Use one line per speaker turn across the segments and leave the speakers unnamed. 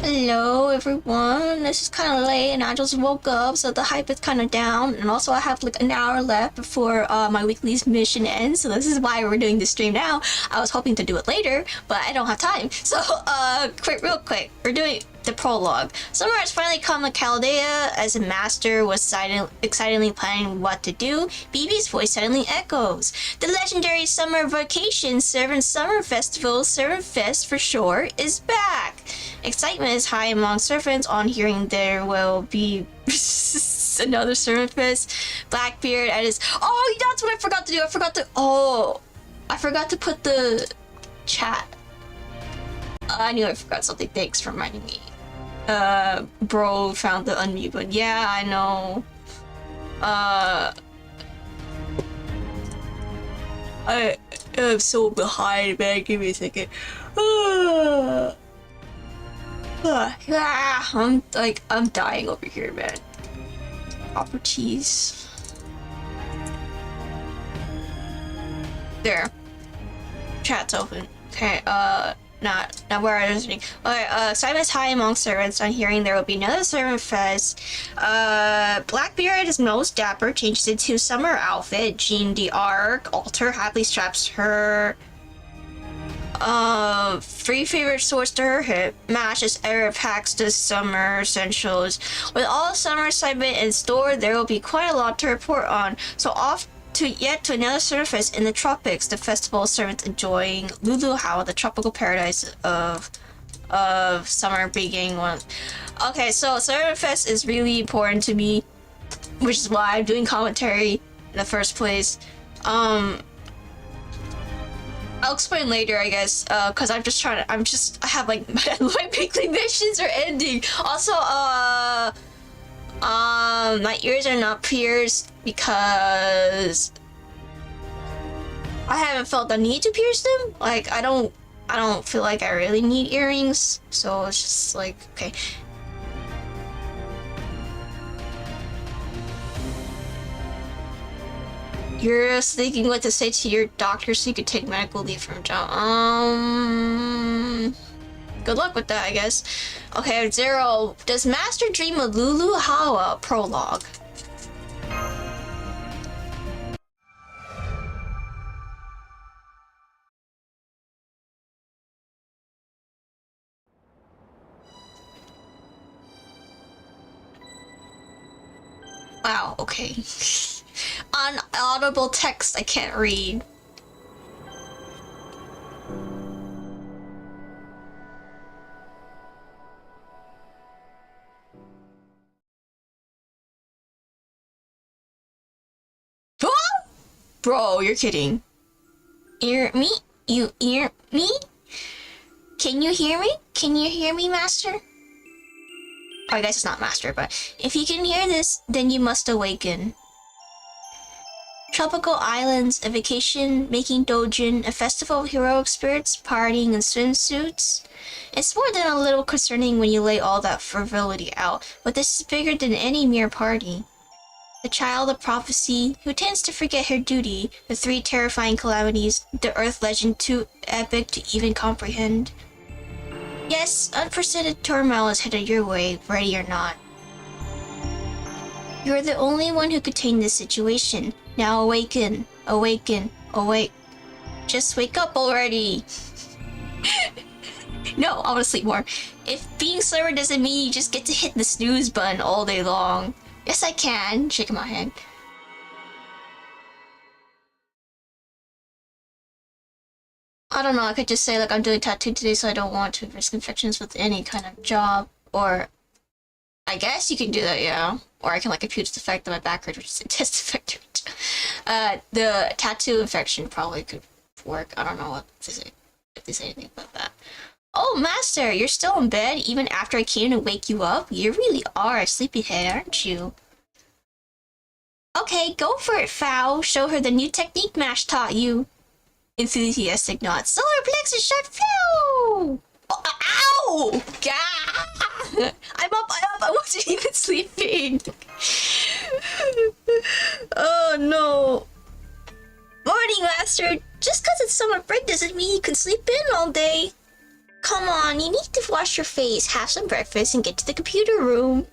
Hello everyone, this is kind of late and I just woke up, so the hype is kind of down, and also I have like an hour left before my weekly's mission ends, so this is why we're doing this stream now. I was hoping to do it later, but I don't have time, so real quick, we're doing the prologue. Summer has finally come to Chaldea. As a master was excitedly planning what to do, BB's voice suddenly echoes. The legendary summer vacation Servant Summer Festival, Servant Fest for short, is back. Excitement is high among servants on hearing there will be another Servant Fest. Blackbeard at his... Oh, that's what I forgot to do. I forgot to put the chat. I knew I forgot something. Thanks for reminding me. Bro found the unmute button. Yeah, I know. I am so behind, man. Give me a second. I'm dying over here, man. Properties. There. Chat's open. Okay, not where I was reading. Okay, excitement is high among servants on hearing there will be another servant fest. Blackbeard is most dapper, changes into summer outfit. Jean d'Arc altar happily straps her three favorite swords to her hip. Mash as Era packs the summer essentials. With all summer excitement in store, there will be quite a lot to report on. So off to another surface in the tropics, the festival servants enjoying Luluhawa, the tropical paradise of summer beginning one. Okay, so Servant Fest is really important to me, which is why I'm doing commentary in the first place. I'll explain later, I guess, because I have like my weekly missions are ending. Also, my ears are not pierced because I haven't felt the need to pierce them. Like, I don't feel like I really need earrings, so it's just like, okay. You're just thinking what to say to your doctor so you could take medical leave from job. Good luck with that, I guess. Okay, Zero. Does Master dream of Luluhawa? Prologue. Wow, okay. Unaudible text I can't read. Bro, you're kidding. Ear me? You ear me? Can you hear me? Can you hear me, Master? Oh, I guess it's not Master, but if you can hear this, then you must awaken. Tropical islands, a vacation, making dojin, a festival of heroic spirits, partying in swimsuits. It's more than a little concerning when you lay all that frivolity out, but this is bigger than any mere party. The child of prophecy, who tends to forget her duty, the three terrifying calamities, the earth legend too epic to even comprehend. Yes, unprecedented turmoil is headed your way, ready or not. You're the only one who could tame this situation. Now awaken, awaken, awake. Just wake up already. No, I want to sleep more. If being slower doesn't mean you just get to hit the snooze button all day long. Yes, I can. Shaking my head. I don't know, I could just say like I'm doing tattoo today so I don't want to risk infections with any kind of job, or I guess you can do that, yeah. Or I can like impute the fact that my back hurts, which is a test infected. The tattoo infection probably could work. I don't know what to say, if they say anything about that. Oh, Master, you're still in bed even after I came to wake you up? You really are a sleepyhead, aren't you? Okay, go for it, Fow. Show her the new technique Mash taught you. Enthusiastic nod. Solar plexus shot flow! Oh, ow! Gah! I'm up! I wasn't even sleeping. Oh no. Morning, Master. Just cause it's summer break doesn't mean you can sleep in all day. Come on, you need to wash your face, have some breakfast, and get to the computer room.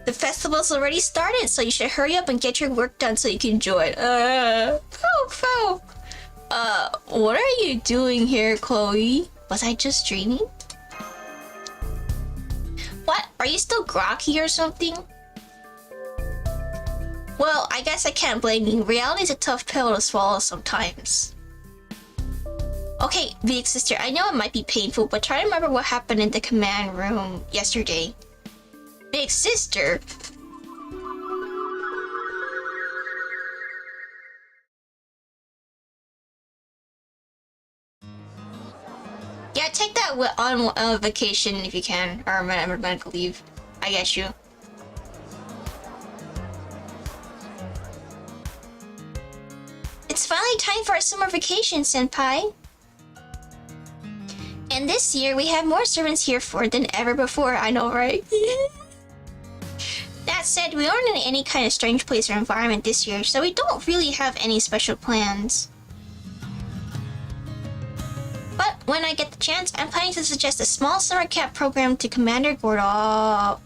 The festival's already started, so you should hurry up and get your work done so you can join. What are you doing here, Chloe? Was I just dreaming? What? Are you still groggy or something? Well, I guess I can't blame you. Reality's a tough pill to swallow sometimes. Okay, big sister, I know it might be painful, but try to remember what happened in the command room yesterday. Big sister? Yeah, take that on vacation if you can, or medical leave. I guess you. It's finally time for our summer vacation, Senpai. And this year, we have more servants here than ever before. I know, right? That said, we aren't in any kind of strange place or environment this year, so we don't really have any special plans. But when I get the chance, I'm planning to suggest a small summer camp program to Commander Gordo.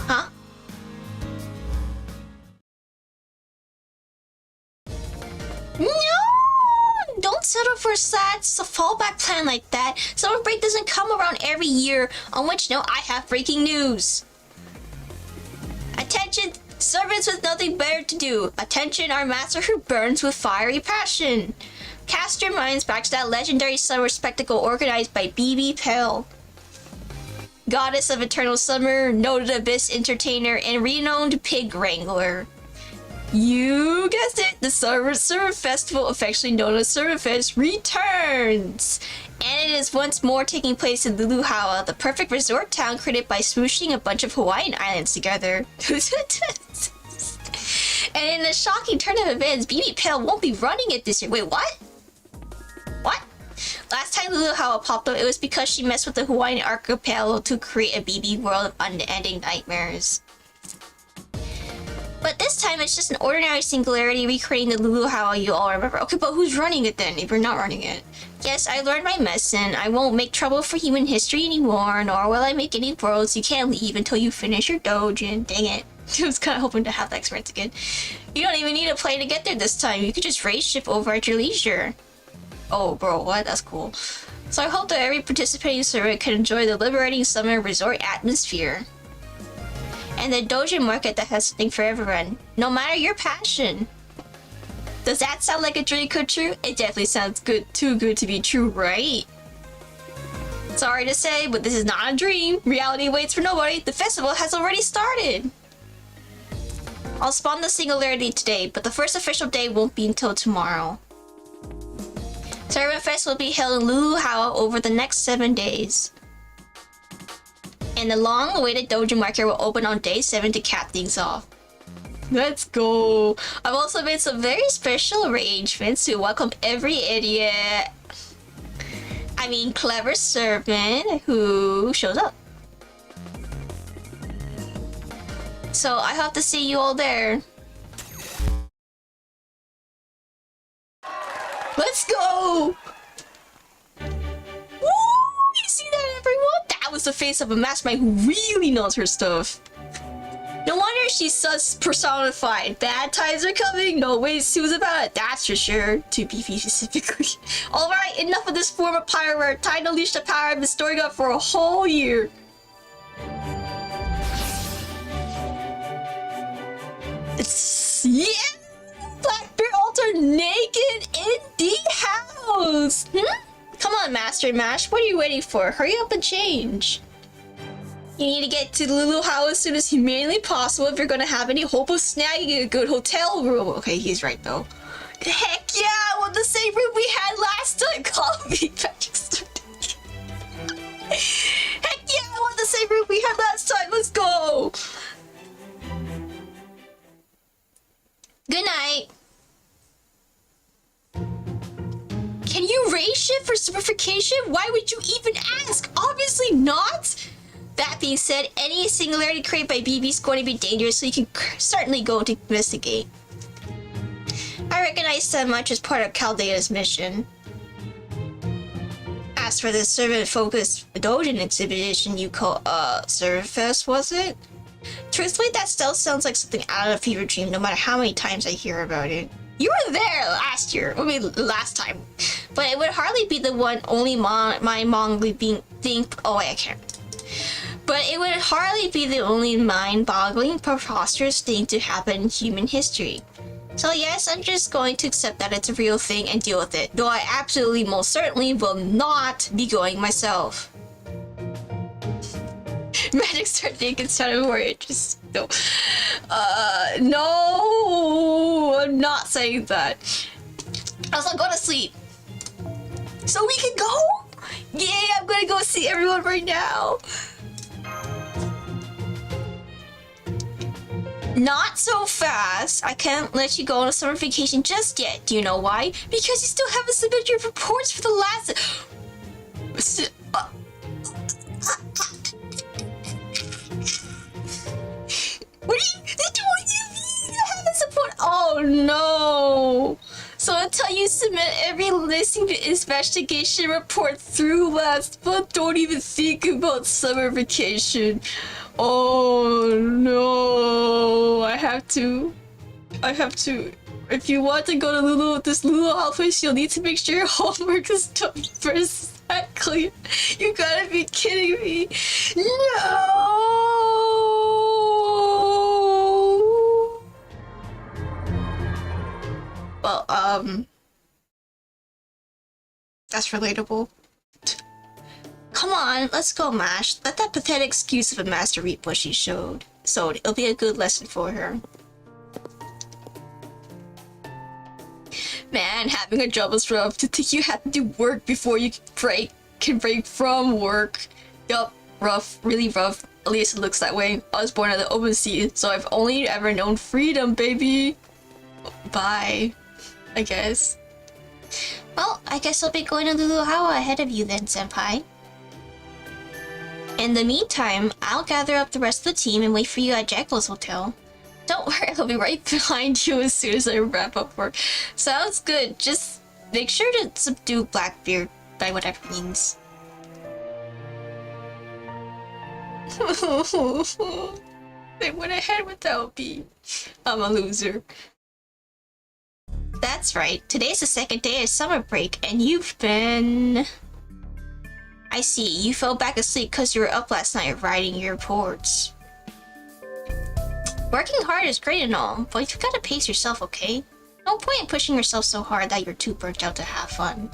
Huh? No! Don't settle for a fallback plan like that. Summer break doesn't come around every year. On which note, I have breaking news. Attention, servants with nothing better to do. Attention, our master who burns with fiery passion. Cast your minds back to that legendary summer spectacle organized by BB Pell. Goddess of eternal summer, noted abyss entertainer, and renowned pig wrangler. You guessed it, the Summer Festival, affectionately known as Summerfest, returns! And it is once more taking place in Luluhawa, the perfect resort town created by smooshing a bunch of Hawaiian islands together. And in a shocking turn of events, BB Pale won't be running it this year. Wait, what? What? Last time Luluhawa popped up, it was because she messed with the Hawaiian archipelago to create a BB world of unending nightmares. But this time, it's just an ordinary singularity recreating the Luluhawa you all remember. Okay, but who's running it then, if you're not running it? Yes, I learned my lesson. I won't make trouble for human history anymore, nor will I make any worlds you can't leave until you finish your doujin. Dang it. I was kind of hoping to have that experience again. You don't even need a plane to get there this time. You could just race ship over at your leisure. Oh, bro, what? That's cool. So I hope that every participating servant can enjoy the liberating summer resort atmosphere. And the doujin market that has something for everyone, no matter your passion. Does that sound like a dream come true? It definitely sounds good, too good to be true, right? Sorry to say, but this is not a dream. Reality waits for nobody. The festival has already started. I'll spawn the singularity today, but the first official day won't be until tomorrow. Servant Fest will be held in Luluhawa over the next 7 days. And the long-awaited doujin market will open on day 7 to cap things off. Let's go! I've also made some very special arrangements to welcome every idiot, I mean clever servant who shows up. So I hope to see you all there. Let's go! Woo! You see that, everyone? That was the face of a mastermind who really knows her stuff. No wonder she's sus personified. Bad times are coming. No ways to about it. That's for sure. To be specifically. Alright, enough of this form of pyreware. Time to unleash the power I've been storing up for a whole year. It's... yeah! Blackbeard Altar naked in the house! Come on, Master Mash. What are you waiting for? Hurry up and change. You need to get to Luluhawa as soon as humanly possible if you're gonna have any hope of snagging a good hotel room. Okay, he's right though. Heck yeah! I want the same room we had last time! Call me Patrick. Heck yeah! I want the same room we had last time! Let's go! Good night. Can you raise shit for simplification? Why would you even ask? Obviously not! That being said, any singularity created by BB is going to be dangerous, so you can certainly go to investigate. Alright. recognize that much as part of Caldea's mission. As for the servant-focused Dojin exhibition you call, Servant Fest, was it? Truthfully, that still sounds like something out of a fever dream, no matter how many times I hear about it. You were there last year, last time. But it would hardly be the one only my mongly being think. Oh wait, I can't. But it would hardly be the only mind-boggling, preposterous thing to happen in human history. So yes, I'm just going to accept that it's a real thing and deal with it. Though I absolutely most certainly will not be going myself. Magic starting and sounded more interesting. No. No, I'm not saying that. Also, go to sleep. So we can go? Yeah, I'm gonna go see everyone right now. Not so fast. I can't let you go on a summer vacation just yet. Do you know why? Because you still haven't submitted your reports for the last... What do you haven't support? Oh no! So until you submit every listing investigation report through last month, don't even think about summer vacation. Oh no! I have to. If you want to go to this Lulu office, you'll need to make sure your homework is done first. Exactly. You gotta be kidding me. No! Well, that's relatable. Come on, let's go, Mash. Let that pathetic excuse of a master reap what she showed. So it'll be a good lesson for her. Man, having a job is rough. To think you have to do work before you can break from work. Yup, rough, really rough. At least it looks that way. I was born at the open sea, so I've only ever known freedom, baby. Bye, I guess. Well, I guess I'll be going to Luluhawa ahead of you then, senpai. In the meantime, I'll gather up the rest of the team and wait for you at Jekyll's hotel. Don't worry, I'll be right behind you as soon as I wrap up work. Sounds good. Just make sure to subdue Blackbeard by whatever means. They went ahead without me. I'm a loser. That's right. Today's the second day of summer break, and you've been... I see. You fell back asleep because you were up last night writing your reports. Working hard is great and all, but you gotta pace yourself, okay? No point in pushing yourself so hard that you're too burnt out to have fun.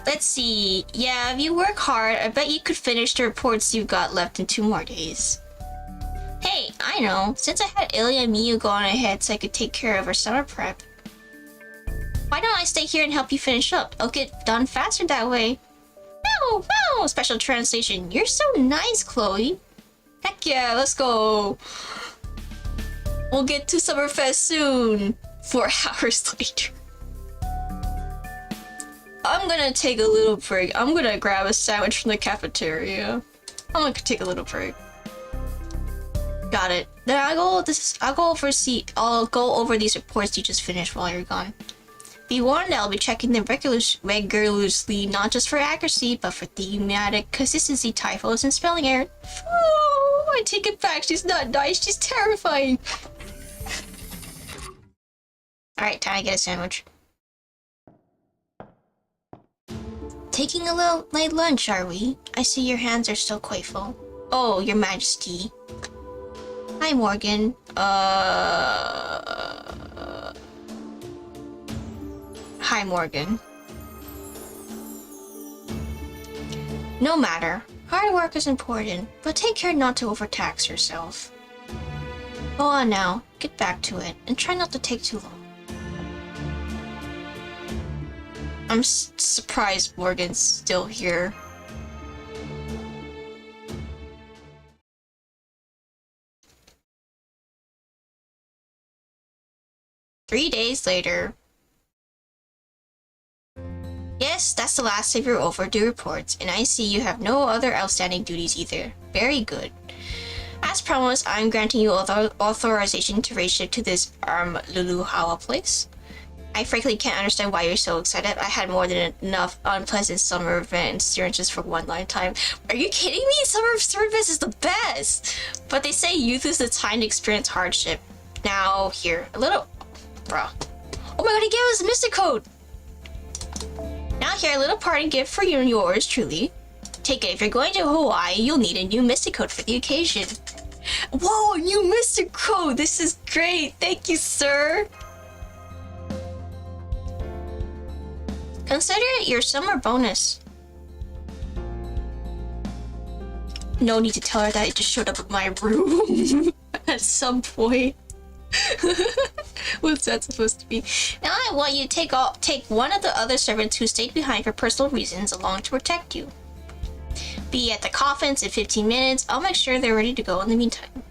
Let's see. Yeah, if you work hard, I bet you could finish the reports you've got left in 2 more days. Hey, I know. Since I had Ilya and Miyu go on ahead so I could take care of our summer prep. Why don't I stay here and help you finish up? I'll get done faster that way. No, no! Special translation. You're so nice, Chloe. Heck yeah, let's go. We'll get to Summerfest soon. 4 hours later. I'm gonna take a little break. I'm gonna grab a sandwich from the cafeteria. I'm gonna take a little break. Got it. Then I'll go over these reports you just finished while you're gone. Be warned, I'll be checking them regularly, not just for accuracy, but for thematic consistency, typos, and spelling errors. Oh, I take it back. She's not nice. She's terrifying. Alright, time to get a sandwich. Taking a little late lunch, are we? I see your hands are still quite full. Oh, your majesty. Hi, Morgan. Hi, Morgan. No matter. Hard work is important, but take care not to overtax yourself. Go on now, get back to it, and try not to take too long. I'm surprised Morgan's still here. Three days later. Yes, that's the last of your overdue reports, and I see you have no other outstanding duties either. Very good. As promised, I'm granting you authorization to race ship to this Lulu Hawa place. I frankly can't understand why you're so excited. I had more than enough unpleasant summer event experiences for one lifetime. Are you kidding me? Summer service is the best! But they say youth is the time to experience hardship. Now, here, a little... Bruh. Oh my god, he gave us a Mystic Code! Now here, a little parting gift for you and yours, truly. Take it. If you're going to Hawaii, you'll need a new Mystic Code for the occasion. Whoa, a new Mystic Code! This is great! Thank you, sir! Consider it your summer bonus. No need to tell her that it just showed up in my room at some point. What's that supposed to be? Now I want you to take one of the other servants who stayed behind for personal reasons along to protect you. Be at the coffins in 15 minutes. I'll make sure they're ready to go in the meantime.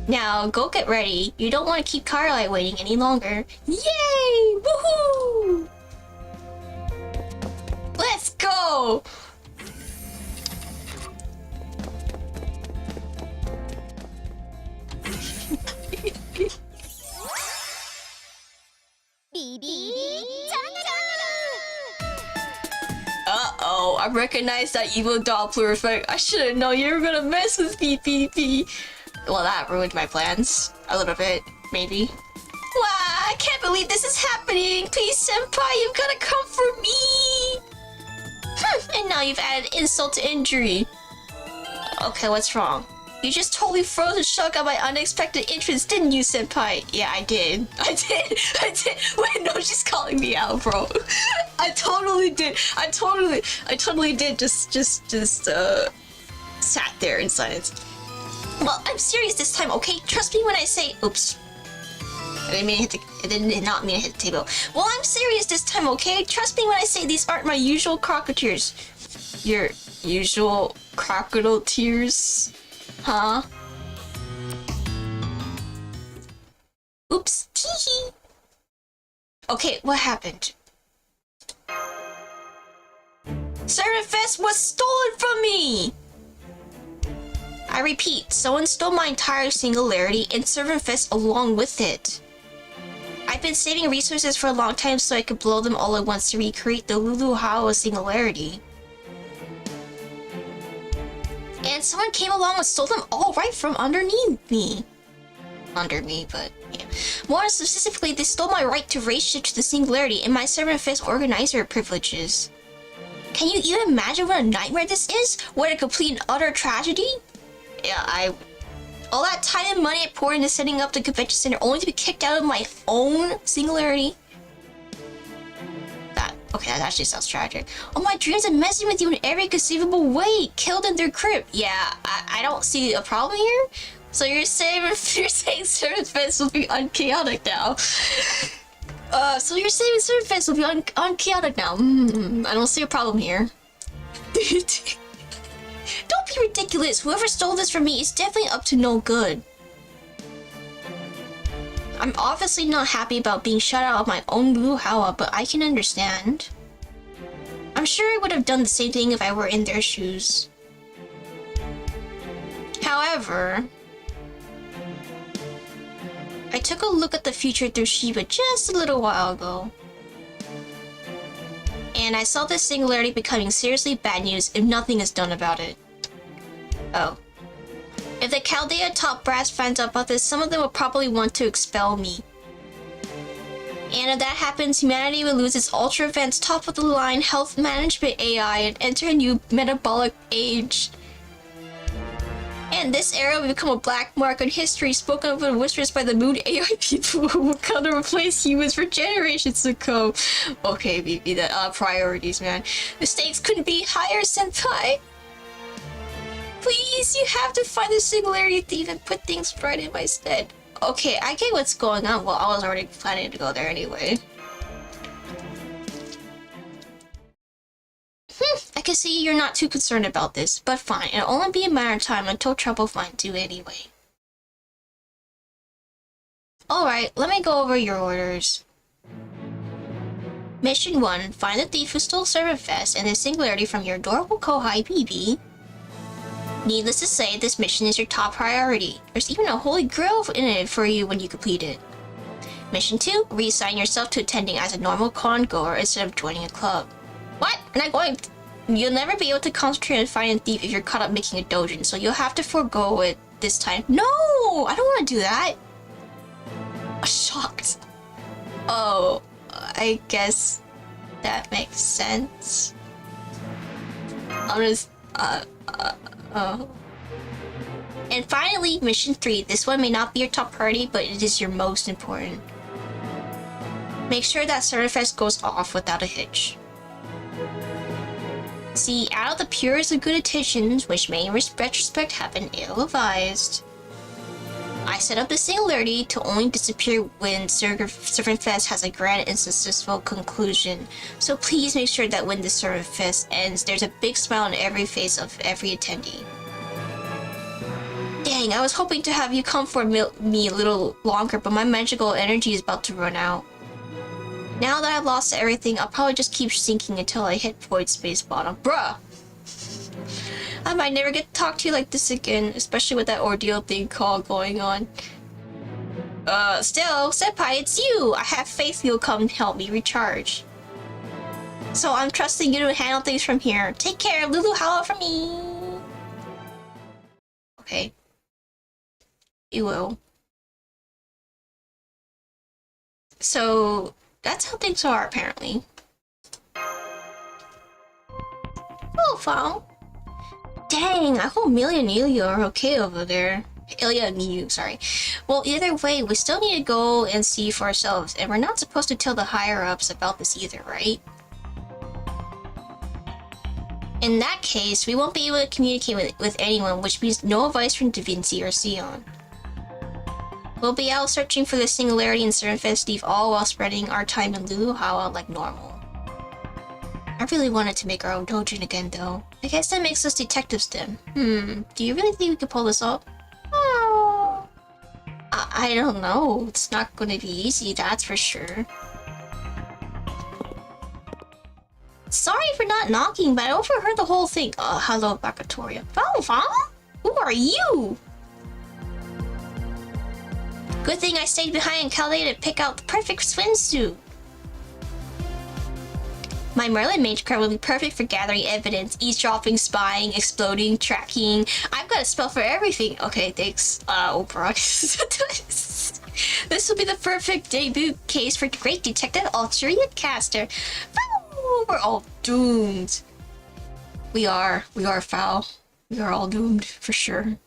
Now, go get ready. You don't want to keep Carlisle waiting any longer. Yay! Woohoo! Let's go! Uh-oh, I recognize that evil Doppler effect. I should have known you were gonna mess with me. Well, that ruined my plans. A little bit, maybe. Wow, I can't believe this is happening! Please, senpai, you've gotta come for me! And now you've added insult to injury. Okay, what's wrong? You just totally froze in shock at my unexpected entrance, didn't you, senpai? Yeah, I did. I did. Wait, no, she's calling me out, bro. I totally did. I totally did. Just sat there in silence. Well, I'm serious this time, okay? Trust me when I say... Oops. I didn't mean to hit the... I did not mean to hit the table. Well, I'm serious this time, okay? Trust me when I say these aren't my usual crocodiles. Your usual crocodile tears? Huh? Oops. Teehee. Okay, what happened? Servant Fest was stolen from me! I repeat, someone stole my entire singularity and Servant Fest along with it. I've been saving resources for a long time so I could blow them all at once to recreate the Lulu Hawa singularity. And someone came along and stole them all right from underneath me. Under me, but yeah. More specifically, they stole my right to race ship to the singularity and my Servant Fest organizer privileges. Can you even imagine what a nightmare this is? What a complete and utter tragedy? Yeah, all that time and money I poured into setting up the convention center only to be kicked out of my own singularity? Okay, that actually sounds tragic. Oh, my dreams are messing with you in every conceivable way. Killed in their crib. Yeah, I don't see a problem here. So you're saying Servant Fest will be unchaotic now. So you're saying Servant Fest will be unchaotic now. I don't see a problem here. Don't be ridiculous. Whoever stole this from me is definitely up to no good. I'm obviously not happy about being shut out of my own Lulu Hawa, but I can understand. I'm sure I would have done the same thing if I were in their shoes. However, I took a look at the future through Shiba just a little while ago. And I saw this singularity becoming seriously bad news if nothing is done about it. Oh. If the Chaldea top brass finds out about this, some of them will probably want to expel me. And if that happens, humanity will lose its ultra-advanced top-of-the-line health management AI and enter a new metabolic age. And this era will become a black mark on history spoken of in whispers by the moon AI people who will come to replace humans for generations to come. Okay, BB, that priorities, man. The stakes couldn't be higher, senpai. Please, you have to find the singularity thief and put things right in my stead. Okay, I get what's going on. Well, I was already planning to go there anyway. I can see you're not too concerned about this, but fine. It'll only be a matter of time until trouble finds you anyway. Alright, let me go over your orders. Mission 1. Find the thief who stole Servant Fest and the singularity from your adorable Kohai BB. Needless to say, this mission is your top priority. There's even a holy grail in it for you when you complete it. Mission 2, reassign yourself to attending as a normal con goer instead of joining a club. What? I'm not going. You'll never be able to concentrate on finding a thief if you're caught up making a dojin, so you'll have to forego it this time. No! I don't want to do that. I'm shocked. Oh, I guess that makes sense. I'm just, And finally, mission 3. This one may not be your top priority, but it is your most important. Make sure that Surfest goes off without a hitch. See, out of the purest of good intentions, which may in retrospect have been ill-advised, I set up the singularity to only disappear when Servant Fest has a grand and successful conclusion. So please make sure that when the Servant Fest ends, there's a big smile on every face of every attendee. Dang, I was hoping to have you come for me a little longer, but my magical energy is about to run out. Now that I've lost everything, I'll probably just keep sinking until I hit void space bottom. Bruh! I might never get to talk to you like this again, especially with that ordeal thing called going on. Still, Senpai, it's you! I have faith you'll come help me recharge. So I'm trusting you to handle things from here. Take care, Lulu Holla for me! Okay. You will. So, that's how things are, apparently. Oh, Fao. Dang, I hope Millie and Ilya are okay over there. Ilya and you, sorry. Well, either way, we still need to go and see for ourselves, and we're not supposed to tell the higher-ups about this either, right? In that case, we won't be able to communicate with anyone, which means no advice from Da Vinci or Sion. We'll be out searching for the singularity and Seraph Steve all while spreading our time in Luluhawa like normal. I really wanted to make our own dojin again though. I guess that makes us detectives then. Do you really think we could pull this off? Oh. I don't know. It's not gonna be easy, that's for sure. Sorry for not knocking, but I overheard the whole thing. Hello, Bakatoria. Fao? Who are you? Good thing I stayed behind in Calais to pick out the perfect swimsuit. My Merlin Magecraft will be perfect for gathering evidence, eavesdropping, spying, exploding, tracking. I've got a spell for everything. Okay, thanks, Oprah. This will be the perfect debut case for great detective Alturia Caster. We're all doomed. We are foul. We are all doomed, for sure.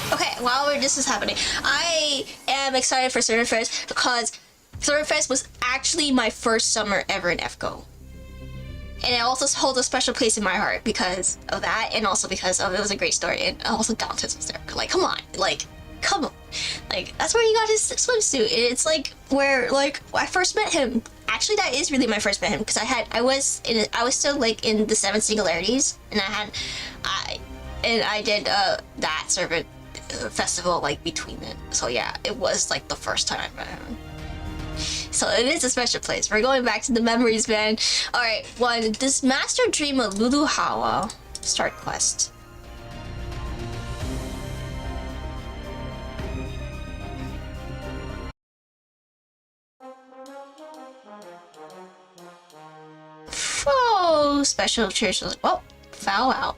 Okay, while this is happening, I am excited for Servant Fest because Servant Fest was actually my first summer ever in FGO. And it also holds a special place in my heart because of that, and also because of it was a great story, and also Dantes was there. Like, come on, come on. Like, that's where he got his swimsuit. It's like where I first met him. Actually, that is really my first met him because I was still like in the 7 singularities, and I did that Servant festival like between it. So yeah, it was like the first time I met him. So it is a special place. We're going back to the memories, man. Alright, 1. Does Master dream of Luluhawa? Start quest. Oh, special church. Oh, foul out.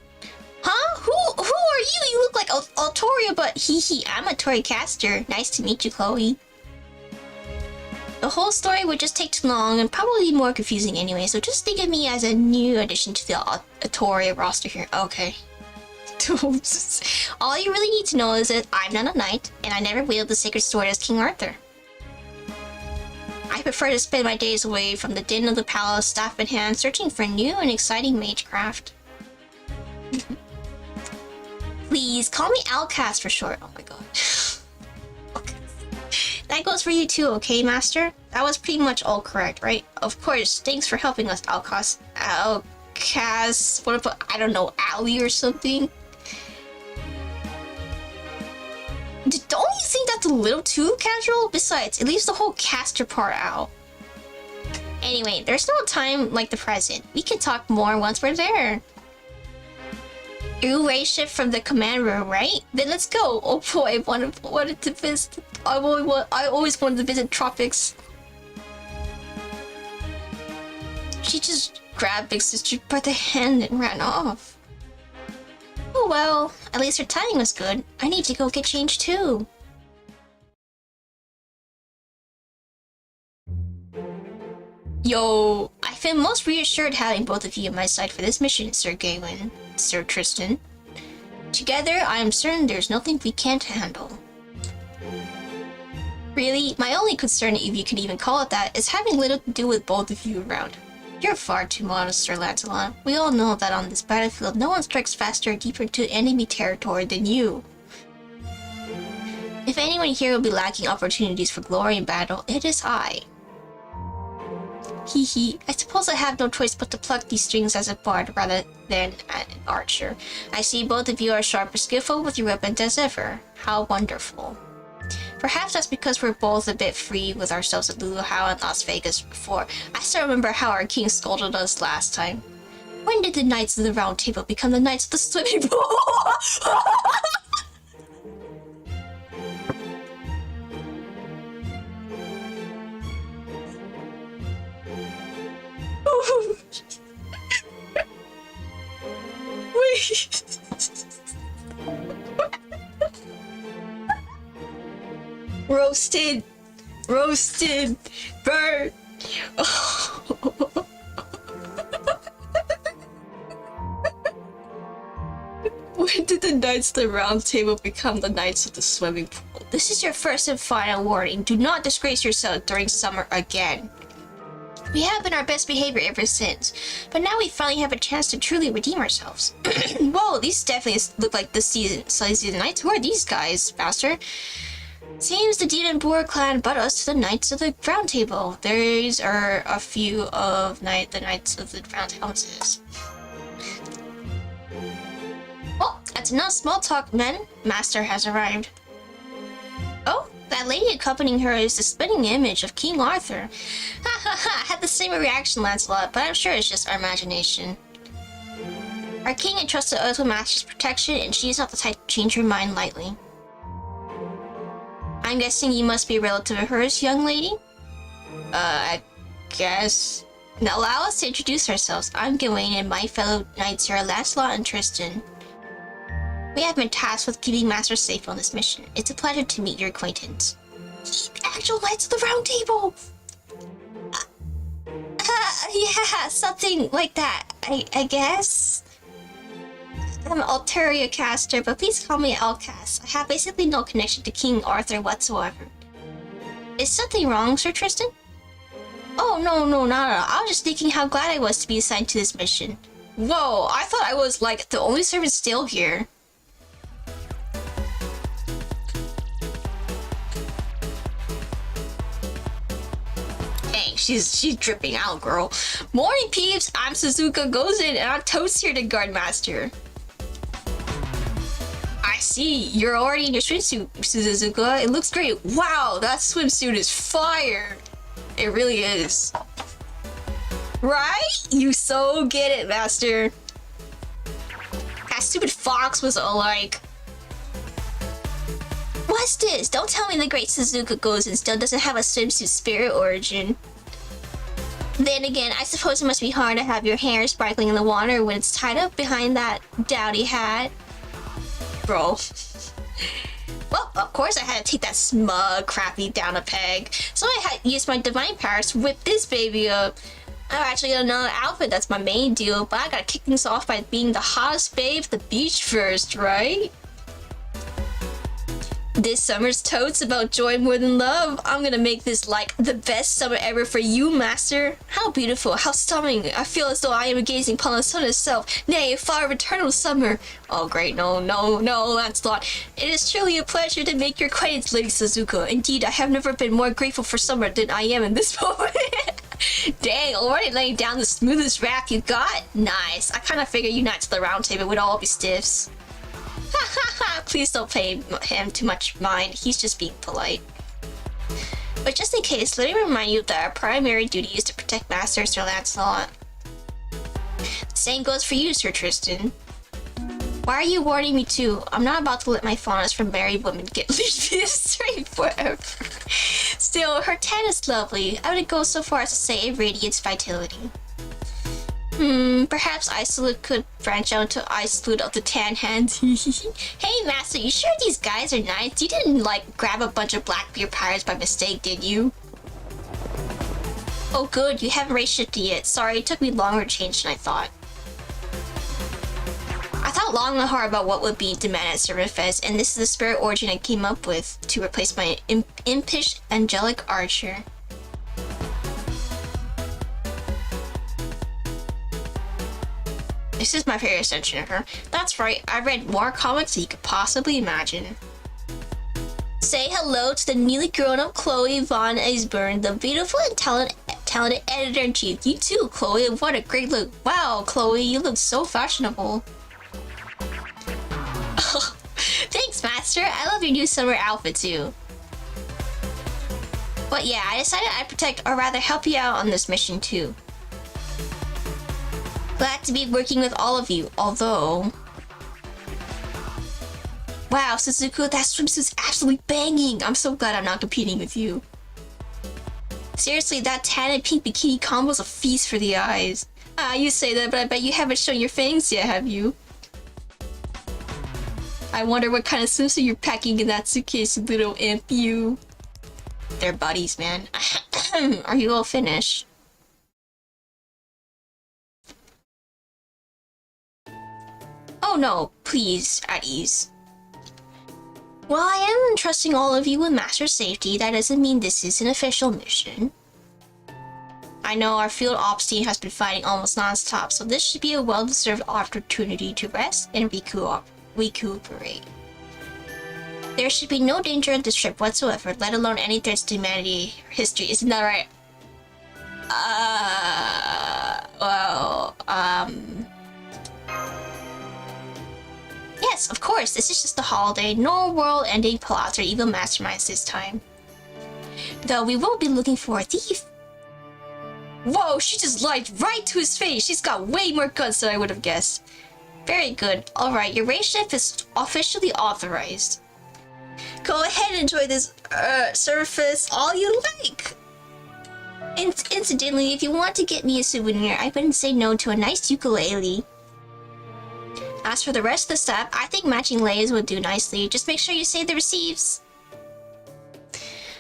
Huh? Who are you? You look like Altoria, but hee, I'm a Tori Caster. Nice to meet you, Chloe. The whole story would just take too long and probably more confusing anyway, so just think of me as a new addition to the Atoria roster here. Okay. All you really need to know is that I'm not a knight, and I never wielded the sacred sword as King Arthur. I prefer to spend my days away from the din of the palace, staff in hand, searching for new and exciting magecraft. Please, call me Outcast for short. Oh my god. That goes for you too, okay, Master? That was pretty much all correct, right? Of course, thanks for helping us, Outcast. Outcast, what if, I don't know, Ali or something? that's a little too casual. Besides, it leaves the whole caster part out. Anyway, there's no time like the present. We can talk more once we're there. You're ship from the command room, right? Then let's go. Oh boy, I wanted to visit. I always wanted to visit tropics. She just grabbed Big Sister by the hand and ran off. Oh well, at least her timing was good. I need to go get changed too. Yo, I feel most reassured having both of you on my side for this mission, Sir Gawain, Sir Tristan. Together, I am certain there's nothing we can't handle. Really, my only concern, if you can even call it that, is having little to do with both of you around. You're far too modest, Sir Lancelot. We all know that on this battlefield, no one strikes faster or deeper into enemy territory than you. If anyone here will be lacking opportunities for glory in battle, it is I. Hee, I suppose I have no choice but to pluck these strings as a bard rather than an archer. I see both of you are sharp and skillful with your weapons as ever. How wonderful. Perhaps that's because we're both a bit free with ourselves at Luau and Las Vegas before. I still remember how our king scolded us last time. When did the Knights of the Round Table become the Knights of the Swimming Pool? Wait. Roasted, bird. When did the Knights of the Round Table become the Knights of the Swimming Pool? This is your first and final warning. Do not disgrace yourself during summer again. We have been our best behavior ever since, but now we finally have a chance to truly redeem ourselves. Whoa, these definitely look like the season Knights. Who are these guys, Master? Seems the Dean and Boar clan brought us to the Knights of the Round Table. These are a few of the Knights of the Round Houses. Oh, that's enough small talk, men. Master has arrived. Oh, that lady accompanying her is the spinning image of King Arthur. Ha ha ha, had the same reaction, Lancelot, but I'm sure it's just our imagination. Our king entrusted us with Master's protection, and she is not the type to change her mind lightly. I'm guessing you must be a relative of hers, young lady? I guess. Now allow us to introduce ourselves. I'm Gawain, and my fellow knights here are Lancelot and Tristan. We have been tasked with keeping Master safe on this mission. It's a pleasure to meet your acquaintance. Actual Knights of the Round Table! Yeah, something like that, I guess. I'm Alteria caster, but please call me Elcast. I have basically no connection to King Arthur whatsoever. Is something wrong, Sir Tristan? Oh, no, not at all. I was just thinking how glad I was to be assigned to this mission. Whoa, I thought I was, like, the only servant still here. Dang, she's dripping out, girl. Morning, peeps! I'm Suzuka Gozen, and I'm toast here to guard master. I see, you're already in your swimsuit, Suzuka. It looks great. Wow, that swimsuit is fire. It really is. Right? You so get it, master. That stupid fox was all like... What's this? Don't tell me the great Suzuka Gozen still doesn't have a swimsuit spirit origin. Then again, I suppose it must be hard to have your hair sparkling in the water when it's tied up behind that dowdy hat. Bro. Well, of course I had to take that smug crappy down a peg. So I had to use my divine powers to whip this baby up. I've actually got another outfit that's my main deal, but I gotta kick things off by being the hottest babe at the beach first, right? This summer's totes about joy more than love. I'm gonna make this like the best summer ever for you, master. How beautiful, how stunning. I feel as though I am gazing upon the sun itself. Nay, far of eternal summer. Oh great, no, Lancelot. It is truly a pleasure to make your acquaintance, Lady Suzuka. Indeed, I have never been more grateful for summer than I am in this moment. Dang, already laying down the smoothest rap you got? Nice. I kinda figured you Knights of the Round Table would all be stiffs. Ha ha ha! Please don't pay him too much mind. He's just being polite. But just in case, let me remind you that our primary duty is to protect Master Sir Lancelot. The same goes for you, Sir Tristan. Why are you warning me too? I'm not about to let my fondness for married women get leashed straight forever. Still, her tan is lovely. I wouldn't go so far as to say it radiates vitality. Perhaps Isolde could branch out to Isolde of the tan hands. Hey Master, you sure these guys are nice? You didn't like grab a bunch of Blackbeard pirates by mistake, did you? Oh good, you haven't race shifted yet. Sorry, it took me longer to change than I thought. I thought long and hard about what would be demanded at Serverfest, and this is the spirit origin I came up with to replace my impish angelic archer. This is my favorite extension of her. That's right, I read more comics than you could possibly imagine. Say hello to the newly grown-up Chloe Von Eisburn, the beautiful and talented editor-in-chief. You too, Chloe. What a great look. Wow, Chloe, you look so fashionable. Thanks, Master. I love your new summer outfit too. But yeah, I decided I'd protect, or rather help you out on this mission too. Glad to be working with all of you, although... Wow, Suzuku, that swimsuit's absolutely banging! I'm so glad I'm not competing with you. Seriously, that tan and pink bikini combo's a feast for the eyes. Ah, you say that, but I bet you haven't shown your fangs yet, have you? I wonder what kind of swimsuit you're packing in that suitcase, you little imp, you. They're buddies, man. Are you all finished? Oh no, please, at ease. While I am entrusting all of you with Master Safety, that doesn't mean this is an official mission. I know our field ops team has been fighting almost non-stop, so this should be a well-deserved opportunity to rest and recuperate. There should be no danger on this trip whatsoever, let alone any threats to humanity or history. Isn't that right? Yes, of course, this is just a holiday. No world-ending plots or evil masterminds this time. Though we will be looking for a thief. Whoa, she just lied right to his face. She's got way more guts than I would have guessed. Very good. Alright, your race shift is officially authorized. Go ahead and enjoy this surface all you like. Incidentally, if you want to get me a souvenir, I wouldn't say no to a nice ukulele. As for the rest of the stuff, I think matching layers would do nicely. Just make sure you save the receipts.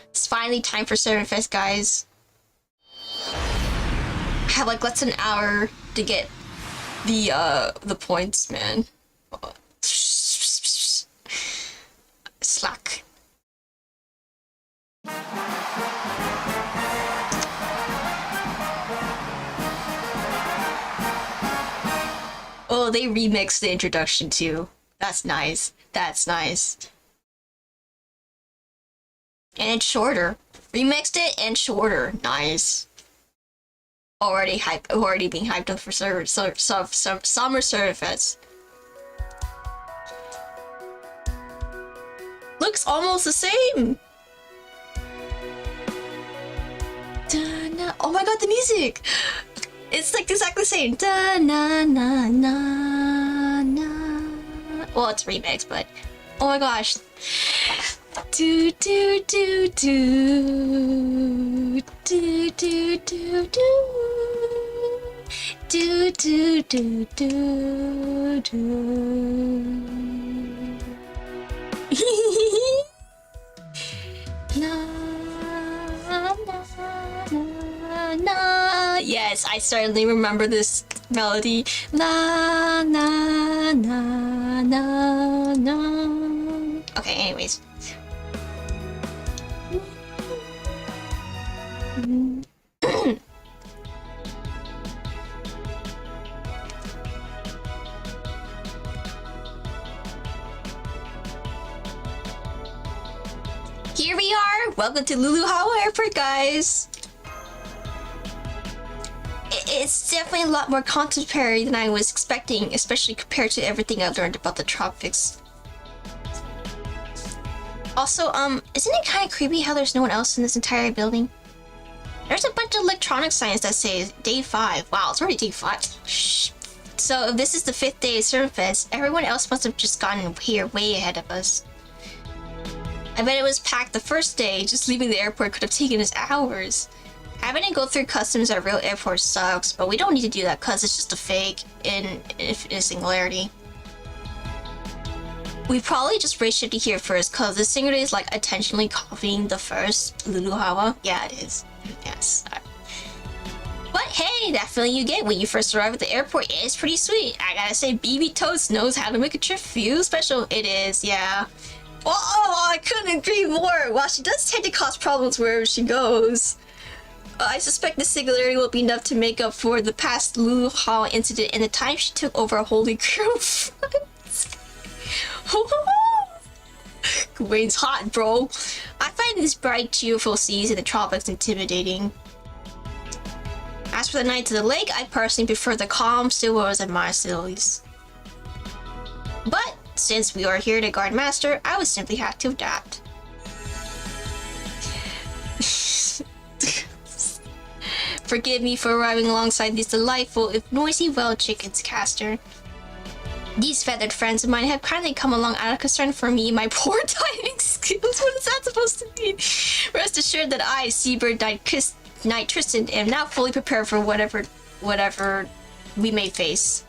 It's finally time for Serverfest, guys. I have like less than an hour to get the points, man. Slack. Oh, they remixed the introduction too. That's nice. That's nice. And it's shorter. Remixed it and shorter. Nice. Already being hyped up for summer Serverfest. Looks almost the same. Oh my god, the music! It's like exactly the same. Da na na na na. Well, it's remix, but oh my gosh. Do do do do do do do do do do do do do. Na na na na. Yes, I certainly remember this melody. Na na na na na. Okay, anyways. Here we are! Welcome to Luluhawa Airport, guys! It's definitely a lot more contemporary than I was expecting, especially compared to everything I learned about the tropics. Also, isn't it kind of creepy how there's no one else in this entire building? There's a bunch of electronic signs that say day 5. Wow, it's already day 5. Shh. So if this is the 5th day of Surfest, everyone else must have just gotten here way ahead of us. I bet it was packed the first day. Just leaving the airport could have taken us hours. Having to go through customs at a real airport sucks, but we don't need to do that because it's just a fake in a singularity. We probably just race shifted here first because the singularity is like intentionally copying the first Luluhawa. Yeah, it is. Yes. But hey, that feeling you get when you first arrive at the airport is pretty sweet. I gotta say, BB Toast knows how to make a trip feel special. It is, yeah. Oh, I couldn't agree more. While she does tend to cause problems wherever she goes, I suspect the singularity will be enough to make up for the past Luluhawa incident and the time she took over a holy crew. Wayne's hot, bro. I find these bright, cheerful seas in the tropics intimidating. As for the night to the lake, I personally prefer the calm, still waters and Marseilles. But since we are here to guard master, I would simply have to adapt. Forgive me for arriving alongside these delightful, if noisy, wild chickens, Caster. These feathered friends of mine have kindly come along out of concern for me and my poor diving skills. What is that supposed to mean? Rest assured that I, Seabird Knight Tristan, am now fully prepared for whatever we may face.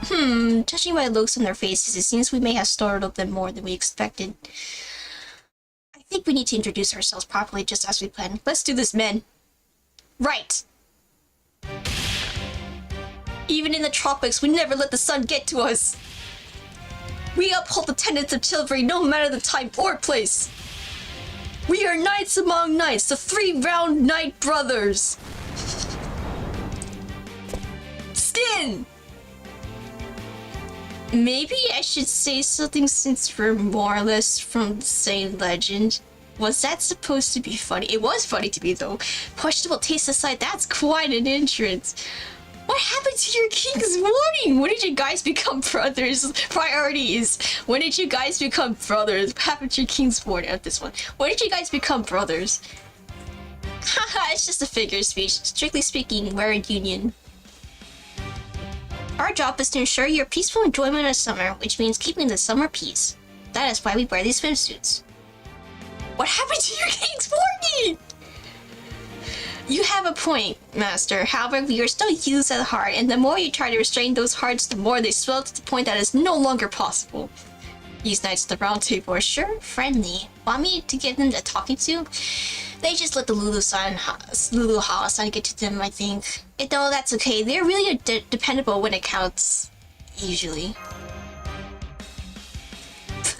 Judging by looks on their faces, it seems we may have startled them more than we expected. I think we need to introduce ourselves properly just as we planned. Let's do this, men. Right! Even in the tropics, we never let the sun get to us. We uphold the tenets of chivalry no matter the time or place. We are knights among knights, the 3 round knight brothers. Skin! Maybe I should say something since we're more or less from the same legend. Was that supposed to be funny? It was funny to me though. Questionable taste aside, that's quite an entrance. What happened to your king's warning? When did you guys become brothers? Priorities. When did you guys become brothers? What happened to your king's warning at this one? When did you guys become brothers? Haha, it's just a figure of speech. Strictly speaking, we're a union. Our job is to ensure your peaceful enjoyment of summer, which means keeping the summer peace. That is why we wear these swimsuits. What happened to your king's warning? You have a point, Master. However, we are still youths at heart, and the more you try to restrain those hearts, the more they swell to the point that is no longer possible. These knights at the round table are sure friendly. Want me to give them a talking to? They just let the Luluhawa sign get to them, I think. Though that's okay. They're really dependable when it counts. Usually.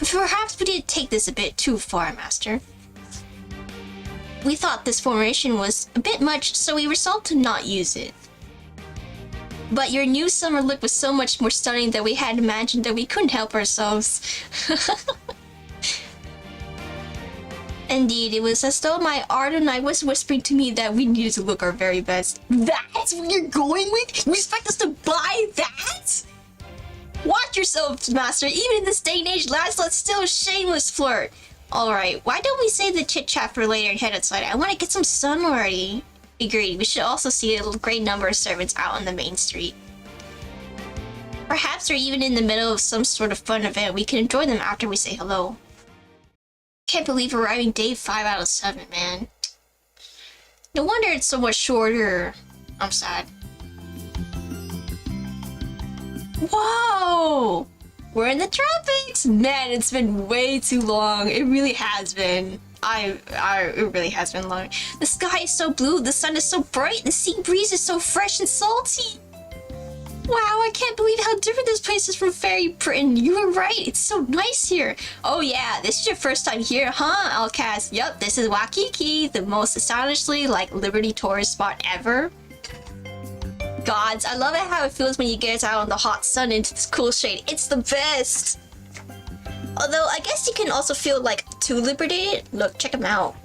Perhaps we did take this a bit too far, Master. We thought this formation was a bit much, so we resolved to not use it. But your new summer look was so much more stunning than we had imagined that we couldn't help ourselves. Indeed, it was as though my ardent knight was whispering to me that we needed to look our very best. That's what you're going with? You expect us to buy that? Watch yourself, Master. Even in this day and age, Lancelot's still a shameless flirt. Alright, why don't we save the chit-chat for later and head outside? I want to get some sun already. Agreed, we should also see a great number of servants out on the main street. Perhaps they're even in the middle of some sort of fun event. We can enjoy them after we say hello. Can't believe we're arriving day 5 out of 7, man. No wonder it's so much shorter. I'm sad. Whoa! We're in the tropics! Man, it's been way too long. It really has been. It really has been long. The sky is so blue, the sun is so bright, the sea breeze is so fresh and salty. Wow, I can't believe how different this place is from Fairy Britain. You were right, it's so nice here. Oh yeah, this is your first time here, huh, Outcast? Yup, this is Waikiki, the most astonishingly like Liberty tourist spot ever. Gods, I love it how it feels when you get out in the hot sun into this cool shade. It's the best! Although, I guess you can also feel like too liberated. Look, check them out.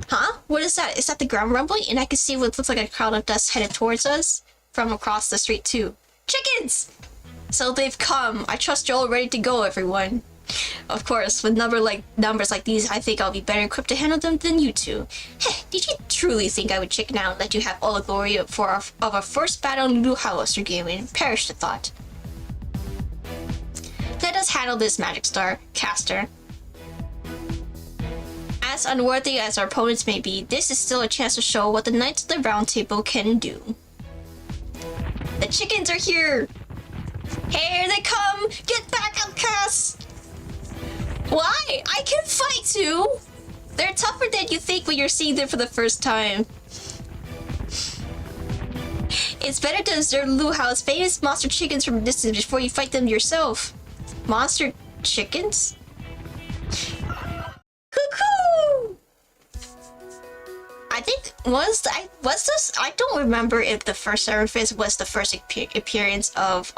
Huh? What is that? Is that the ground rumbling? And I can see what looks like a cloud of dust headed towards us from across the street too. Chickens! So they've come. I trust you're all ready to go, everyone. Of course, with numbers like these, I think I'll be better equipped to handle them than you two. Heh, did you truly think I would chicken out and let you have all the glory of our first battle in New House or gaming? Perish the thought. Let us handle this, Magic Star, Caster. As unworthy as our opponents may be, this is still a chance to show what the Knights of the Round Table can do. The chickens are here! Here they come! Get back, outcasts! Why? I can fight too! They're tougher than you think when you're seeing them for the first time. It's better to observe Lu Hao's famous monster chickens from a distance before you fight them yourself. Monster chickens? Cuckoo! I think was this? I don't remember if the first surface was the first appearance of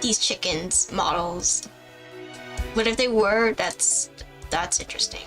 these chickens models. But if they were, that's interesting.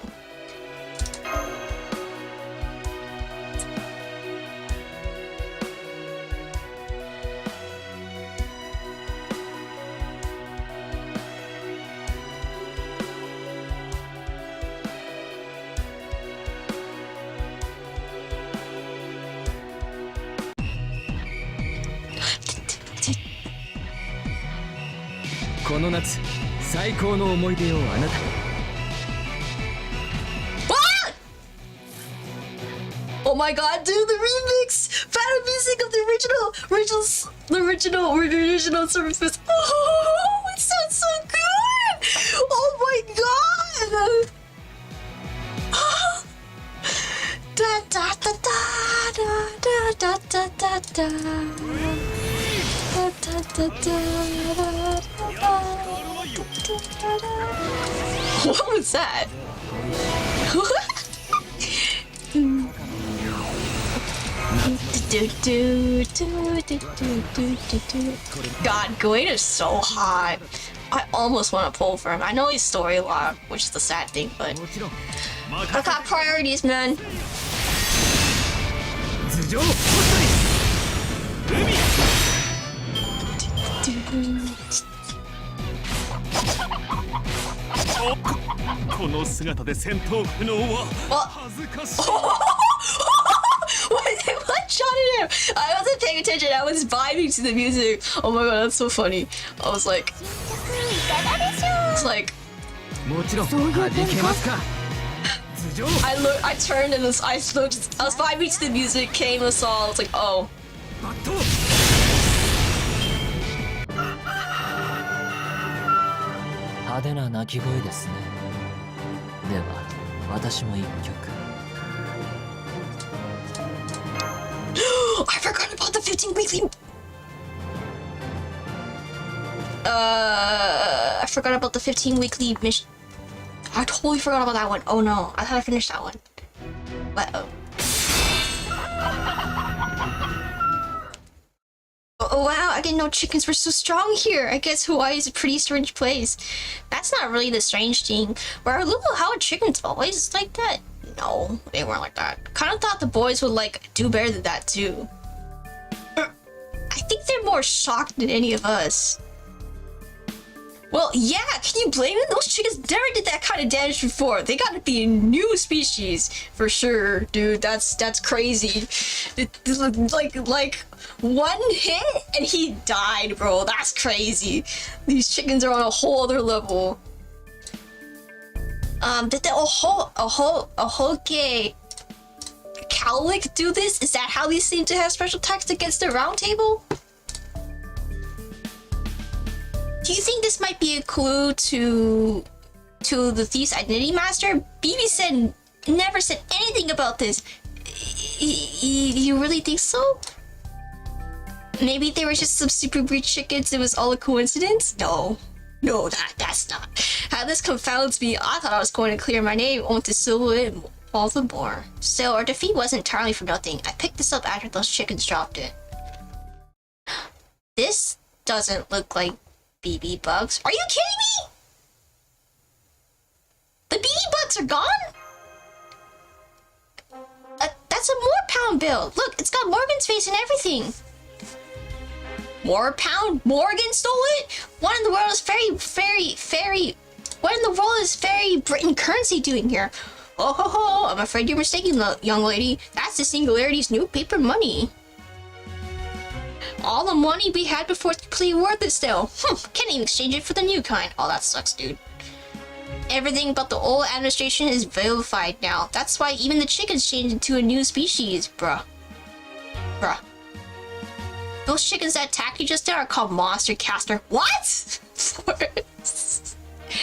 Oh my god, dude, the remix! Battle music of the original surface. Oh, it sounds so good! Oh my god! Da da da da da da da da da. What was that? God, Gawain is so hot. I almost want to pull for him. I know he's story locked, which is the sad thing, but I got priorities, man. What shot at him? I wasn't paying attention. I was vibing to the music. Oh my god, that's so funny. I was like, I turned and I was vibing to the music, came and saw, I was like, oh.
派手な鳴き声ですね。では、私も一曲。
I forgot about the 15 weekly. I forgot about the 15 weekly mission. I totally forgot about that one. Oh no, I thought I finished that one. But oh wow, I didn't know chickens were so strong here. I guess Hawaii is a pretty strange place. That's not really the strange thing. Were how chickens always like that? No, they weren't like that. Kind of thought the boys would do better than that too. I think they're more shocked than any of us. Well, yeah, can you blame them? Those chickens never did that kind of damage before. They gotta be a new species for sure, dude. That's crazy. Like one hit and he died, bro. That's crazy. These chickens are on a whole other level. Did the Ohoke Cowlick do this? Is that how these seem to have special text against the round table? Do you think this might be a clue to the thief's identity master? BB never said anything about this. You really think so? Maybe they were just some super breed chickens. It was all a coincidence? No, that's not. How this confounds me. I thought I was going to clear my name onto Silhouette all the more. So our defeat wasn't entirely for nothing. I picked this up after those chickens dropped it. This doesn't look like BB bugs. Are you kidding me? The BB bugs are gone? That's a Moorpound build. Look, it's got Morgan's face and everything. Moorpound? Morgan stole it? What in the world is very What in the world is Fairy Britain currency doing here? Oh ho ho, I'm afraid you're mistaken, young lady. That's the Singularity's new paper money. All the money we had before is completely worthless still. Can't even exchange it for the new kind. Oh, that sucks, dude. Everything about the old administration is vilified now. That's why even the chickens changed into a new species, bruh. Bruh. Those chickens that attacked you just now are called Monster Caster. What?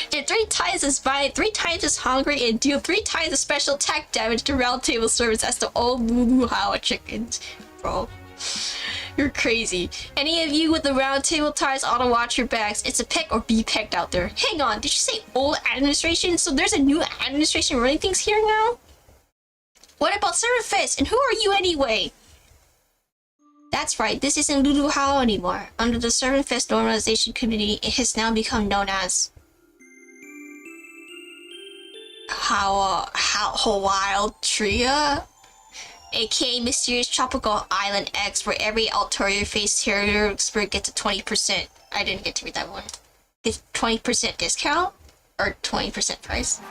They're 3 times as violent, 3 times as hungry, and deal 3 times the special attack damage to round table service as the old Lulu Hawa chickens. Bro. You're crazy. Any of you with the round table ties ought to watch your backs. It's a peck or be pecked out there. Hang on, did you say old administration? So there's a new administration running things here now? What about Surface? And who are you anyway? That's right, this isn't Lulu Hao anymore. Under the Servant Fest Normalization Committee, it has now become known as Wild Tria, aka Mysterious Tropical Island X, where every Altaria Face Terrier expert gets a 20%. I didn't get to read that one. It's 20% discount? Or 20% price?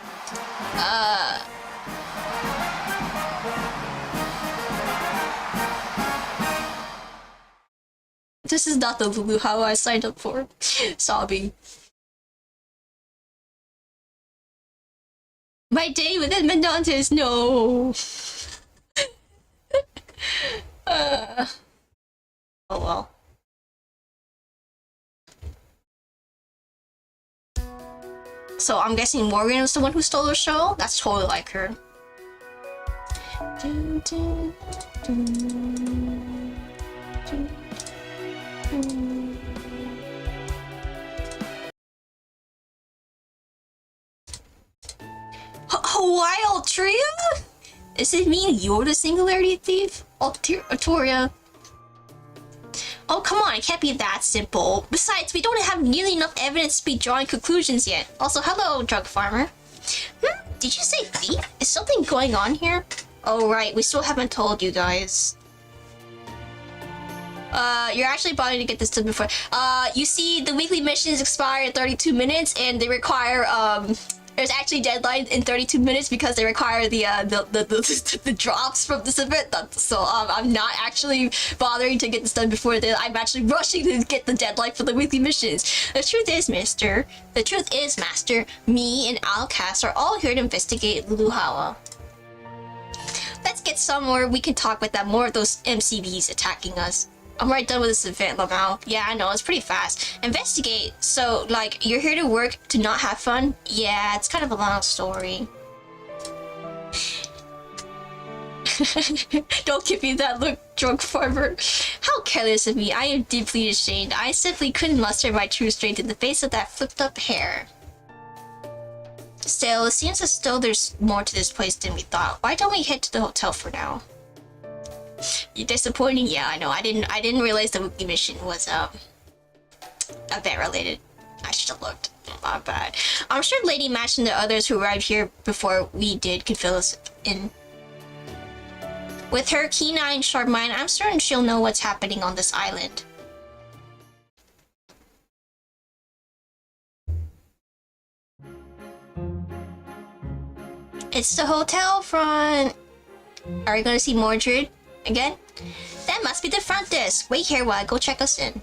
This is not the Lulu How I signed up for. Sobbing. My day with Edmondantes, no. Oh well. So I'm guessing Morgan was the one who stole the show? That's totally like her. Wild Tria? Does it mean you're the Singularity Thief? Altoria. Oh, come on, it can't be that simple. Besides, we don't have nearly enough evidence to be drawing conclusions yet. Also, hello, drug farmer. Did you say thief? Is something going on here? Oh, right, we still haven't told you guys. You're actually bothering to get this done before. You see, the weekly missions expire in 32 minutes, and they require, there's actually a deadline in 32 minutes because they require the drops from this event. So I'm not actually bothering to get this done before then. I'm actually rushing to get the deadline for the weekly missions. The truth is, Master, me and Alcast are all here to investigate Lulu Hawa. Let's get somewhere we can talk without more of those MCBs attacking us. I'm right done with this event, Lamau. Yeah, I know, it's pretty fast. Investigate. So, like, you're here to work to not have fun? Yeah, it's kind of a long story. Don't give me that look, drunk farmer. How careless of me. I am deeply ashamed. I simply couldn't muster my true strength in the face of that flipped up hair. Still, it seems as though there's more to this place than we thought. Why don't we head to the hotel for now? You're disappointing? Yeah, I know. I didn't realize the weekly mission was event related. I should have looked. My bad. I'm sure Lady Match and the others who arrived here before we did can fill us in. With her keen eye and sharp mind, I'm certain she'll know what's happening on this island. It's the hotel front. Are we gonna see Mordred again? That must be the front desk. Wait here while I go check us in.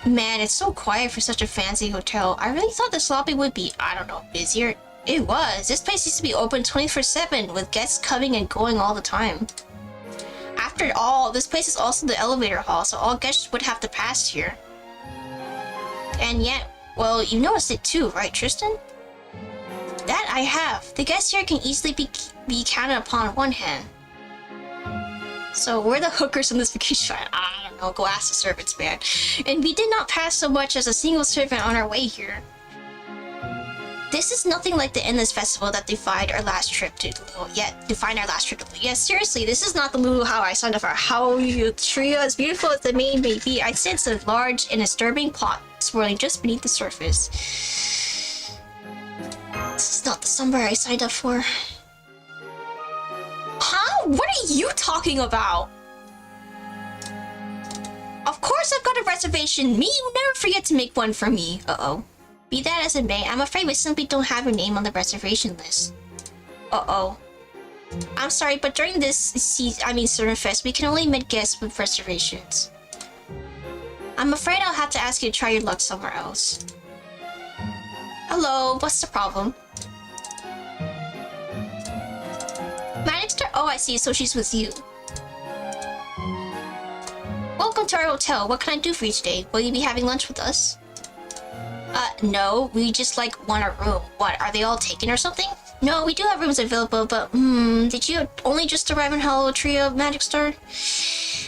Man, it's so quiet for such a fancy hotel. I really thought this lobby would be, I don't know, busier. It was. This place used to be open 24/7 with guests coming and going all the time. After all, this place is also the elevator hall, so all guests would have to pass here. And yet, well, you noticed it too, right, Tristan? That I have. The guests here can easily be counted upon one hand. So we're the hookers on this vacation. I don't know, go ask the servants, man. And we did not pass so much as a single servant on our way here. This is nothing like the endless festival that defined our last trip to Lulu. Yes, seriously, this is not the Lulu How I signed up for. How you trio, as beautiful as the main may be, I sense a large and disturbing plot swirling just beneath the surface. This is not the summer I signed up for. Huh? What are you talking about? Of course I've got a reservation. Me, you never forget to make one for me. Uh-oh. Be that as it may, I'm afraid we simply don't have your name on the reservation list. Uh-oh. I'm sorry, but during this Server Fest, we can only admit guests with reservations. I'm afraid I'll have to ask you to try your luck somewhere else. Hello, what's the problem? Manager? Oh, I see, so she's with you. Welcome to our hotel. What can I do for you today? Will you be having lunch with us? No. We just, want a room. What, are they all taken or something? No, we do have rooms available, but, did you only just arrive in Hollow Trio, Magic Star?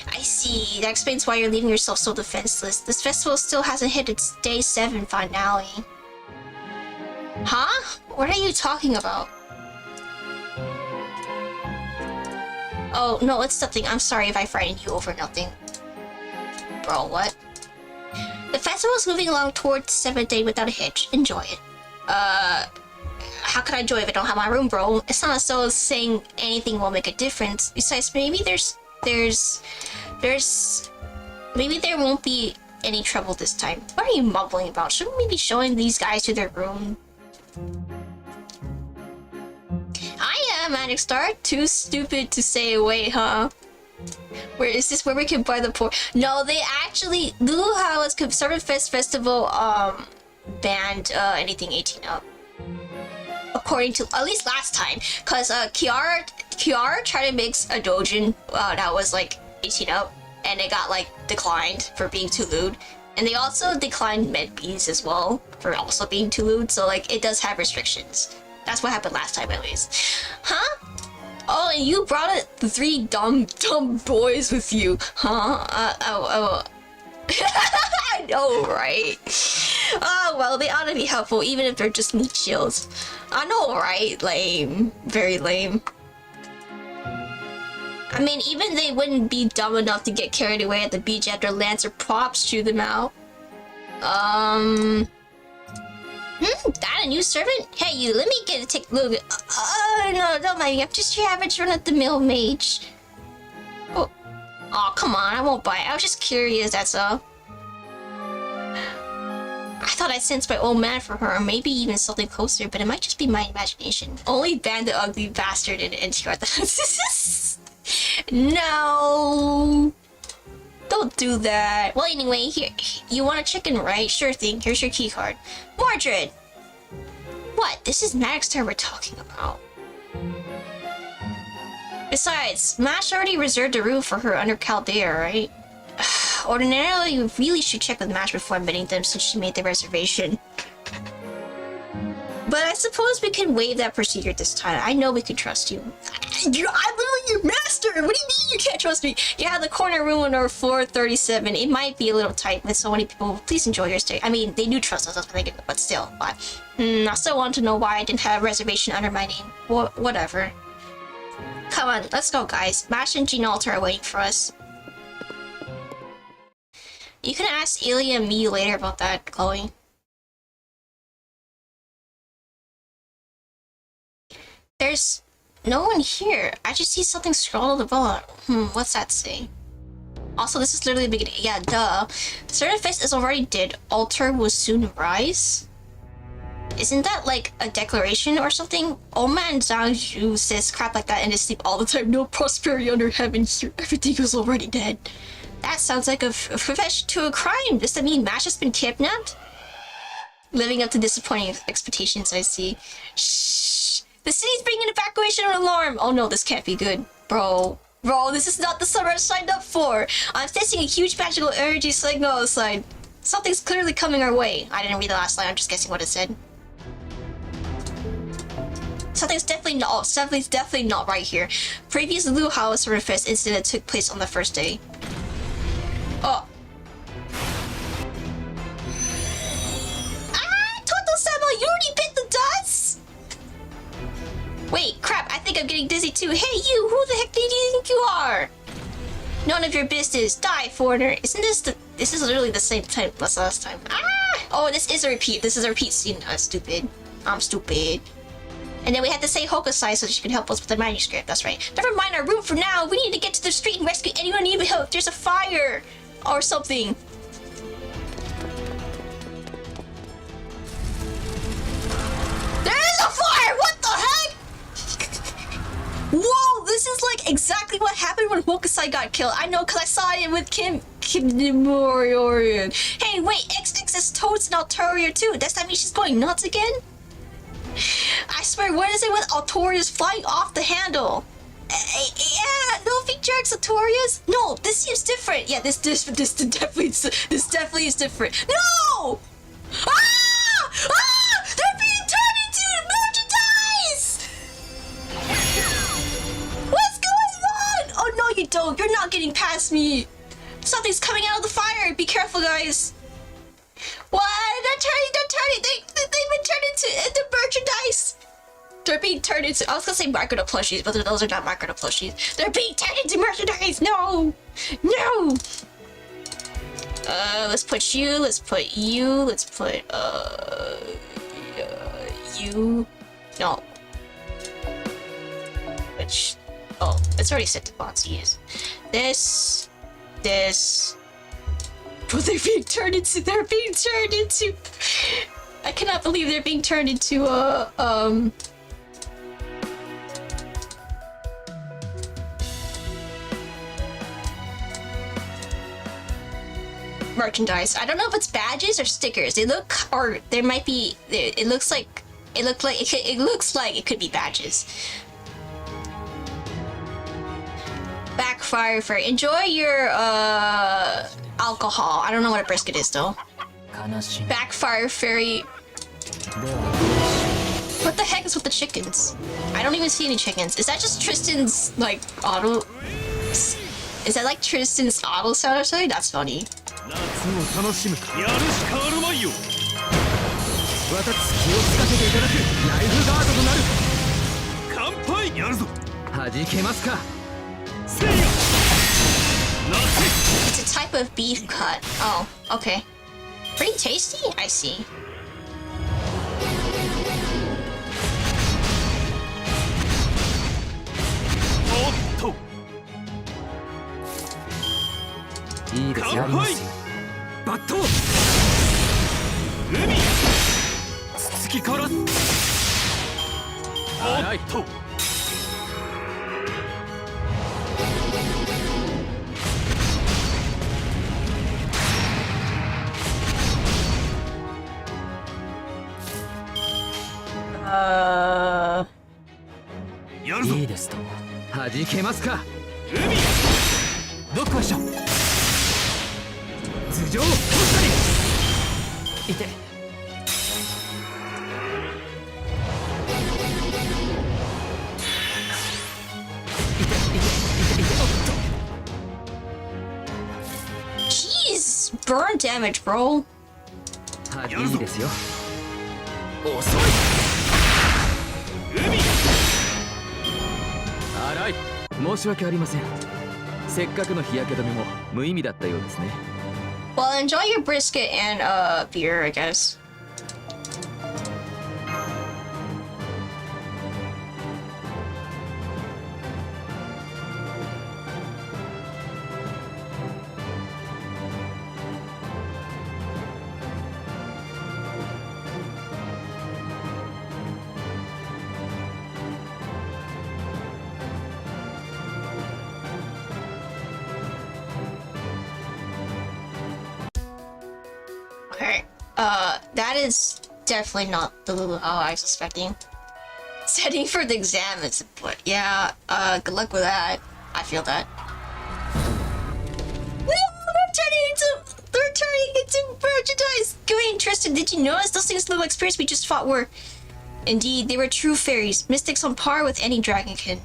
I see. That explains why you're leaving yourself so defenseless. This festival still hasn't hit its Day 7 finale. Huh? What are you talking about? Oh, no, it's nothing. I'm sorry if I frightened you over nothing. Bro, what? The festival is moving along towards the 7th day without a hitch. Enjoy it. How can I enjoy if I don't have my room, bro? It's not as though saying anything will make a difference. Besides, maybe maybe there won't be any trouble this time. What are you mumbling about? Shouldn't we be showing these guys to their room? I am Magic Star. Too stupid to say away, huh? Where is this? Where we can buy the poor? No, they actually Lulu House Server Fest Festival banned anything 18 up. According to at least last time, cause Kiara tried to make a dojin that was 18 up, and it got declined for being too lewd. And they also declined Med Bees as well for also being too lewd. So it does have restrictions. That's what happened last time, at least. Huh? Oh, and you brought the 3 dumb boys with you, huh? I know, right? Oh, well, they ought to be helpful, even if they're just meat shields. I know, right? Lame. Very lame. I mean, even they wouldn't be dumb enough to get carried away at the beach after Lancer props chew them out. That a new servant? Hey, you, let me take a look. No, don't mind me. I'm just your average run-of-the-mill mage. Oh, come on, I won't buy it. I was just curious, that's all. I thought I sensed my old man for her, or maybe even something closer, but it might just be my imagination. Only ban the ugly bastard in NTR. No! Don't do that. Well, anyway, here, you want a chicken, right? Sure thing. Here's your key card. Mordred! What? This is Magic's turn we're talking about. Besides, Mash already reserved a room for her under Chaldea, right? Ordinarily, you really should check with Mash before admitting them since she made the reservation. But I suppose we can waive that procedure this time. I know we can trust you. I'm literally your master! What do you mean you can't trust me? Yeah, the corner room on our floor 37. It might be a little tight with so many people. Please enjoy your stay. I mean, they do trust us, but still. But, I still want to know why I didn't have a reservation under my name. Whatever. Come on, let's go, guys. Mash and Gene Alter are waiting for us. You can ask Ilya and me later about that, Chloe. There's no one here. I just see something scrawled on the wall. What's that say? Also, this is literally the beginning. Yeah, duh. Server Fest is already dead. Altar will soon rise? Isn't that a declaration or something? Old man Zhang Zhu says crap like that in his sleep all the time. No prosperity under heaven here. Everything is already dead. That sounds like a confession to a crime. Does that mean Mash has been kidnapped? Living up to disappointing expectations, I see. Shh! The city's bringing an evacuation alarm! Oh no, this can't be good. Bro, this is not the summer I signed up for! I'm testing a huge magical energy signal outside. Something's clearly coming our way. I didn't read the last line, I'm just guessing what it said. Something's definitely not right here. Previous Lulu House Server Fest incident took place on the first day. Oh. Toto-sama, you already bit the dust? Wait, crap, I think I'm getting dizzy too. Hey you, who the heck do you think you are? None of your business. Die, foreigner. Isn't this is literally the same type as last time. Oh, this is a repeat. This is a repeat scene. Stupid. I'm stupid. And then we had to say Hokusai so she could help us with the manuscript. That's right. Never mind our room for now. We need to get to the street and rescue anyone who needs help. There's a fire. or something. There is a fire! What the heck? Whoa, this is like exactly what happened when Hokusai got killed. I know because I saw it with Kim Moriorian. Hey, wait, XX is Toads and Altaria too. Does that mean she's going nuts again? I swear, what is it with Altoria's flying off the handle? Yeah, no feature Altoria's. No, this seems different. Yeah, this definitely is different. No! Ah! Ah! They're being turned into merchandise! What's going on? Oh no, you don't. You're not getting past me. Something's coming out of the fire. Be careful, guys. What? They're turning. They've been turned into merchandise. They're being turned into. I was gonna say micro plushies, but those are not micro plushies. They're being turned into merchandise. No, no. Let's put you. Let's put you. Let's put you. No. Which? Oh, it's already set to Bonzi's. This. What they're being turned into? They're being turned into. I cannot believe they're being turned into merchandise. I don't know if it's badges or stickers. They look, or there might be. It looks like it could be badges. Backfire for enjoy your alcohol. I don't know what a brisket is though. Backfire fairy. What the heck is with the chickens? I don't even see any chickens. Is that just Tristan's like auto? Is that like Tristan's auto sound or something? That's funny. It's a type of beef cut. Oh, okay. Pretty tasty, I see.
いいですと弾けますかどっこいしょ頭上としたりいて
Jeez, burn damage, bro.
いいですよ遅い荒い申し訳ありませんせっかくの日焼け止めも無意味だったようですね
Well, enjoy your brisket and beer, I guess. Okay, that is definitely not the Lulu I was expecting. Setting for the exam is, but yeah, good luck with that. I feel that. No, they're turning into merchandise. Going, Tristan, did you notice those things look like spirits we just fought were? Indeed, they were true fairies, mystics on par with any dragonkin.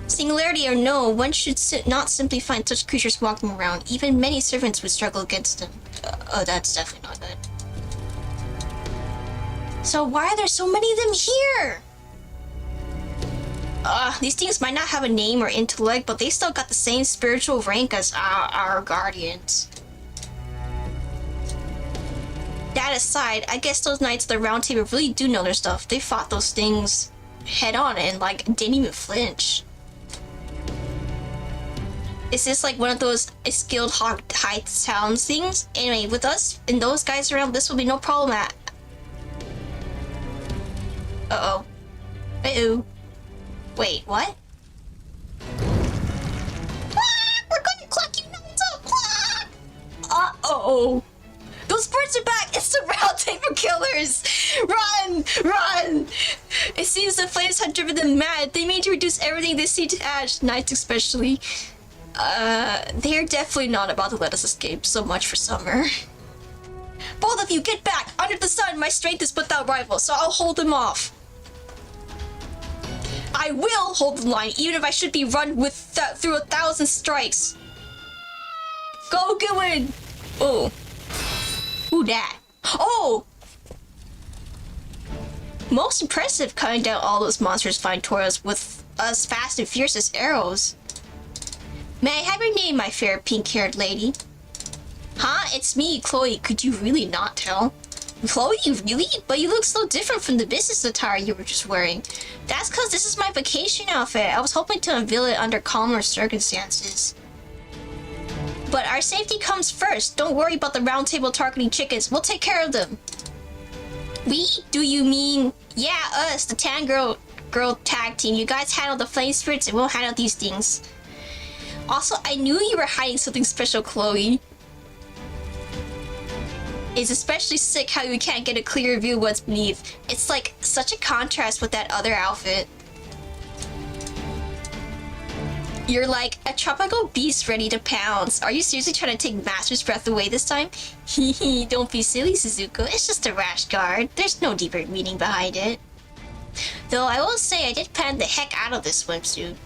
Singularity or no, one should not simply find such creatures walking around. Even many servants would struggle against them. Oh, that's definitely not good. So why are there so many of them here? These things might not have a name or intellect, but they still got the same spiritual rank as our guardians. That aside, I guess those knights of the round table really do know their stuff. They fought those things head on and like didn't even flinch. Is this like one of those skilled high sounds things? Anyway, with us and those guys around, this will be no problem at. Uh-oh. Uh-oh. Wait, what? We're gonna clock you nuts up! Uh-oh. Those birds are back! It's the round table killers! Run! Run! It seems the flames had driven them mad. They made to reduce everything they see to ash, nights especially. They're definitely not about to let us escape. So much for summer. Both of you, get back! Under the sun, my strength is without rival, so I'll hold them off. I will hold the line, even if I should be run with through 1,000 strikes. Go, Gillen! Oh. Who that? Oh! Most impressive, cutting down all those monsters flying toward us with as fast and fierce as arrows. May I have your name, my fair pink-haired lady? Huh? It's me, Chloe. Could you really not tell? Chloe, really? But you look so different from the business attire you were just wearing. That's because this is my vacation outfit. I was hoping to unveil it under calmer circumstances. But our safety comes first. Don't worry about the round table targeting chickens. We'll take care of them. We? Do you mean... Yeah, us, the tan girl tag team. You guys handle the flame spirits and we'll handle these things. Also, I knew you were hiding something special, Chloe. It's especially sick how you can't get a clear view of what's beneath. It's like such a contrast with that other outfit. You're like a tropical beast ready to pounce. Are you seriously trying to take Master's breath away this time? Hehe, don't be silly, Suzuko. It's just a rash guard. There's no deeper meaning behind it. Though I will say I did pan the heck out of this swimsuit.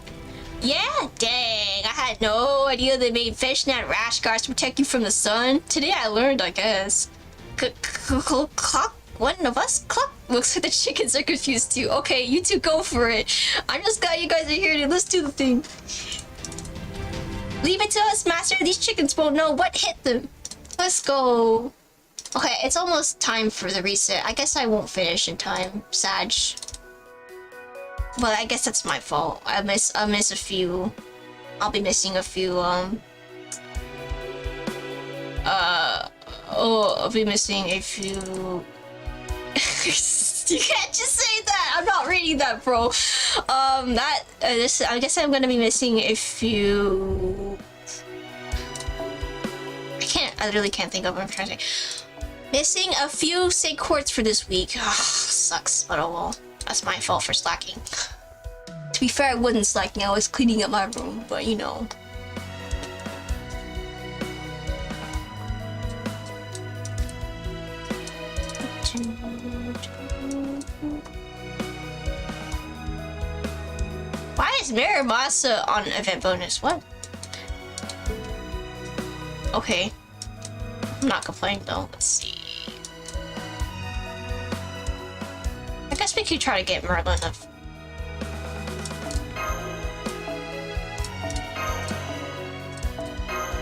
Yeah, dang. I had no idea they made fishnet rash guards to protect you from the sun. Today I learned, I guess. Clock? One of us? Clock? Looks like the chickens are confused too. Okay, you two go for it. I'm just glad you guys are here. Let's do the thing. Leave it to us, Master. These chickens won't know what hit them. Let's go. Okay, it's almost time for the reset. I guess I won't finish in time. Sag. But I guess that's my fault. I'll miss a few. I'll be missing a few, I'll be missing a few... You can't just say that! I'm not reading that, bro. I guess I'm gonna be missing a few... I really can't think of what I'm trying to say. Missing a few say quartz for this week. Ugh, sucks, but oh well. That's my fault for slacking. To be fair, I wasn't slacking. I was cleaning up my room, but you know. Why is Miramasa on event bonus? What? Okay. I'm not complaining though. Let's see. I guess we could try to get Merlin of...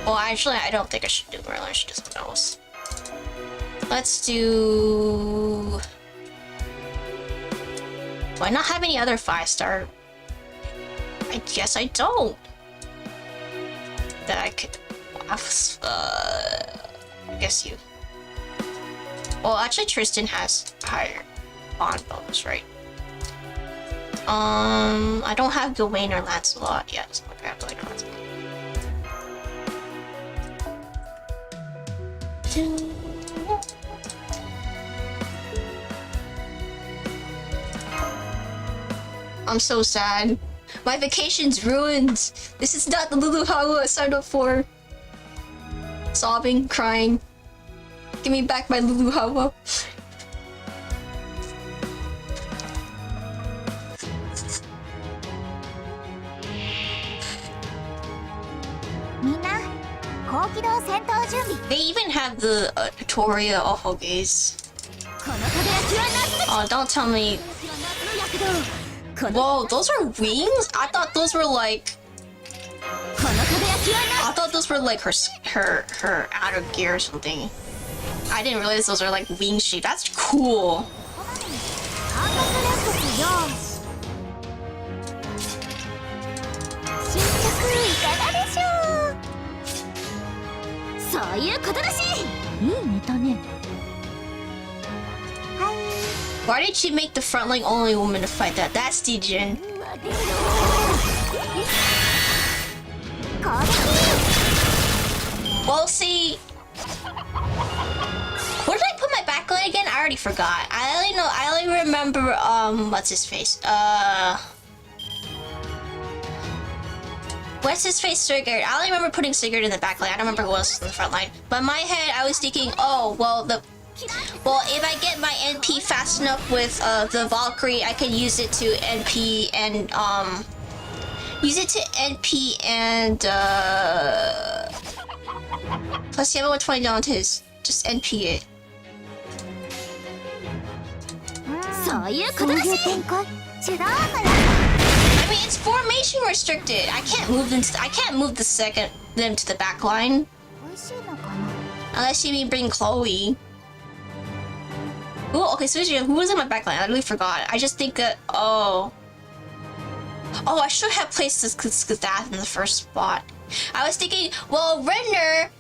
Well, actually, I don't think I should do Merlin. I should do something else. Let's do... Do I not have any other 5-star? I guess I don't. That I could... I guess you... Well, actually, Tristan has higher bond bonus, right? I don't have Gawain or Lancelot yet, so I have Gawain or Lancelot. I'm so sad. My vacation's ruined. This is not the Lulu Hawa I signed up for. Sobbing, crying. Give me back my Lulu Hawa. They even have the Toria Ohoges. Oh, don't tell me. Whoa, those are wings? I thought those were like... I thought those were like her out of gear or something. I didn't realize those are like wing shape. That's cool.
そういうことだし。いいネタね。はい。
Why did she make the frontline only woman to fight that? That's Dijin. Well, see, where did I put my backline again? I already forgot. I only remember what's his face? What's his face? Sigurd. I only remember putting Sigurd in the backline. I don't remember who else was in the front line. But in my head, I was thinking, oh, well, if I get my NP fast enough with the Valkyrie, I can use it to NP and plus you have 120 down to his. Just NP it. I mean, it's formation restricted. I can't move them. I can't move them to the back line. Unless you mean bring Chloe. Oh, okay. So who was in my back line? I really forgot. I just think that. Oh, I should have placed this Skath in the first spot. I was thinking, well, Winder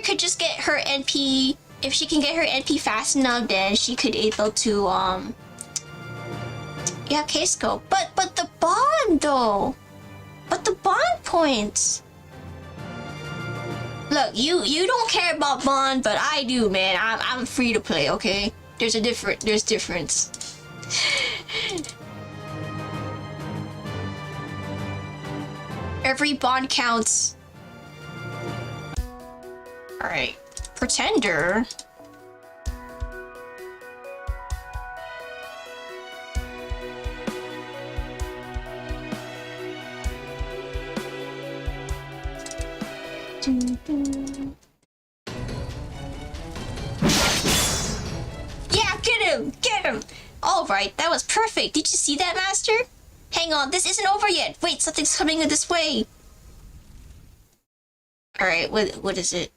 could just get her NP. If she can get her NP fast enough, then she could able to yeah, K-scope. But the bond though. But the bond points. Look, you don't care about bond, but I do, man. I'm free to play, okay? There's difference. Every bond counts. Alright. Pretender. Yeah, get him! Alright, that was perfect. Did you see that, Master? Hang on, this isn't over yet. Wait, something's coming this way. Alright, what is it?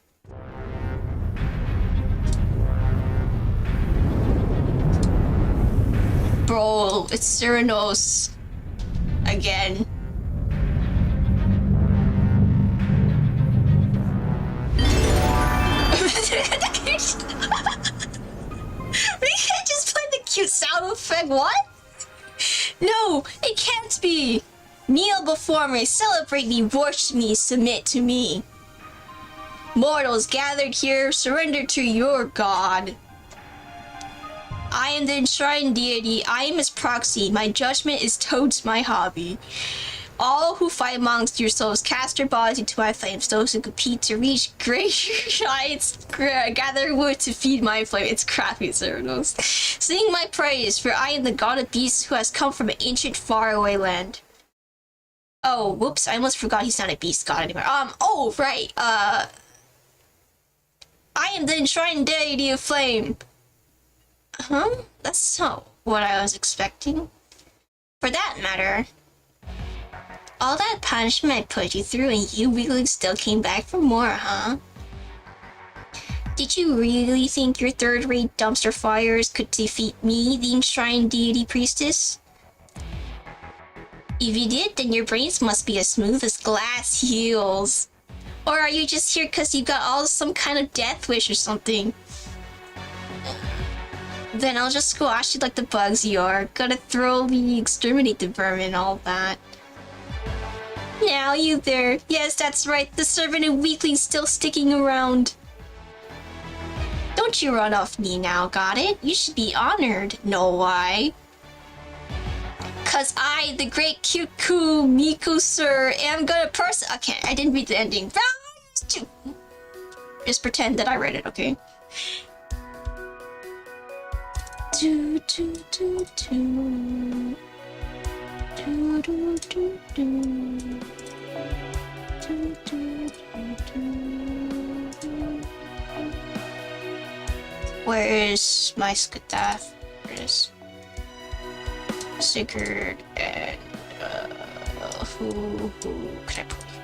Bro, it's Cyranos. Again. We can't just play the cute sound effect, what? No, it can't be! Kneel before me, celebrate me, worship me, submit to me. Mortals gathered here, surrender to your god. I am the enshrined deity, I am his proxy, my judgment is toads my hobby. All who fight amongst your souls, cast your bodies into my flames. Those who compete to reach great heights, gather wood to feed my flame. It's crappy, Cyranos. Sing my praise, for I am the god of beasts who has come from an ancient faraway land. Oh, whoops, I almost forgot he's not a beast god anymore. Oh, right, I am the enshrined deity of flame. Huh? That's not what I was expecting. For that matter, all that punishment I put you through and you really still came back for more, huh? Did you really think your third-rate dumpster fires could defeat me, the enshrined deity priestess? If you did, then your brains must be as smooth as glass heels. Or are you just here because you got some kind of death wish or something? Then I'll just squash you like the bugs you are. Gotta thoroughly exterminate the vermin and all that. Now you there. Yes, that's right. The servant and weakling's still sticking around. Don't you run off me now, got it? You should be honored. Know why? Cause I, the great cute coup Miku sir, am gonna Okay, I didn't read the ending. Round 2. Just pretend that I read it, okay? Do do do do. Do do do do. Do do do do. Where is my Skadath? Where is Sigurd and who can I put here?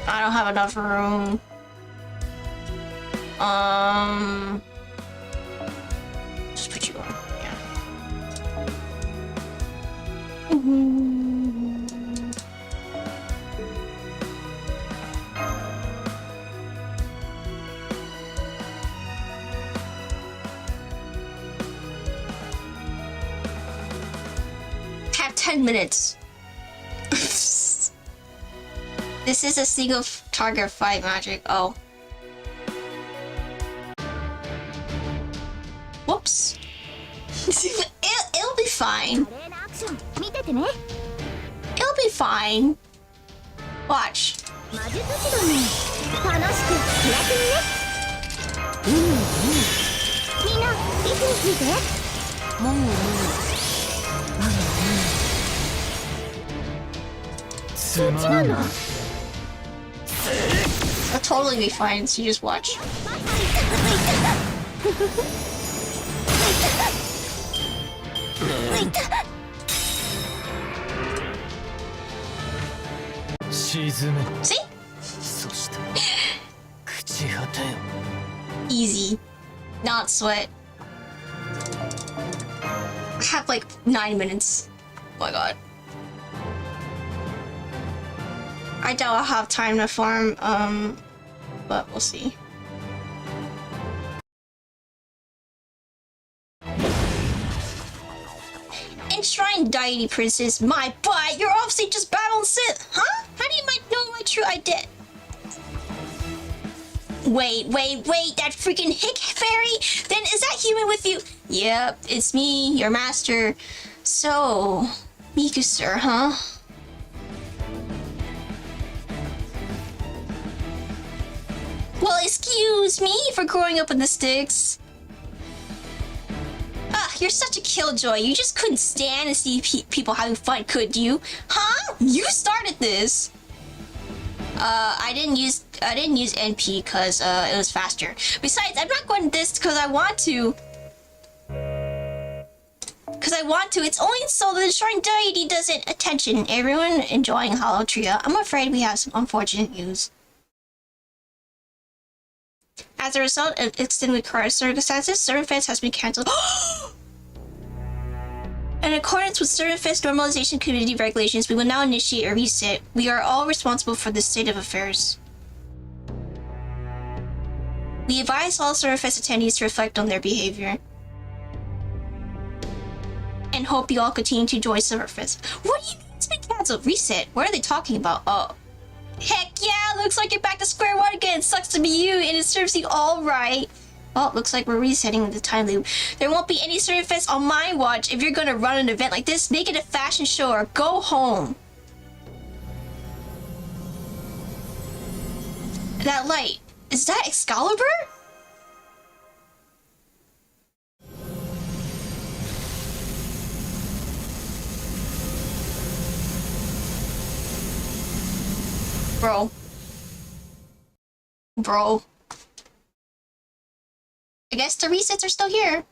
I don't have enough room. Just put you on. Yeah. Have 10 minutes. This is a single target fight magic. Oh. Whoops. It'll be fine.
華麗なアクション見ててね。
It'll be fine. Watch.
魔術師殿に楽しく気楽にね。みんな位置について。もうそっちなんだ。
It'll totally be fine, so you just watch.
沈め
See?
そして朽ち果てよ
Easy. Not sweat. I have like 9 minutes. Oh my god. I doubt I'll have time to farm, but we'll see. Enshrined Deity Princess, my butt! You're obviously just battling Sith, huh? How do you know my true identity? Wait, that freaking hick fairy? Then is that human with you? Yep, it's me, your master. So, Miku sir, huh? Well, excuse me for growing up in the sticks. Ah, you're such a killjoy. You just couldn't stand to see people having fun, could you? Huh? You started this. I didn't use NP because it was faster. Besides, I'm not going to this because I want to. It's only so the Shrine Deity doesn't. Attention, everyone enjoying Hollow Trio. I'm afraid we have some unfortunate news. As a result of extended current circumstances, Servant Fest has been cancelled. In accordance with Servant Fest Normalization Committee regulations, we will now initiate a reset. We are all responsible for this state of affairs. We advise all Servant Fest attendees to reflect on their behavior. And hope you all continue to enjoy Servant Fest. What do you mean it's been cancelled? Reset? What are they talking about? Oh. Heck yeah, looks like you're back to square one again. Sucks to be you, and it serves you all right. Well, looks like we're resetting the time loop. There won't be any Servant Fest on my watch. If you're gonna run an event like this, make it a fashion show or go home. That light, is that Excalibur? Bro. I guess the resets are still here.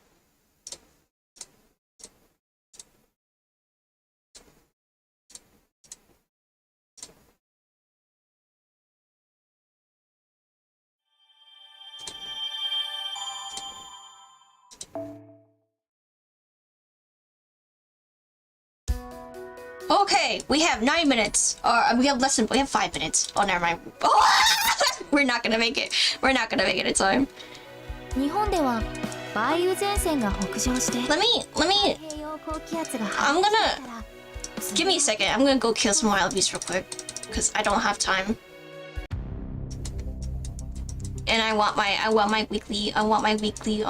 Okay, we have 9 minutes. Or we have 5 minutes. Oh, never mind. Oh, we're not gonna make it. We're not gonna make it in time.
日本では梅雨前線が北上して
Let me
太平洋高気圧が
I'm gonna give me a second. I'm gonna go kill some wild beasts real quick because I don't have time. And I want my weekly I want my weekly.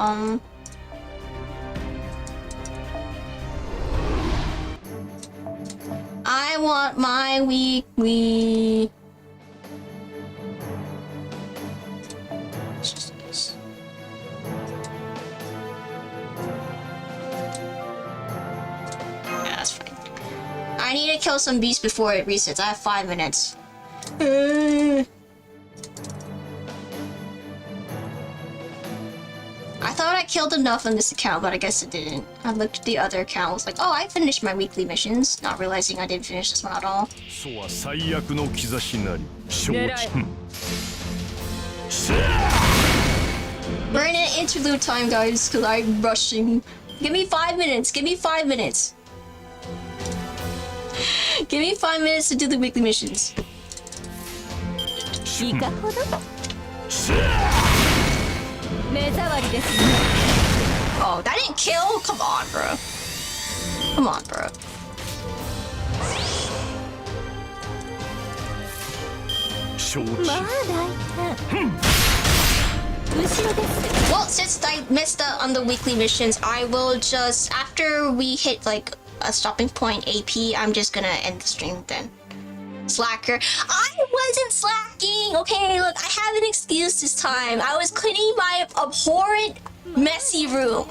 Let's just do this. Yeah, that's fine. I need to kill some beasts before it resets. I have 5 minutes. I thought I killed enough on this account, but I guess it didn't. I looked at the other account, was like, oh, I finished my weekly missions, not realizing I didn't finish this one at all.
そは最悪の兆しなり承知。
We're in an interlude time, guys, because I'm rushing. Give me 5 minutes. Give me 5 minutes. Give me 5 minutes to do the weekly missions.
いかほど目障りですね
Oh, that didn't kill? Come on, bro. Come on, bro. まあ大胆後ろです Well, since I missed out on the weekly missions, I will just, after we hit like a stopping point AP, I'm just gonna end the stream then. Slacker. I wasn't slacking, okay? Look, I have an excuse this time. I was cleaning my abhorrent, messy room.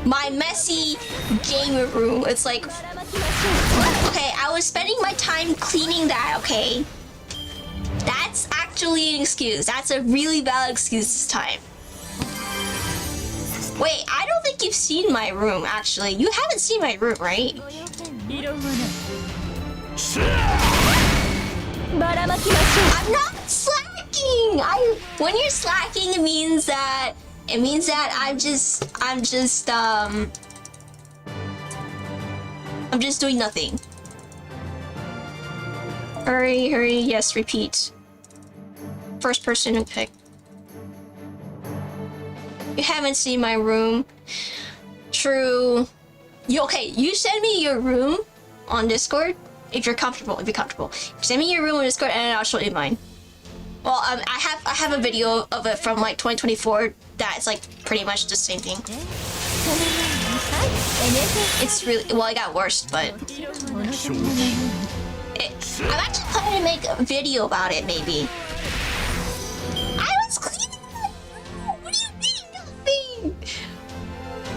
My messy gamer room. It's like, okay, I was spending my time cleaning that, okay? That's actually an excuse. That's a really valid excuse this time. Wait, I don't think you've seen my room, actually. You haven't seen my room, right? I'm not slacking! When you're slacking, it means that I'm just doing nothing. Hurry, hurry, yes, repeat. First person to pick. You haven't seen my room. True. You send me your room on Discord if you're comfortable. Send me your room on Discord and I'll show you mine. Well, I have a video of it from like 2024 that's like pretty much the same thing. It's really, well, it got worse, but I'm actually planning to make a video about it, maybe. I was cleaning my room! What do you mean, nothing?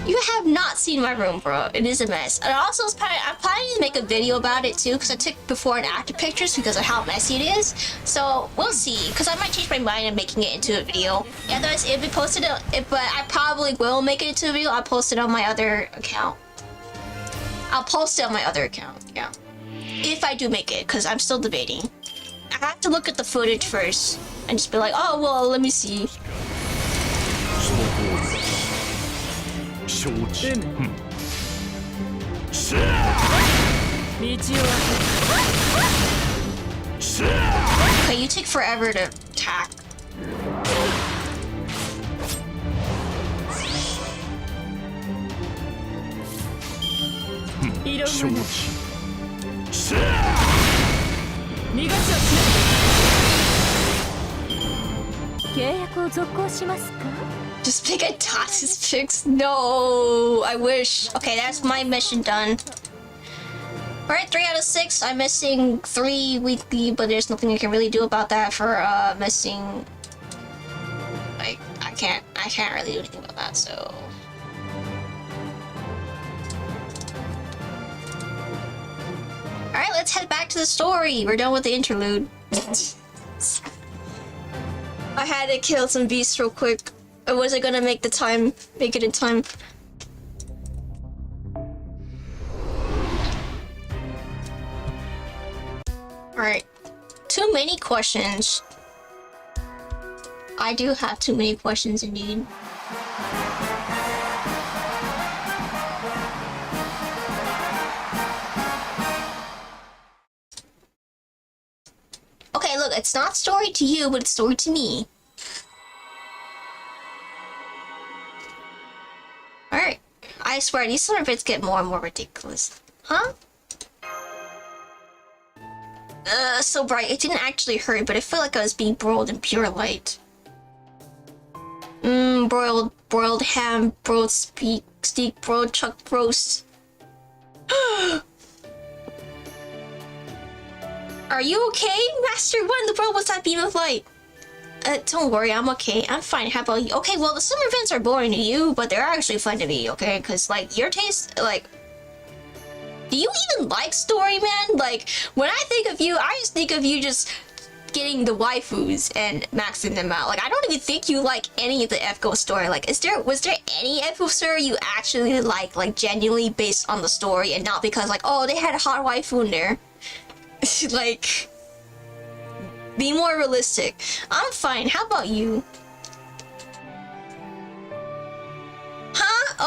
You have not seen my room, bro. It is a mess. And also, I'm planning to make a video about it, too, because I took before and after pictures because of how messy it is. So, we'll see, because I might change my mind and making it into a video. Yeah, otherwise, it'll be posted, but I probably will make it into a video. I'll post it on my other account. Yeah. If I do make it, because I'm still debating. I have to look at the footage first and just be like, oh, well, let me see. Okay, you take forever to attack. Just pick a Tatsus picks? No, I wish. Okay, that's my mission done. Alright, 3 out of 6. I'm missing 3 weekly, but there's nothing I can really do about that for missing. Like, I can't really do anything about that, so. Alright, let's head back to the story. We're done with the interlude. I had to kill some beasts real quick. I wasn't gonna make it in time. Alright. Too many questions. I do have too many questions indeed. Okay, look, it's not story to you, but it's story to me. Alright. I swear, these summer bits get more and more ridiculous. Huh? So bright. It didn't actually hurt, but I felt like I was being broiled in pure light. Broiled ham, broiled steak, broiled chuck roast. Are you okay, Master? What in the world was that beam of light? Don't worry, I'm okay. I'm fine. How about you? Okay, well, the summer events are boring to you, but they're actually fun to me, okay? Because, like, your taste, like... Do you even like story, man? Like, when I think of you, I just think of you just getting the waifus and maxing them out. Like, I don't even think you like any of the FGO story. Like, was there any FGO story you actually like genuinely based on the story and not because, like, oh, they had a hot waifu in there? Like, be more realistic. I'm fine. How about you?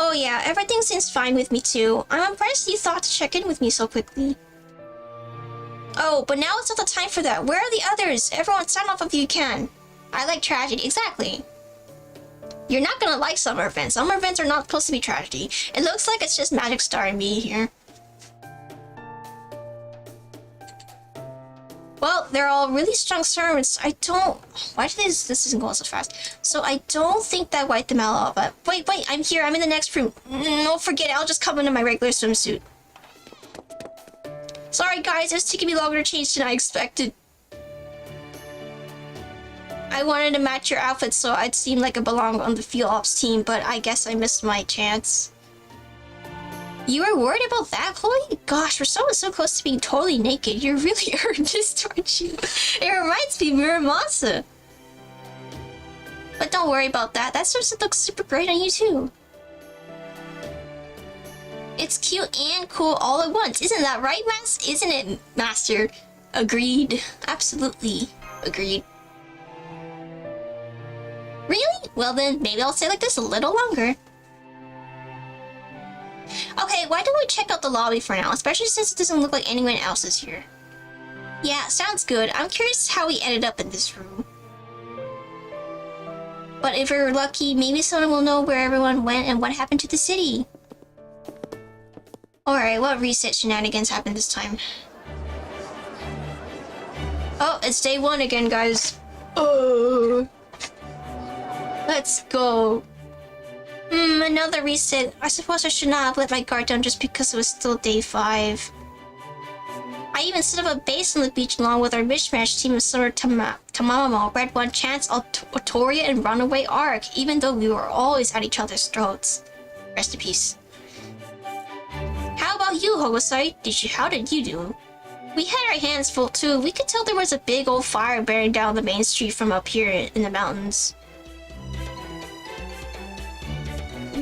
Oh yeah, everything seems fine with me too. I'm impressed you thought to check in with me so quickly. Oh, but now it's not the time for that. Where are the others? Everyone sign off if you can. I like tragedy, exactly. You're not gonna like summer events. Summer events are not supposed to be tragedy. It looks like it's just Magic Star and me here. Well, they're all really strong servants. I don't... Why did this isn't going so fast? So I don't think that wiped them out, but... Wait, I'm here. I'm in the next room. No, forget it. I'll just come into my regular swimsuit. Sorry, guys. It's taking me longer to change than I expected. I wanted to match your outfit so I'd seem like I belong on the field ops team, but I guess I missed my chance. You were worried about that, Chloe? Gosh, we're so close to being totally naked. You really earned this, don't you? It reminds me of Muramasa. But don't worry about that. That swimsuit looks super great on you too. It's cute and cool all at once. Isn't that right, Isn't it, Master? Agreed. Absolutely. Agreed. Really? Well then, maybe I'll stay like this a little longer. Okay, why don't we check out the lobby for now, especially since it doesn't look like anyone else is here. Yeah, sounds good. I'm curious how we ended up in this room. But if we're lucky, maybe someone will know where everyone went and what happened to the city. Alright, what reset shenanigans happened this time? Oh, it's day 1 again, guys. Oh. Let's go. Another reset. I suppose I should not have let my guard down just because it was still day 5. I even set up a base on the beach along with our mishmash team of Summer Tamamo, Red One Chance, Autoria, and Runaway Arc, even though we were always at each other's throats. Rest in peace. How about you, Hogosai? How did you do? We had our hands full too. We could tell there was a big old fire burning down the main street from up here in the mountains.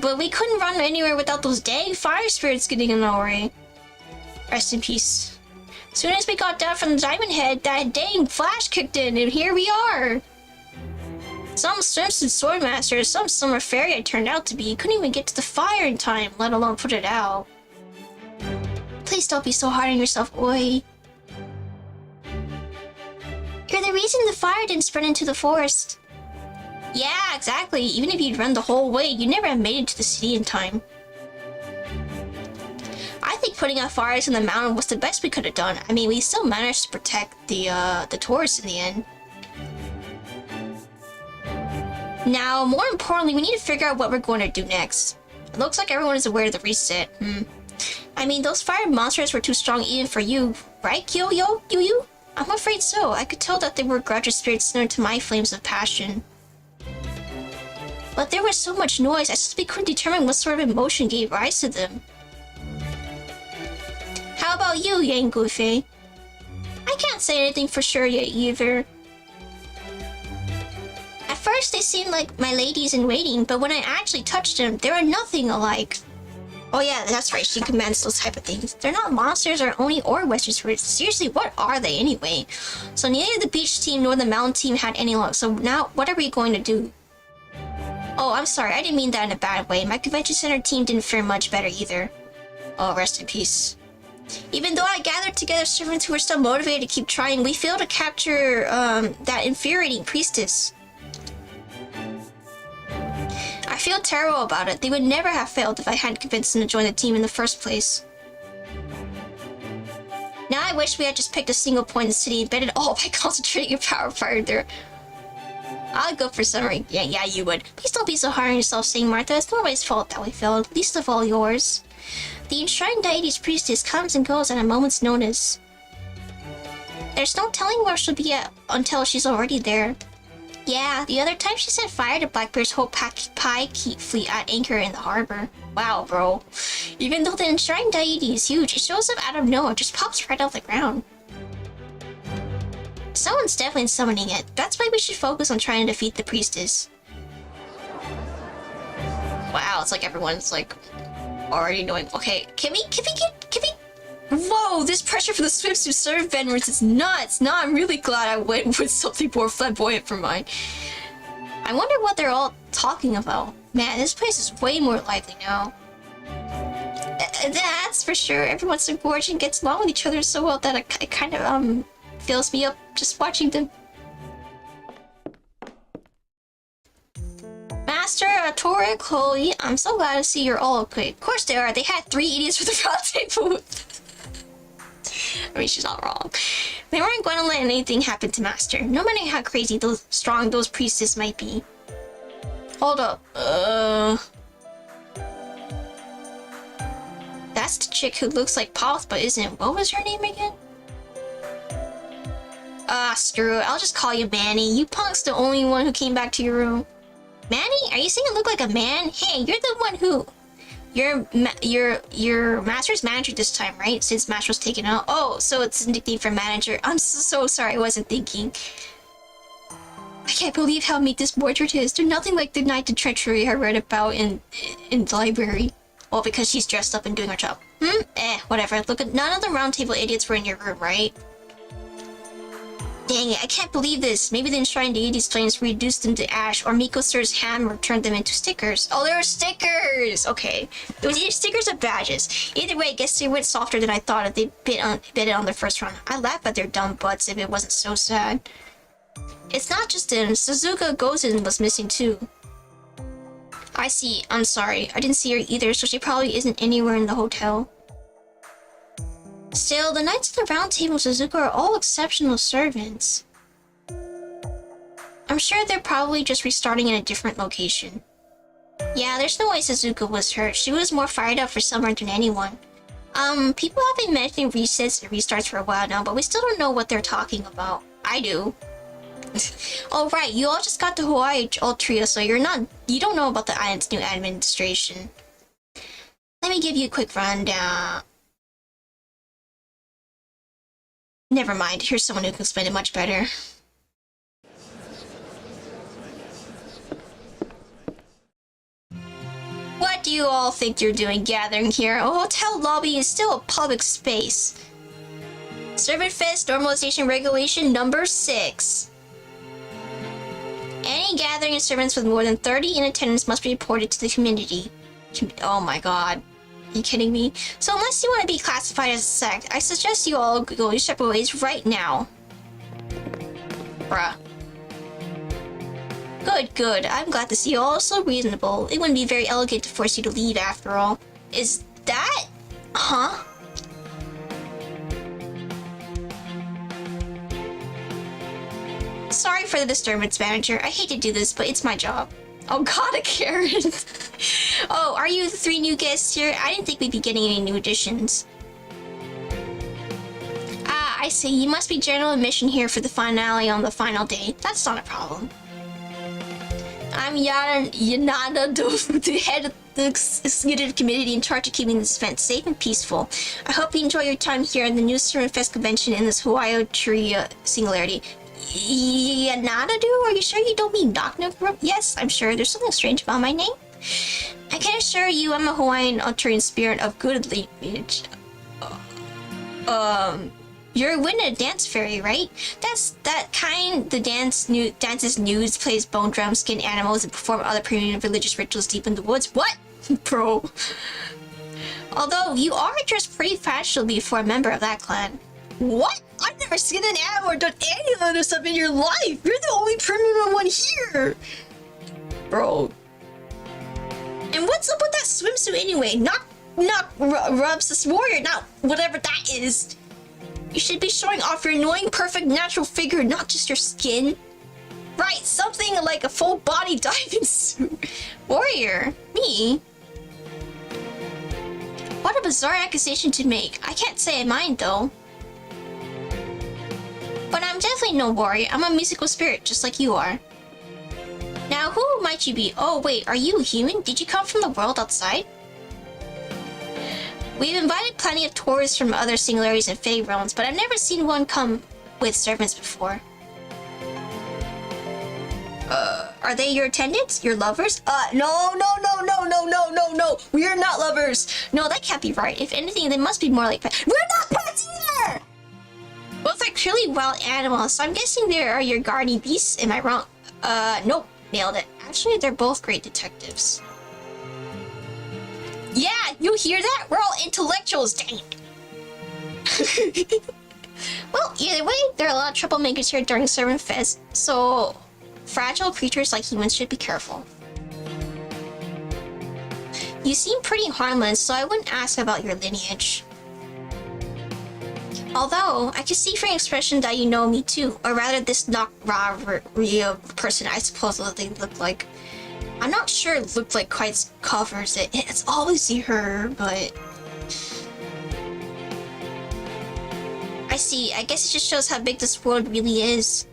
But we couldn't run anywhere without those dang fire spirits getting in our way. Rest in peace. As soon as we got down from the Diamond Head, that dang flash kicked in, and here we are. Some swimsuit swordmaster, some summer fairy I turned out to be, couldn't even get to the fire in time, let alone put it out. Please don't be so hard on yourself, Oi. You're the reason the fire didn't spread into the forest. Yeah, exactly. Even if you'd run the whole way, you never have made it to the city in time. I think putting out fires in the mountain was the best we could have done. I mean, we still managed to protect the tourists in the end. Now, more importantly, we need to figure out what we're going to do next. It looks like everyone is aware of the reset. I mean, those fire monsters were too strong even for you, right, Yu? I'm afraid so. I could tell that they were grudging spirits similar to my flames of passion. But there was so much noise, I simply couldn't determine what sort of emotion gave rise to them. How about you, Yang Guifei? I can't say anything for sure yet either. At first they seemed like my ladies in waiting, but when I actually touched them, they were nothing alike. Oh yeah, that's right, she commands those type of things. They're not monsters or Oni or Western spirits. Seriously, what are they anyway? So neither the beach team nor the mountain team had any luck, so now what are we going to do? Oh, I'm sorry, I didn't mean that in a bad way. My convention center team didn't fare much better either. Oh, rest in peace. Even though I gathered together servants who were still motivated to keep trying, we failed to capture, that infuriating priestess. I feel terrible about it. They would never have failed if I hadn't convinced them to join the team in the first place. Now I wish we had just picked a single point in the city and bet it all by concentrating your power further. I'll go for summary. Yeah, you would. Please don't be so hard on yourself, Saint Martha. It's nobody's fault that we failed, least of all yours. The enshrined deity's priestess comes and goes at a moment's notice. There's no telling where she'll be at until she's already there. Yeah, the other time she set fire to Blackbeard's whole pie fleet at anchor in the harbor. Wow, bro. Even though the enshrined deity is huge, it shows up out of nowhere, just pops right out the ground. Someone's definitely summoning it. That's why we should focus on trying to defeat the priestess. Wow, it's like everyone's like already knowing. Okay, can we? Whoa, this pressure for the swimsuit serve vendors is nuts. Now I'm really glad I went with something more flamboyant for mine. I wonder what they're all talking about. Man, this place is way more lively now. That's for sure. Everyone's so gorgeous and gets along with each other so well that it kind of fills me up just watching them. Master, Tori, Chloe, I'm so glad to see you're all okay. Of course they are. They had 3 idiots for the round table. I mean, she's not wrong. They weren't going to let anything happen to Master, no matter how crazy strong those priestesses might be. Hold up. That's the chick who looks like Poth but isn't. What was her name again? Screw it. I'll just call you Manny. You punk's the only one who came back to your room. Manny? Are you saying I look like a man? Hey, you're the one who... You're Master's manager this time, right? Since Master was taken out. Oh, so it's a nickname for manager. I'm so sorry, I wasn't thinking. I can't believe how meek this portrait is. They're nothing like the night of treachery I read about in the library. Well, because she's dressed up and doing her job. Whatever. Look, none of the round table idiots were in your room, right? Dang it, I can't believe this. Maybe the enshrined deity's flames reduced them to ash, or Miko Sir's hammer turned them into stickers. Oh, they were stickers! Okay. It was either stickers or badges. Either way, I guess they went softer than I thought if they bit it on their first run. I laugh at their dumb butts if it wasn't so sad. It's not just them. Suzuka Gozen was missing too. I see. I'm sorry. I didn't see her either, so she probably isn't anywhere in the hotel. Still, the Knights of the Round Table Suzuka are all exceptional servants. I'm sure they're probably just restarting in a different location. Yeah, there's no way Suzuka was hurt. She was more fired up for summer than anyone. People have been mentioning resets and restarts for a while now, but we still don't know what they're talking about. I do. Oh right, you all just got the Hawaii all trio, so you don't know about the island's new administration. Let me give you a quick rundown. Never mind, here's someone who can explain it much better. What do you all think you're doing gathering here? A hotel lobby is still a public space. Servant Fest Normalization Regulation number 6. Any gathering of servants with more than 30 in attendance must be reported to the community. Oh my god. Are you kidding me? So unless you want to be classified as a sect, I suggest you all go your separate ways right now. Bruh. Good. I'm glad to see you all so reasonable. It wouldn't be very elegant to force you to leave after all. Is that... Huh? Sorry for the disturbance, manager. I hate to do this, but it's my job. Oh god, a Karen. Oh, are you the 3 new guests here? I didn't think we'd be getting any new additions. Ah, I see. You must be general admission here for the finale on the final day. That's not a problem. I'm Yanada Do, the head of the executive committee in charge of keeping this event safe and peaceful. I hope you enjoy your time here at the new Servant Fest convention in this Hawaii Tree Singularity. Yanadu? Are you sure you don't mean Knock-Knock? Yes, I'm sure. There's something strange about my name. I can assure you I'm a Hawaiian Arthurian spirit of good lineage. You're a winded dance fairy, right? That's that kind the dances nudes, plays bone drums, skin animals, and perform other primitive religious rituals deep in the woods. What? Bro. Although you are dressed pretty fashionably for a member of that clan. What? I've never seen an animal or done any of this stuff in your life! You're the only primitive one here! Bro. And what's up with that swimsuit anyway? Not rubs this warrior, not whatever that is. You should be showing off your annoying perfect natural figure, not just your skin. Right, something like a full body diving suit. Warrior? Me? What a bizarre accusation to make. I can't say I mind though. But I'm definitely no warrior. I'm a musical spirit, just like you are. Now, who might you be? Oh, wait, are you a human? Did you come from the world outside? We've invited plenty of tourists from other singularities and Fey realms, but I've never seen one come with servants before. Are they your attendants? Your lovers? No. We are not lovers. No, that can't be right. If anything, they must be more like pets. We're not pets either! Both are clearly wild animals, so I'm guessing they are your guardian beasts. Am I wrong? Nope. Nailed it. Actually, they're both great detectives. Yeah, you hear that? We're all intellectuals, dang it. Well, either way, there are a lot of troublemakers here during Servant Fest, so fragile creatures like humans should be careful. You seem pretty harmless, so I wouldn't ask about your lineage. Although, I can see from your expression that you know me too, or rather this real person I supposedly look like. I'm not sure look like quite covers it. It's always her, but... I see, I guess it just shows how big this world really is.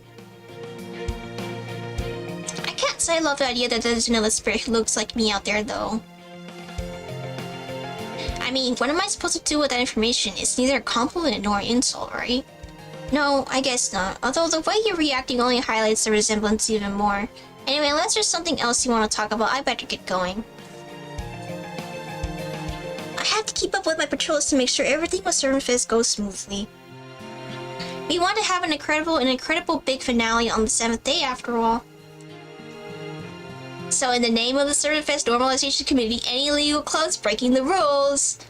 I can't say I love the idea that there's another spirit who looks like me out there though. I mean, what am I supposed to do with that information? It's neither a compliment nor an insult, right? No, I guess not. Although the way you're reacting only highlights the resemblance even more. Anyway, unless there's something else you want to talk about, I better get going. I have to keep up with my patrols to make sure everything with Servant Fist goes smoothly. We want to have an incredible big finale on the 7th day after all. So in the name of the Servant Fest Normalization Committee, any illegal clubs breaking the rules,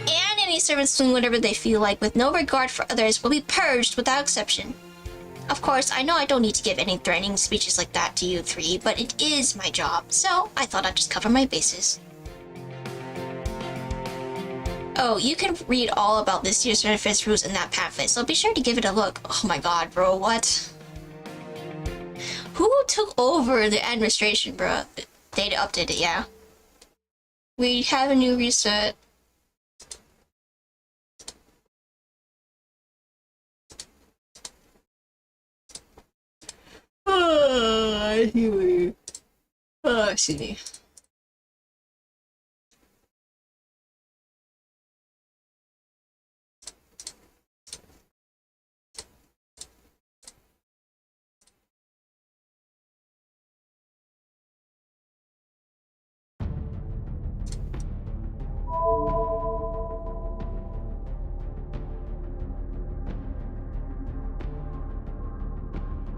and any servants doing whatever they feel like with no regard for others will be purged without exception. Of course, I know I don't need to give any threatening speeches like that to you three, but it is my job, so I thought I'd just cover my bases. Oh, you can read all about this year's Servant Fest rules in that pamphlet, so be sure to give it a look. Oh my god, bro, what? Who took over the administration, bro? Data updated, yeah. We have a new reset. Anyway. Excuse me.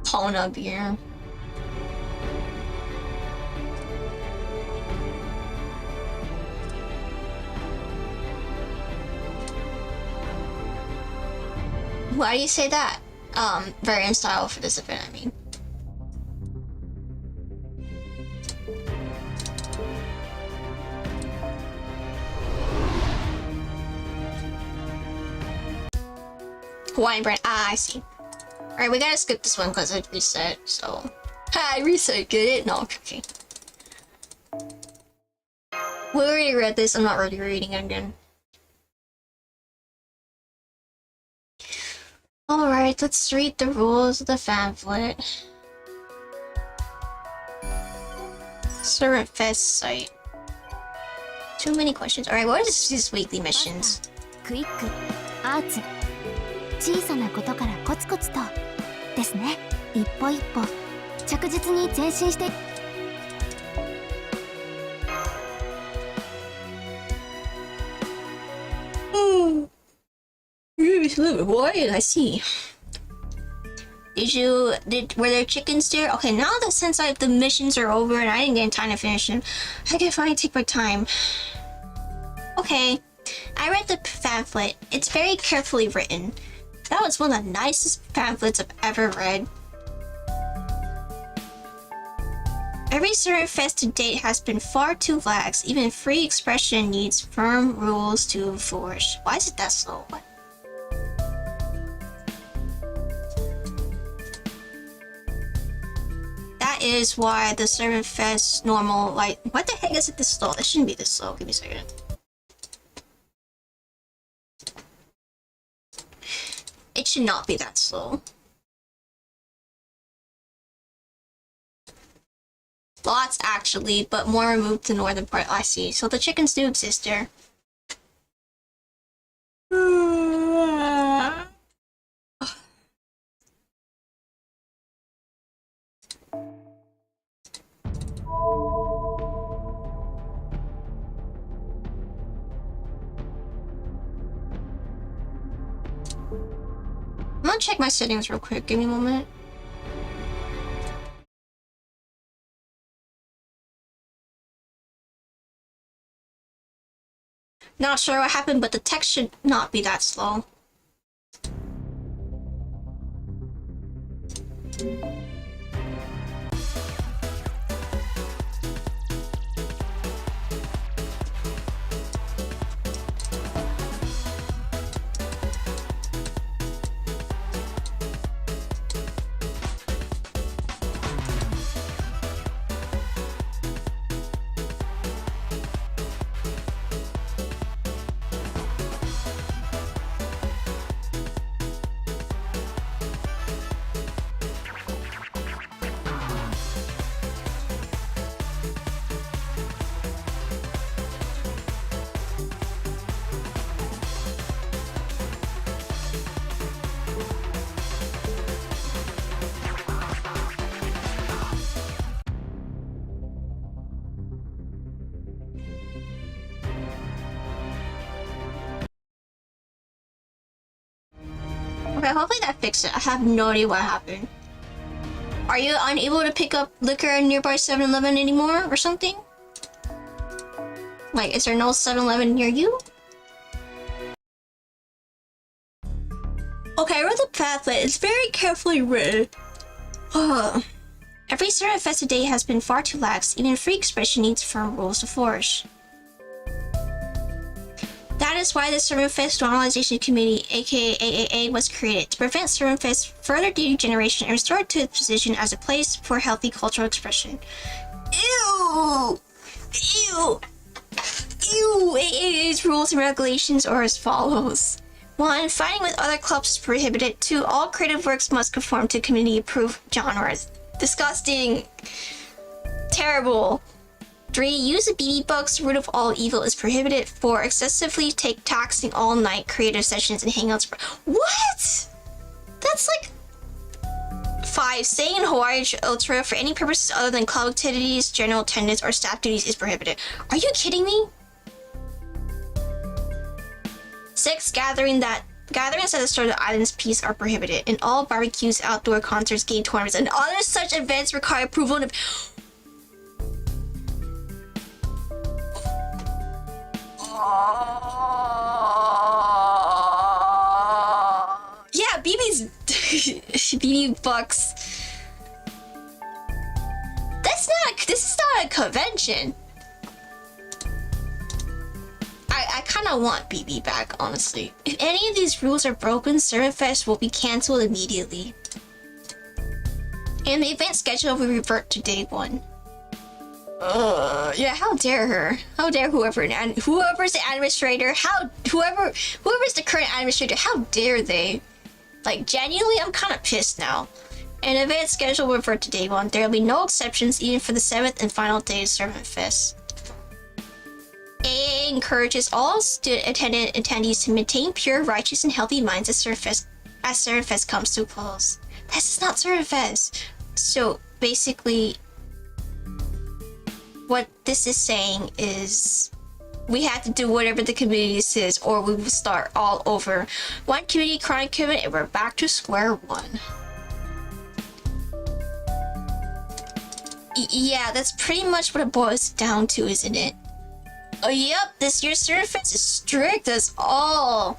Pauna beer. Why do you say that? Very in style for this event, I mean. Hawaiian brand. Ah, I see. Alright, we gotta skip this one because it reset, so... Hi, reset, get it? No, okay. We already read this, I'm not really reading it again. Alright, let's read the rules of the pamphlet. Servant Fest site. Too many questions. Alright, what is these weekly missions?
クイック、アーツ、小さなことからコツコツとですね。一歩一歩着実に前進して。
What did I see? Were there chickens there? Okay, now that since the missions are over and I didn't get time to finish them, I can finally take my time. Okay, I read the pamphlet. It's very carefully written. That was one of the nicest pamphlets I've ever read. Every Servant Fest to date has been far too lax. Even free expression needs firm rules to flourish. Why is it that slow? What? That is why the Servant Fest normal, like, what the heck is it this slow? It shouldn't be this slow. Give me a second. It should not be that slow. Lots actually, but more removed to the northern part. I see. So the chickens do exist there. I'm gonna check my settings real quick. Give me a moment. Not sure what happened, but the text should not be that slow. Okay, hopefully that fixed it. I have no idea what happened. Are you unable to pick up liquor at nearby 7-Eleven anymore or something? Like, is there no 7-Eleven near you? Okay, I read the pamphlet. It's very carefully written. Every Servant Fest today has been far too lax. Even free expression needs firm rules to force. That is why the Servant Fest Normalization Committee, aka AAA, was created, to prevent Servant Fest further degeneration and restore it to its position as a place for healthy cultural expression. Ew! Ew! Ew! AAA's rules and regulations are as follows. 1. Fighting with other clubs is prohibited. 2. All creative works must conform to community-approved genres. Disgusting. Terrible. 3. Use of BB bugs, root of all evil, is prohibited. 4. Excessively taxing all-night creative sessions and hangouts. What? That's like... 5. Staying in Hawaii Ultra for any purposes other than club activities, general attendance, or staff duties is prohibited. Are you kidding me? 6. Gatherings at the start of the island's peace are prohibited, and all barbecues, outdoor concerts, game tournaments, and other such events require approval of... Yeah, BB's... BB Bucks. This is not a convention. I kind of want BB back, honestly. If any of these rules are broken, Servant Fest will be cancelled immediately. And the event schedule will revert to day 1. Yeah, how dare her? How dare whoever's the administrator? Whoever's the current administrator? How dare they? Like, genuinely, I'm kind of pissed now. An event schedule will revert to day 1. There will be no exceptions even for the 7th and final day of Servant Fest. AA encourages all attendees to maintain pure, righteous, and healthy minds as Servant Fest comes to a close. This is not Servant Fest. So basically, what this is saying is we have to do whatever the community says, or we will start all over. One community chronic commitment, and we're back to square one. Yeah, that's pretty much what it boils down to, isn't it? Oh, yep, this year's Servant Fest is strict as all.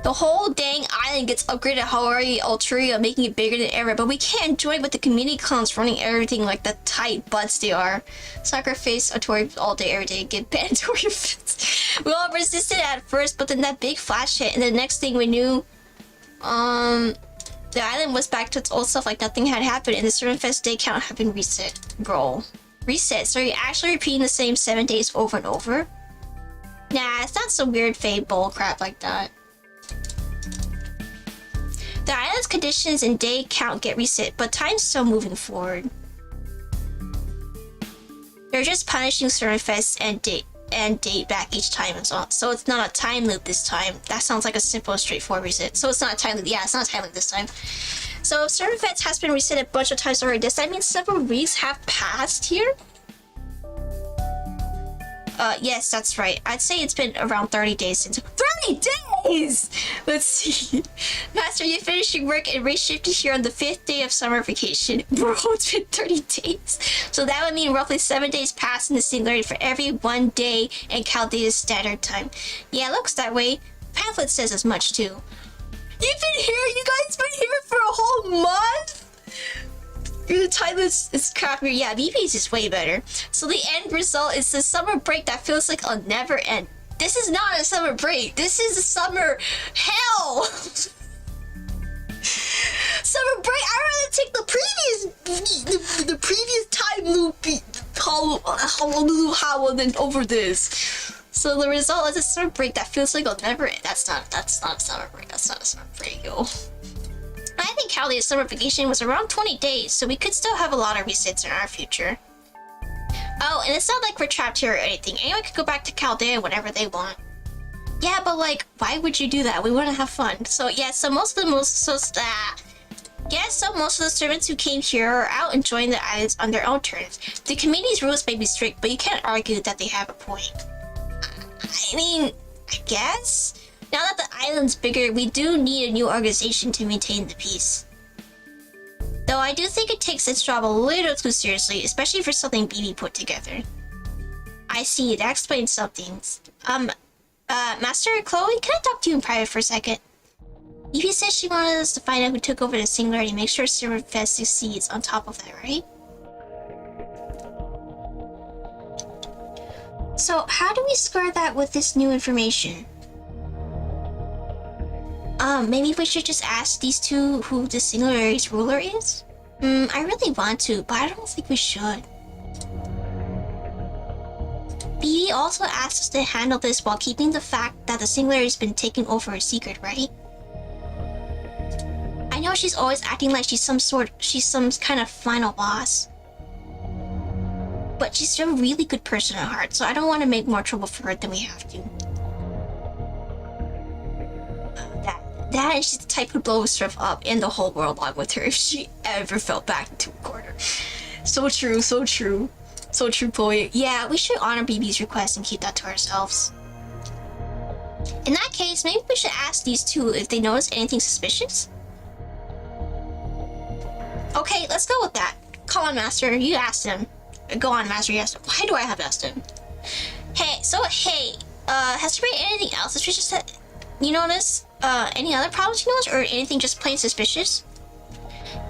The whole dang island gets upgraded at Hawaii Ultria, making it bigger than ever, but we can't enjoy with the community clowns running everything like the tight butts they are. Soccer face, Atori all day, every day, get mandatory fits. We all resisted at first, but then that big flash hit, and the next thing we knew, the island was back to its old self like nothing had happened, and the Servant Fest day count had been reset. Bro. Reset? So you're actually repeating the same 7 days over and over? Nah, it's not some weird fade bull crap like that. The island's conditions and day count get reset, but time's still moving forward. They're just punishing Servant Fest and date back each time and so on. So it's not a time loop this time. That sounds like a simple, straightforward reset. So it's not a time loop. Yeah, it's not a time loop this time. So Servant Fest has been reset a bunch of times already. Does that mean several weeks have passed here? Yes, that's right. I'd say it's been around 30 days since— 30 days! Let's see. Master, you finished your work and reshifted here on the 5th day of summer vacation. Bro, it's been 30 days. So that would mean roughly 7 days passed in the singularity for every 1 day in Chaldea's standard time. Yeah, it looks that way. Pamphlet says as much too. You've been here? You guys been here for a whole month? The time is crappier. Yeah, BP's is way better. So the end result is the summer break that feels like it'll never end. This is not a summer break. This is a summer hell. Summer break. I'd rather take the previous time loop than over this. So the result is a summer break that feels like it'll never end. That's not a summer break. That's not a summer break, yo. I think Chaldea's summer vacation was around 20 days, so we could still have a lot of resets in our future. Oh, and it's not like we're trapped here or anything. Anyone could go back to Chaldea whenever they want. Yeah, but like, why would you do that? We want to have fun. So yeah, so most of the servants who came here are out enjoying the islands on their own terms. The community's rules may be strict, but you can't argue that they have a point. I mean, I guess? Now that the island's bigger, we do need a new organization to maintain the peace. Though I do think it takes its job a little too seriously, especially for something BB put together. I see, that explains some things. Master Chloe, can I talk to you in private for a second? Evie said she wanted us to find out who took over the Singularity and make sure Server Fest succeeds on top of that, right? So, how do we square that with this new information? Maybe we should just ask these two who the Singularity's ruler is? I really want to, but I don't think we should. BB also asked us to handle this while keeping the fact that the Singularity's been taking over a secret, right? I know she's always acting like she's some kind of final boss. But she's a really good person at heart, so I don't want to make more trouble for her than we have to. That and she's the type who'd blow stuff up and the whole world along with her if she ever fell back into a corner. So true, so true. So true, Chloe. Yeah, we should honor BB's request and keep that to ourselves. In that case, maybe we should ask these two if they notice anything suspicious? Okay, let's go with that. Come on, Master, you asked him. Go on, Master, you asked him. Why do I have asked him? Hey, has there been anything else suspicious that you notice? Any other problems you notice, or anything just plain suspicious?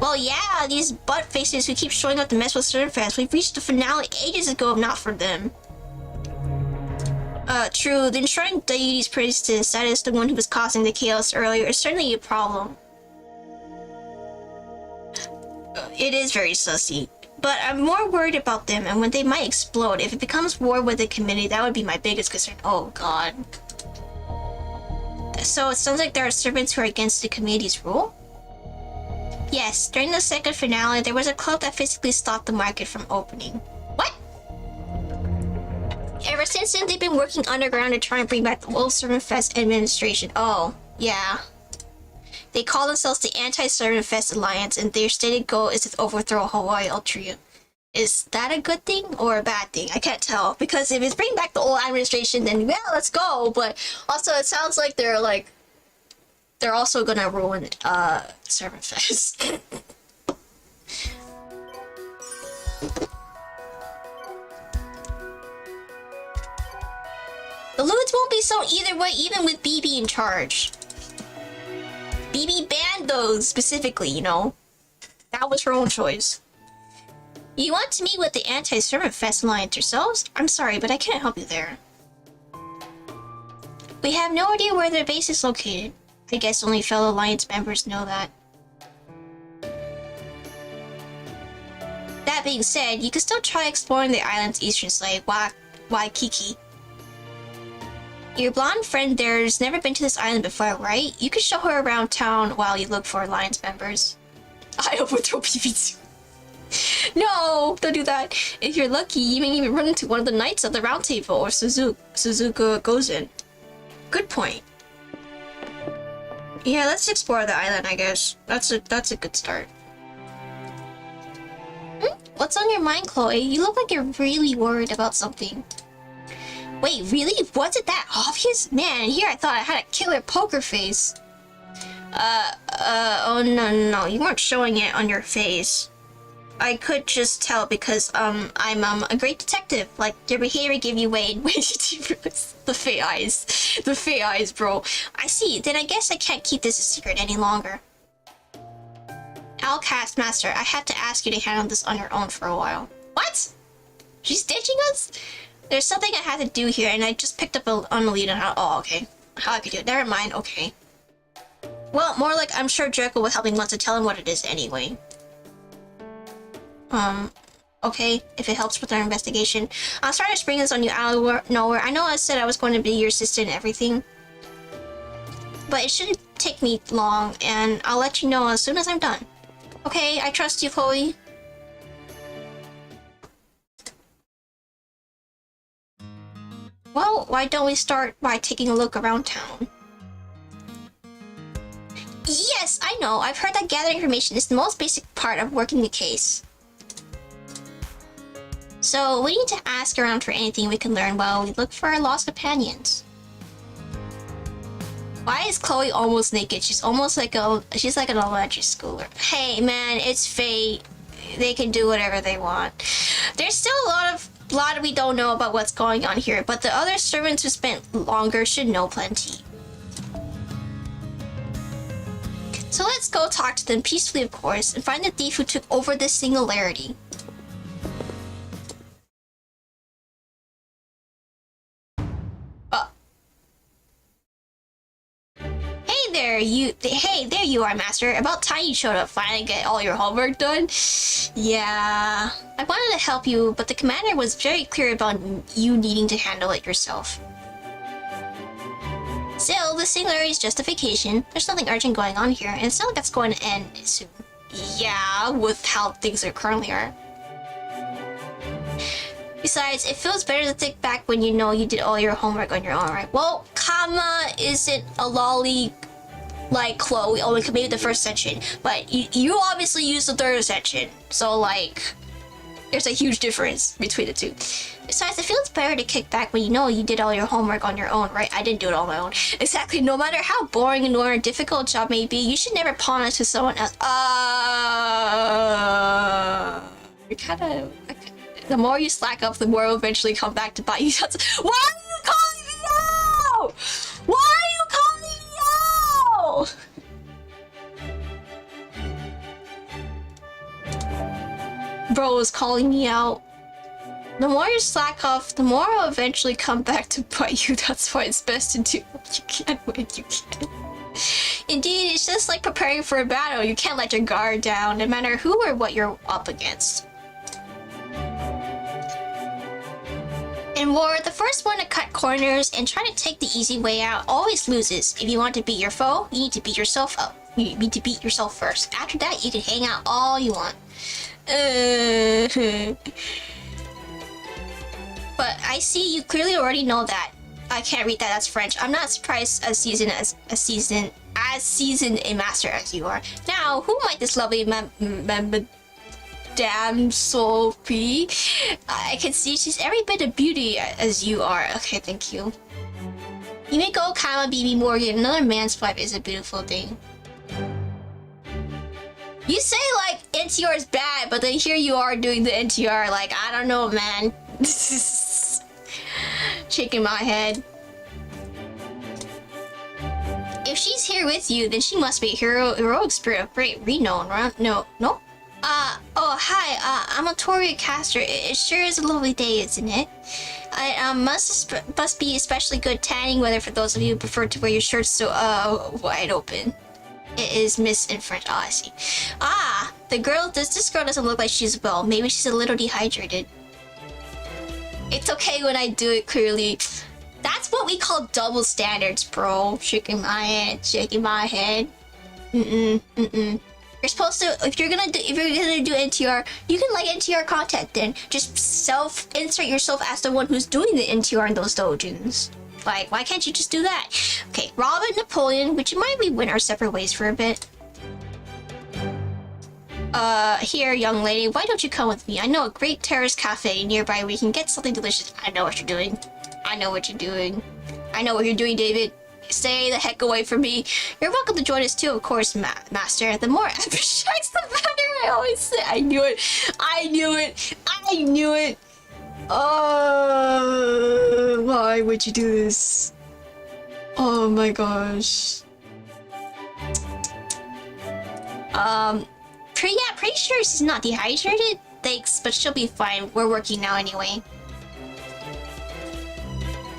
Well, yeah, these butt faces who keep showing up to mess with Serverfest. We've reached the finale ages ago if not for them. True, the enshrined deity's priestess, that is the one who was causing the chaos earlier, is certainly a problem. It is very sussy. But I'm more worried about them and when they might explode. If it becomes war with the committee, that would be my biggest concern. Oh god. So it sounds like there are servants who are against the committee's rule? Yes, during the second finale, there was a club that physically stopped the market from opening. What? Ever since then, they've been working underground to try and bring back the old Servant Fest administration. Oh, yeah. They call themselves the Anti-Servant Fest Alliance, and their stated goal is to overthrow Hawaii Ultria. Is that a good thing or a bad thing? I can't tell, because if it's bringing back the old administration, then yeah, let's go. But also, it sounds like they're also gonna ruin Servant Fest. The loots won't be so either way, even with BB in charge. BB banned those specifically, you know. That was her own choice. You want to meet with the Anti-Servant Fest Alliance yourselves? I'm sorry, but I can't help you there. We have no idea where their base is located. I guess only fellow Alliance members know that. That being said, you can still try exploring the island's eastern side, Waikiki. Your blonde friend there's never been to this island before, right? You can show her around town while you look for Alliance members. I overthrow PvP. No, don't do that. If you're lucky, you may even run into one of the knights of the Round Table or Suzuka Gozen. Good point. Yeah, let's explore the island, I guess. That's a good start. What's on your mind, Chloe? You look like you're really worried about something. Wait, really? Was it that obvious? Man, here I thought I had a killer poker face. Oh no, you weren't showing it on your face. I could just tell because, I'm, a great detective. Like, your behavior gave you away in way too deep. The fake eyes, bro. I see, then I guess I can't keep this a secret any longer. Outcast Master, I have to ask you to handle this on your own for a while. What? She's ditching us? There's something I have to do here, and I just picked up on the lead on how. Oh, okay. How I could do it. Never mind. Okay. Well, more like I'm sure Draco will help me once to tell him what it is anyway. Okay, if it helps with our investigation. I'm sorry to spring this on you out of nowhere. I know I said I was going to be your assistant and everything, but it shouldn't take me long, and I'll let you know as soon as I'm done. Okay, I trust you, Chloe. Well, why don't we start by taking a look around town? Yes, I know. I've heard that gathering information is the most basic part of working the case. So, we need to ask around for anything we can learn while we look for our lost companions. Why is Chloe almost naked? She's almost like she's like an elementary schooler. Hey man, it's fate. They can do whatever they want. There's still a lot we don't know about what's going on here, but the other servants who spent longer should know plenty. So let's go talk to them peacefully, of course, and find the thief who took over this singularity. Hey, there you are, Master. About time you showed up. Finally get all your homework done. Yeah, I wanted to help you, but the commander was very clear about you needing to handle it yourself. Still, the singularity is just a vacation. There's nothing urgent going on here, and it's not like it's going to end soon. Yeah, with how things currently are. Besides, it feels better to think back when you know you did all your homework on your own, right? Well, Kama isn't a lolly like Chloe, only maybe the first section, but you obviously used the third section, so like, there's a huge difference between the two. Besides, it feels better to kick back when you know you did all your homework on your own, right? I didn't do it on my own. Exactly, no matter how boring or difficult a job may be, you should never pawn it to someone else. The more you slack up, the more it'll eventually come back to bite you. Why are you calling me out? Why are you calling me out? Bro is calling me out. The more you slack off, the more it'll eventually come back to bite you. That's why it's best to do what you can when you can. Indeed, it's just like preparing for a battle. You can't let your guard down, no matter who or what you're up against. In war, the first one to cut corners and try to take the easy way out always loses. If you want to beat your foe, you need to beat yourself up. You need to beat yourself first. After that, you can hang out all you want. But I see you clearly already know that. I can't read that, that's French. I'm not surprised as seasoned a master as you are. Now, who might this lovely damsel be? I can see she's every bit of beauty as you are. Okay, thank you. You may go, Kama, BB Morgan. Another man's wife is a beautiful thing. You say like NTR is bad, but then here you are doing the NTR. Like, I don't know, man. Shaking my head. If she's here with you, then she must be a heroic spirit of great renown, right? No. Oh, hi, I'm a Toria caster. It sure is a lovely day, isn't it? I must be especially good tanning weather for those of you who prefer to wear your shirts so, wide open. It is Miss in French. Oh, I see. Ah, this girl doesn't look like she's well. Maybe she's a little dehydrated. It's okay when I do it clearly. That's what we call double standards, bro. Shaking my head. You're supposed to, if you're gonna do NTR, you can like NTR content then. Just self-insert yourself as the one who's doing the NTR in those dojins. Like, why can't you just do that? Okay, Robin, Napoleon, would you mind we went our separate ways for a bit? Here, young lady, why don't you come with me? I know a great terrace cafe nearby where you can get something delicious. I know what you're doing. I know what you're doing. I know what you're doing, David. Stay the heck away from me. You're welcome to join us too, of course, Master. The more abstracts, the better. I always say. I knew it. I knew it. I knew it. Oh, why would you do this? Oh my gosh. Pretty sure she's not dehydrated. Thanks, but she'll be fine. We're working now anyway.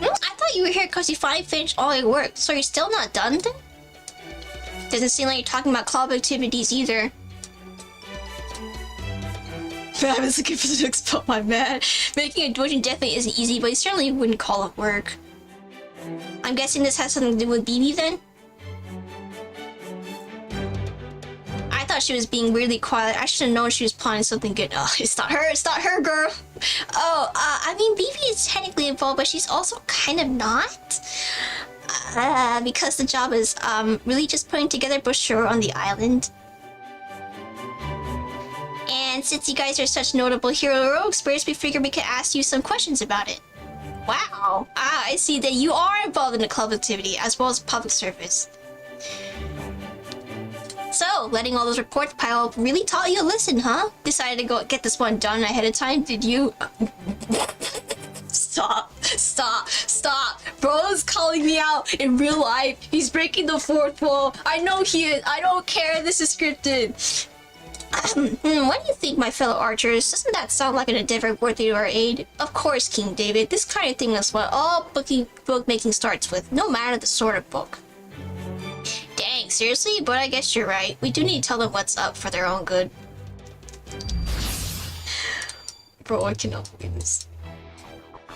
I thought you were here because you finally finished all your work, so you're still not done then? Doesn't seem like you're talking about club activities either. I was looking for the next spot, my man. Making a doujin definitely isn't easy, but you certainly wouldn't call it work. I'm guessing this has something to do with BB then? I thought she was being weirdly quiet. I should have known she was planning something good. Oh, it's not her, girl. Oh, I mean, BB is technically involved, but she's also kind of not. Because the job is, really just putting together brochure on the island. And since you guys are such notable hero experts, we figured we could ask you some questions about it. Wow. I see that you are involved in the club activity as well as public service. So, letting all those reports pile up really taught you a lesson, huh? Decided to go get this one done ahead of time, did you? Stop. Bro's calling me out in real life. He's breaking the fourth wall. I know he is. I don't care. This is scripted. What do you think, my fellow archers? Doesn't that sound like an endeavor worthy of our aid? Of course, King David. This kind of thing is what all bookmaking starts with, no matter the sort of book. Dang, seriously? But I guess you're right. We do need to tell them what's up for their own good. Bro, I cannot believe this.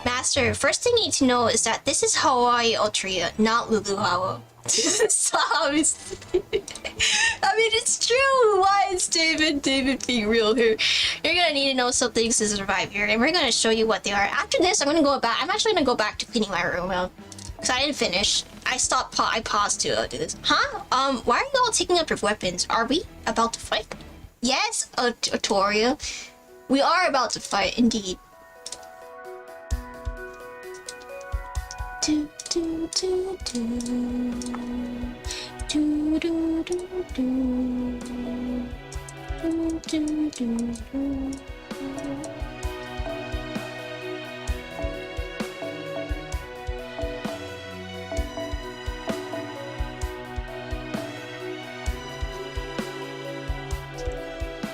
Master, first thing you need to know is that this is Hawaii Ultria, not Luluhawa. Stop. I mean, it's true. Why is David being real here? You're gonna need to know some things to survive here, and we're gonna show you what they are. After this, I'm actually gonna go back to cleaning my room now. Because I didn't finish. I paused to do this. Huh? Why are you all taking up your weapons? Are we about to fight? Yes, Toria. We are about to fight, indeed. Do do do do do do do do do do do.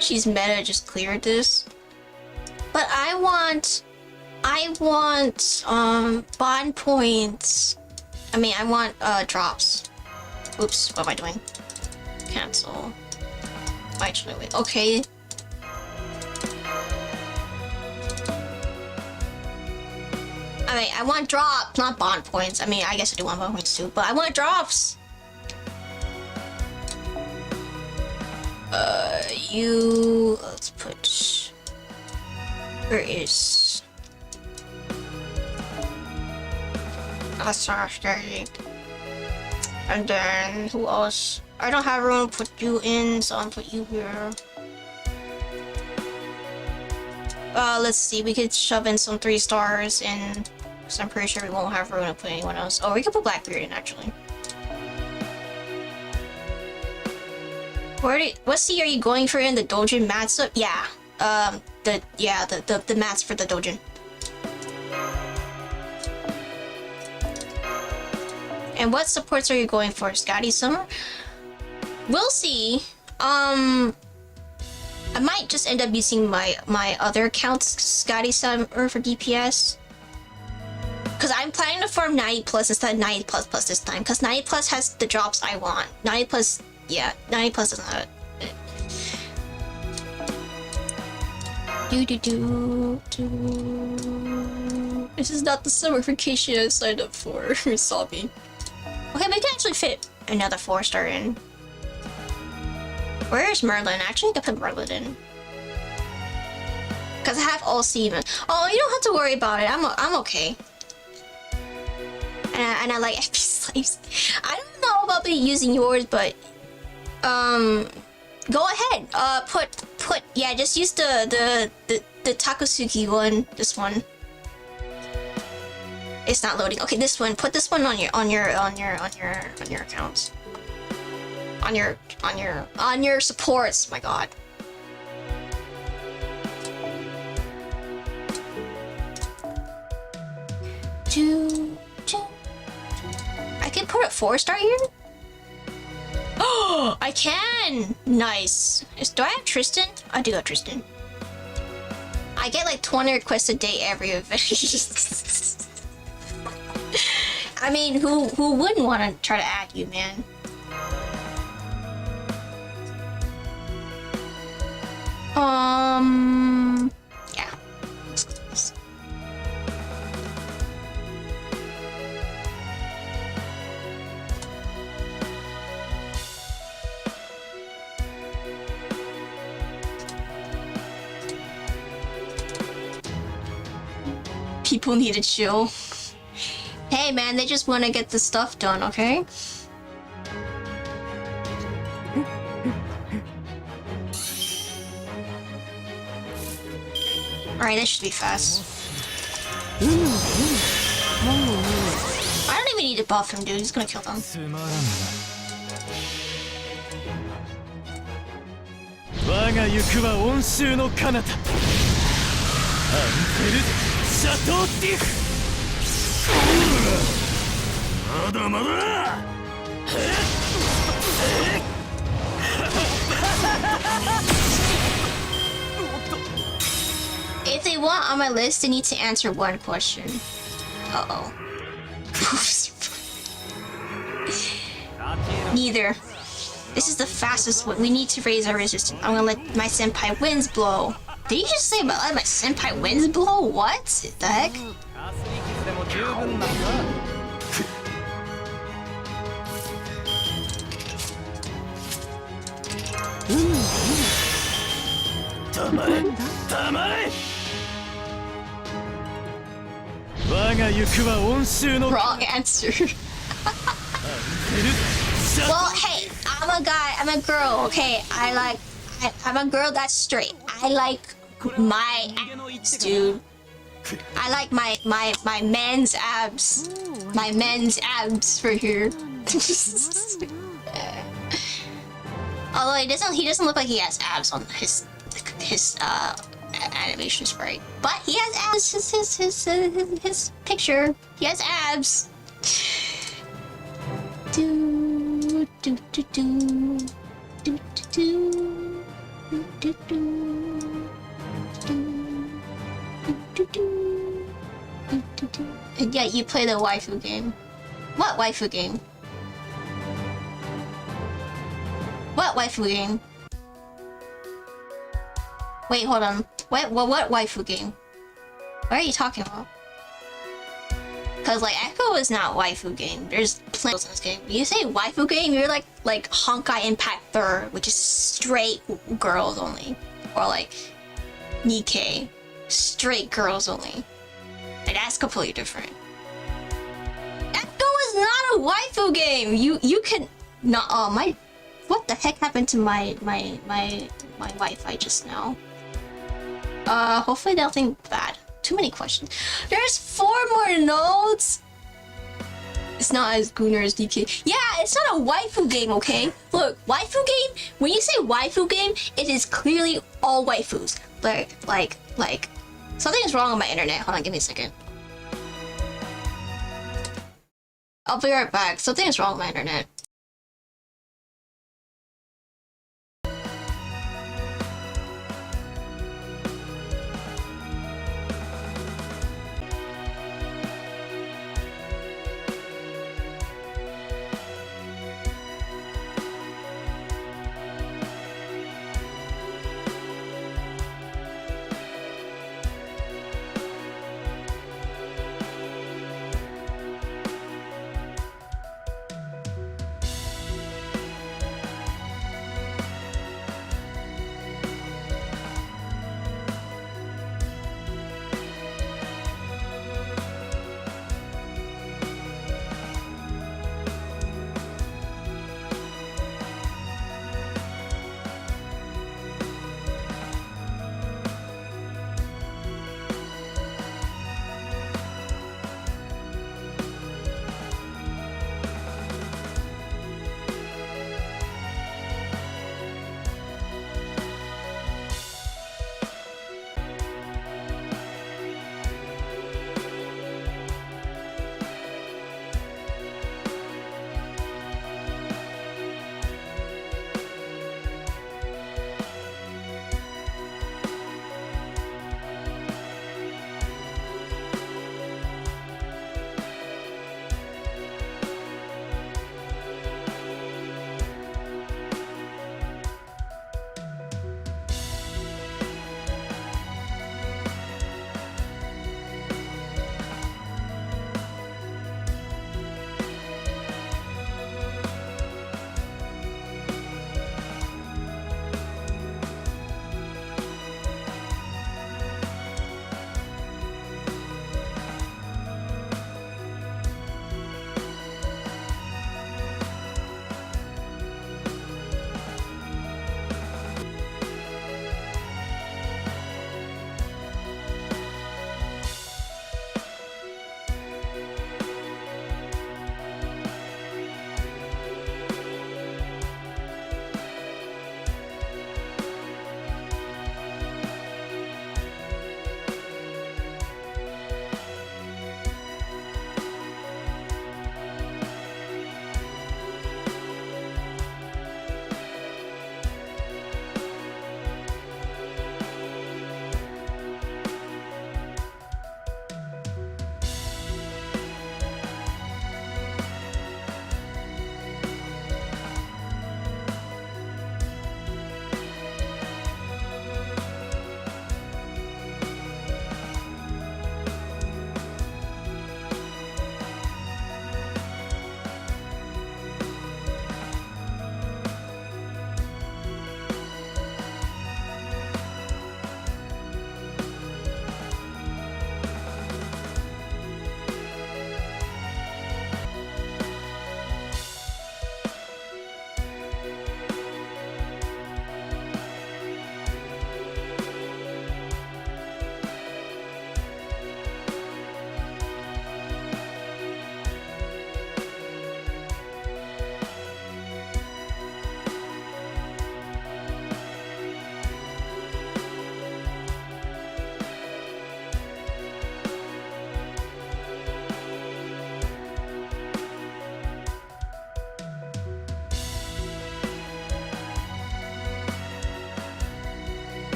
She's meta just cleared this. But I want bond points. I mean, I want drops. Oops, what am I doing? Cancel. Actually, wait. Okay. I mean, I want drops, not bond points. I mean, I guess I do want bond points too, but I want drops. Let's put... Where is... And then, who else? I don't have room to put you in, so I'll put you here. Let's see, we could shove in some 3 stars in... Because I'm pretty sure we won't have room to put anyone else. Oh, we could put Blackbeard in, actually. What sea are you going for in the doujin mats? Yeah, the mats for the doujin. And what supports are you going for, Scotty Summer? We'll see. I might just end up using my other account, Scotty Summer, for DPS. Because I'm planning to farm 90 plus instead of 90 plus this time. Because 90 plus has the drops I want. 90 plus. Yeah, 90 plus doesn't have it. This is not the summer vacation I signed up for. Saw me. Okay, we can actually fit another 4-star in. Where's Merlin? Actually, I can put Merlin in. Because I have all seamen. Oh, you don't have to worry about it. I'm okay. And I like FP slaves. I don't know about me using yours, but go ahead. Yeah, just use the Takasuki one. This one. It's not loading. Okay, this one. Put this one on your accounts. On your supports. My God. I can put a 4-star here. Oh, I can. Nice. Do I have Tristan? I do have Tristan. I get like 20 requests a day every event. I mean, who wouldn't want to try to add you, man? Yeah. Let's do this. People need to chill. Hey man, they just want to get the stuff done, okay? Alright, that should be fast. I don't even need to buff him, dude. He's gonna kill them.
我が行くは温州の彼方アンテルシャトーティフまだまだ
If they want on my list, they need to answer one question. Uh-oh. Neither. This is the fastest one. We need to raise our resistance. I'm gonna let my senpai winds blow. Did you just say about let my senpai winds blow? What the heck? Wrong answer. Well, hey, I'm a guy, I'm a girl, okay? I'm a girl that's straight. I like my abs, dude. I like my men's abs. My men's abs for here. Although he doesn't look like he has abs on his animation sprite. But he has abs, his picture. He has abs. Do do do do do do do do do. And yet you play the waifu game. What waifu game? What waifu game? Wait, hold on. What waifu game? What are you talking about? Cause like Echo is not waifu game. There's plenty in this game. When you say waifu game, you're like Honkai Impact 3rd, which is straight girls only, or like Nikkei, straight girls only. Like that's completely different. Echo is not a waifu game. You can not. Oh my! What the heck happened to my Wi-Fi just now? Hopefully nothing bad. Too many questions. There's 4 more nodes. It's not as gooner as DK. Yeah, it's not a waifu game, okay? Look, waifu game. When you say waifu game, it is clearly all waifus. Like something is wrong with my internet. Hold on, give me a second. I'll be right back. Something is wrong with my internet.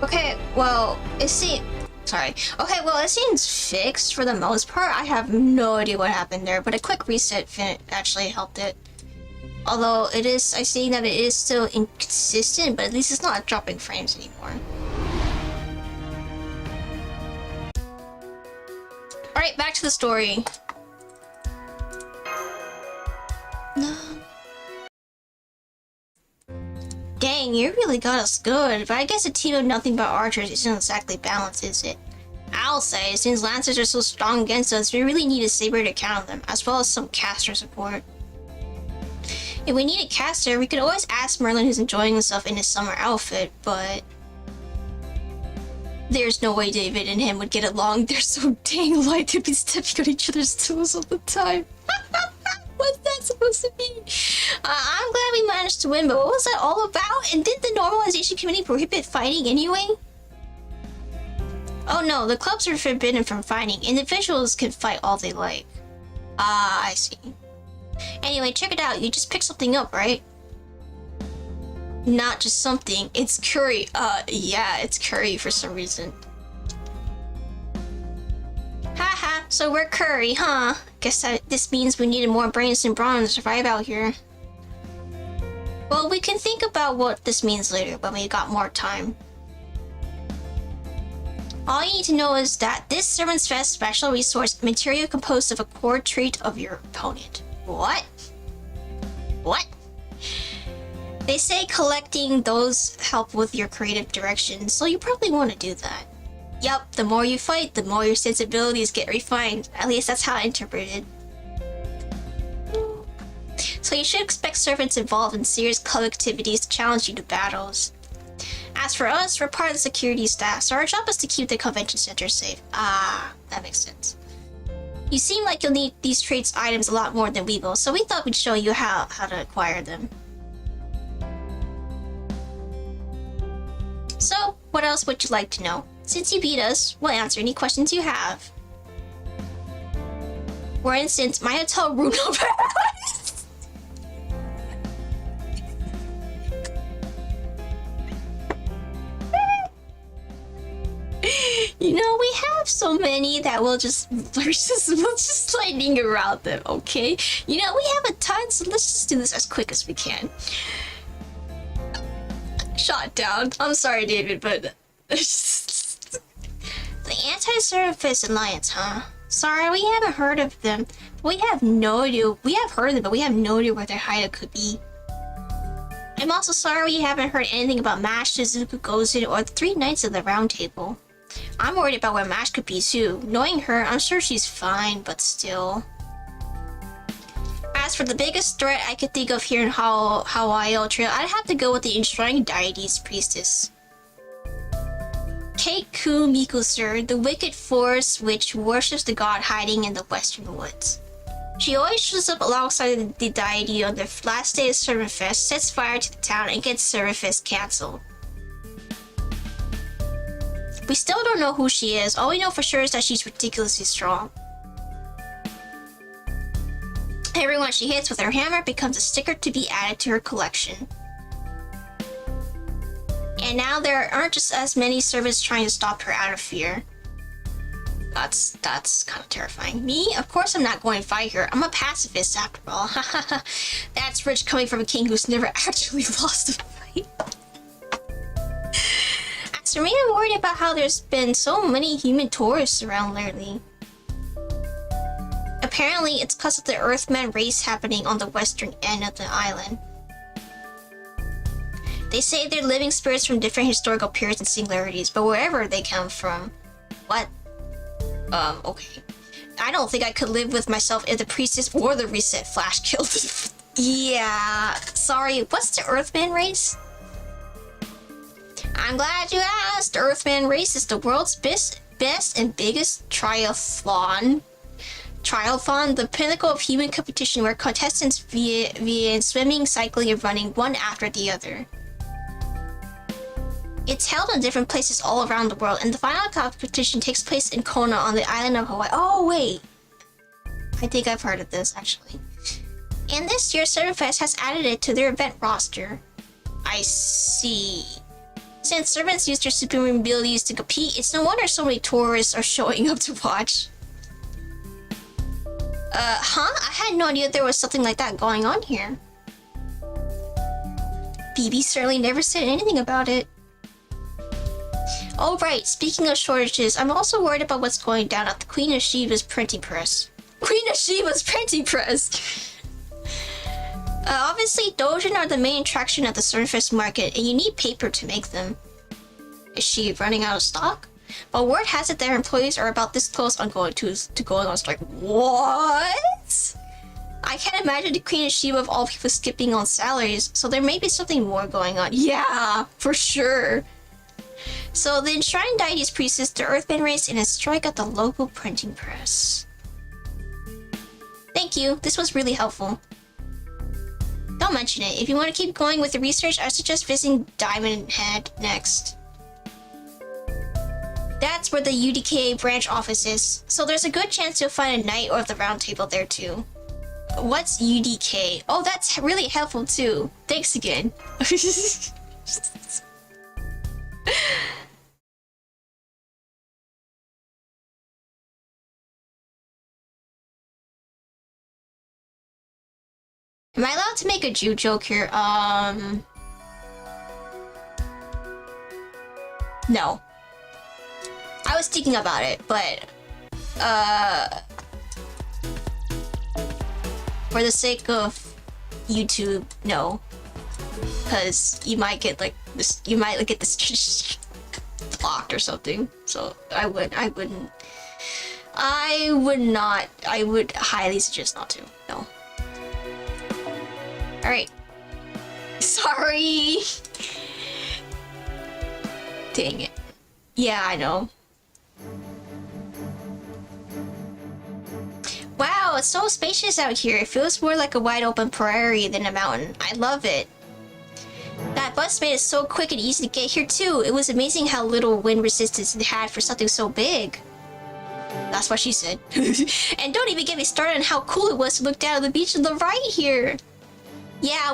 Okay, well, it seems... Sorry. Okay, well, it seems fixed for the most part. I have no idea what happened there, but a quick reset actually helped it. Although it is... I see that it is still inconsistent, but at least it's not dropping frames anymore. Alright, back to the story. No. Dang, you really got us good, but I guess a team of nothing but archers isn't exactly balanced, is it? I'll say, since lancers are so strong against us, we really need a saber to counter them, as well as some caster support. If we need a caster, we could always ask Merlin, who's enjoying himself in his summer outfit, but... There's no way David and him would get along. They're so dang alike, they'd be stepping on each other's toes all the time. What's that supposed to mean? I'm glad we managed to win, but what was that all about? And did the normalization committee prohibit fighting anyway? Oh no, the clubs are forbidden from fighting. Individuals can fight all they like. Ah, I see. Anyway, check it out. You just picked something up, right? Not just something. It's curry. Yeah, it's curry for some reason. Haha, so we're curry, huh? Guess that this means we needed more brains than brawn to survive out here. Well, we can think about what this means later when we got more time. All you need to know is that this Servant's Fest special resource material composed of a core trait of your opponent. What? What? They say collecting those help with your creative direction, so you probably want to do that. Yup, the more you fight, the more your sensibilities get refined. At least that's how I interpret it. So you should expect servants involved in serious club activities to challenge you to battles. As for us, we're part of the security staff, so our job is to keep the convention center safe. Ah, that makes sense. You seem like you'll need these traits items a lot more than we will, so we thought we'd show you how to acquire them. So, what else would you like to know? Since you beat us, we'll answer any questions you have. For instance, my hotel room number. You know, we have so many that we're just lightning around them, okay? You know, we have a ton, so let's just do this as quick as we can. Shot down. I'm sorry, David, but... The Anti-Surface Alliance, huh? Sorry, we haven't heard of them. We have no idea. We have heard of them, but we have no idea where their hideout could be. I'm also sorry we haven't heard anything about Mash, Shizuku Gozen, or the Three Knights of the Round Table. I'm worried about where Mash could be too. Knowing her, I'm sure she's fine, but still. As for the biggest threat I could think of here in Hawaii Ultra, I'd have to go with the Enshrined Deities Priestess. Keiku Mikusur, the wicked force which worships the god hiding in the western woods. She always shows up alongside the deity on the last day of Servant Fest, sets fire to the town, and gets Servant Fest cancelled. We still don't know who she is. All we know for sure is that she's ridiculously strong. Everyone she hits with her hammer becomes a sticker to be added to her collection. And now there aren't just as many servants trying to stop her out of fear. That's kind of terrifying. Me? Of course I'm not going to fight her. I'm a pacifist after all. That's rich coming from a king who's never actually lost a fight. As for me, I'm worried about how there's been so many human tourists around lately. Apparently, it's because of the Earthman race happening on the western end of the island. They say they're living spirits from different historical periods and singularities, but wherever they come from... What? Okay. I don't think I could live with myself if the priestess or the reset flash killed. Yeah, sorry, what's the Earthman race? I'm glad you asked. The Earthman race is the world's best and biggest triathlon. Triathlon, the pinnacle of human competition where contestants vie in swimming, cycling, and running one after the other. It's held in different places all around the world, and the final competition takes place in Kona on the island of Hawaii. Oh, wait. I think I've heard of this, actually. And this year, Servant Fest has added it to their event roster. I see. Since servants use their superhuman abilities to compete, it's no wonder so many tourists are showing up to watch. I had no idea there was something like that going on here. BB certainly never said anything about it. Oh right, speaking of shortages, I'm also worried about what's going down at the Queen of Sheba's printing press. Queen of Sheba's printing press! Obviously, Dojin are the main attraction at the surface market, and you need paper to make them. Is she running out of stock? But word has it their employees are about this close on going on strike. What? I can't imagine the Queen of Sheba of all people skipping on salaries, so there may be something more going on. Yeah, for sure. So the enshrined deities priests the Earthband race in a strike at the local printing press. Thank you, this was really helpful. Don't mention it. If you want to keep going with the research, I suggest visiting Diamond Head next. That's where the UDK branch office is, so there's a good chance you'll find a Knight or the Round Table there too. What's UDK? Oh, that's really helpful too. Thanks again. Am I allowed to make a Jew joke here? No. I was thinking about it, but for the sake of YouTube, no. Because you might get like this, get this blocked or something. So I would not. I would highly suggest not to. No. All right. Sorry. Dang it. Yeah, I know. Wow, it's so spacious out here. It feels more like a wide open prairie than a mountain. I love it. That bus made it so quick and easy to get here too. It was amazing how little wind resistance it had for something so big. That's what she said. And don't even get me started on how cool it was to look down on the beach on the right here. Yeah,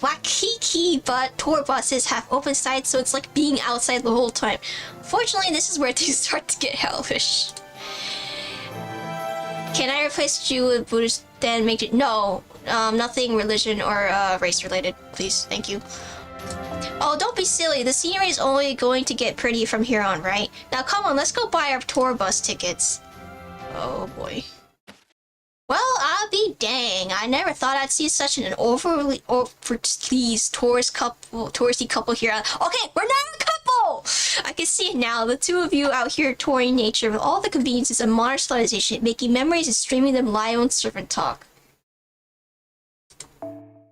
Waikiki but tour buses have open sides, so it's like being outside the whole time. Fortunately, this is where things start to get hellish. Can I replace Jew with Buddhist, then make it? No, nothing religion or race related, please. Thank you. Oh, don't be silly. The scenery is only going to get pretty from here on, right? Now come on, let's go buy our tour bus tickets. Oh boy. Well, I'll be dang. I never thought I'd see such an overly touristy couple here. Okay, we're not a couple! I can see it now. The two of you out here touring nature with all the conveniences of modern civilization, making memories and streaming them live on servant talk.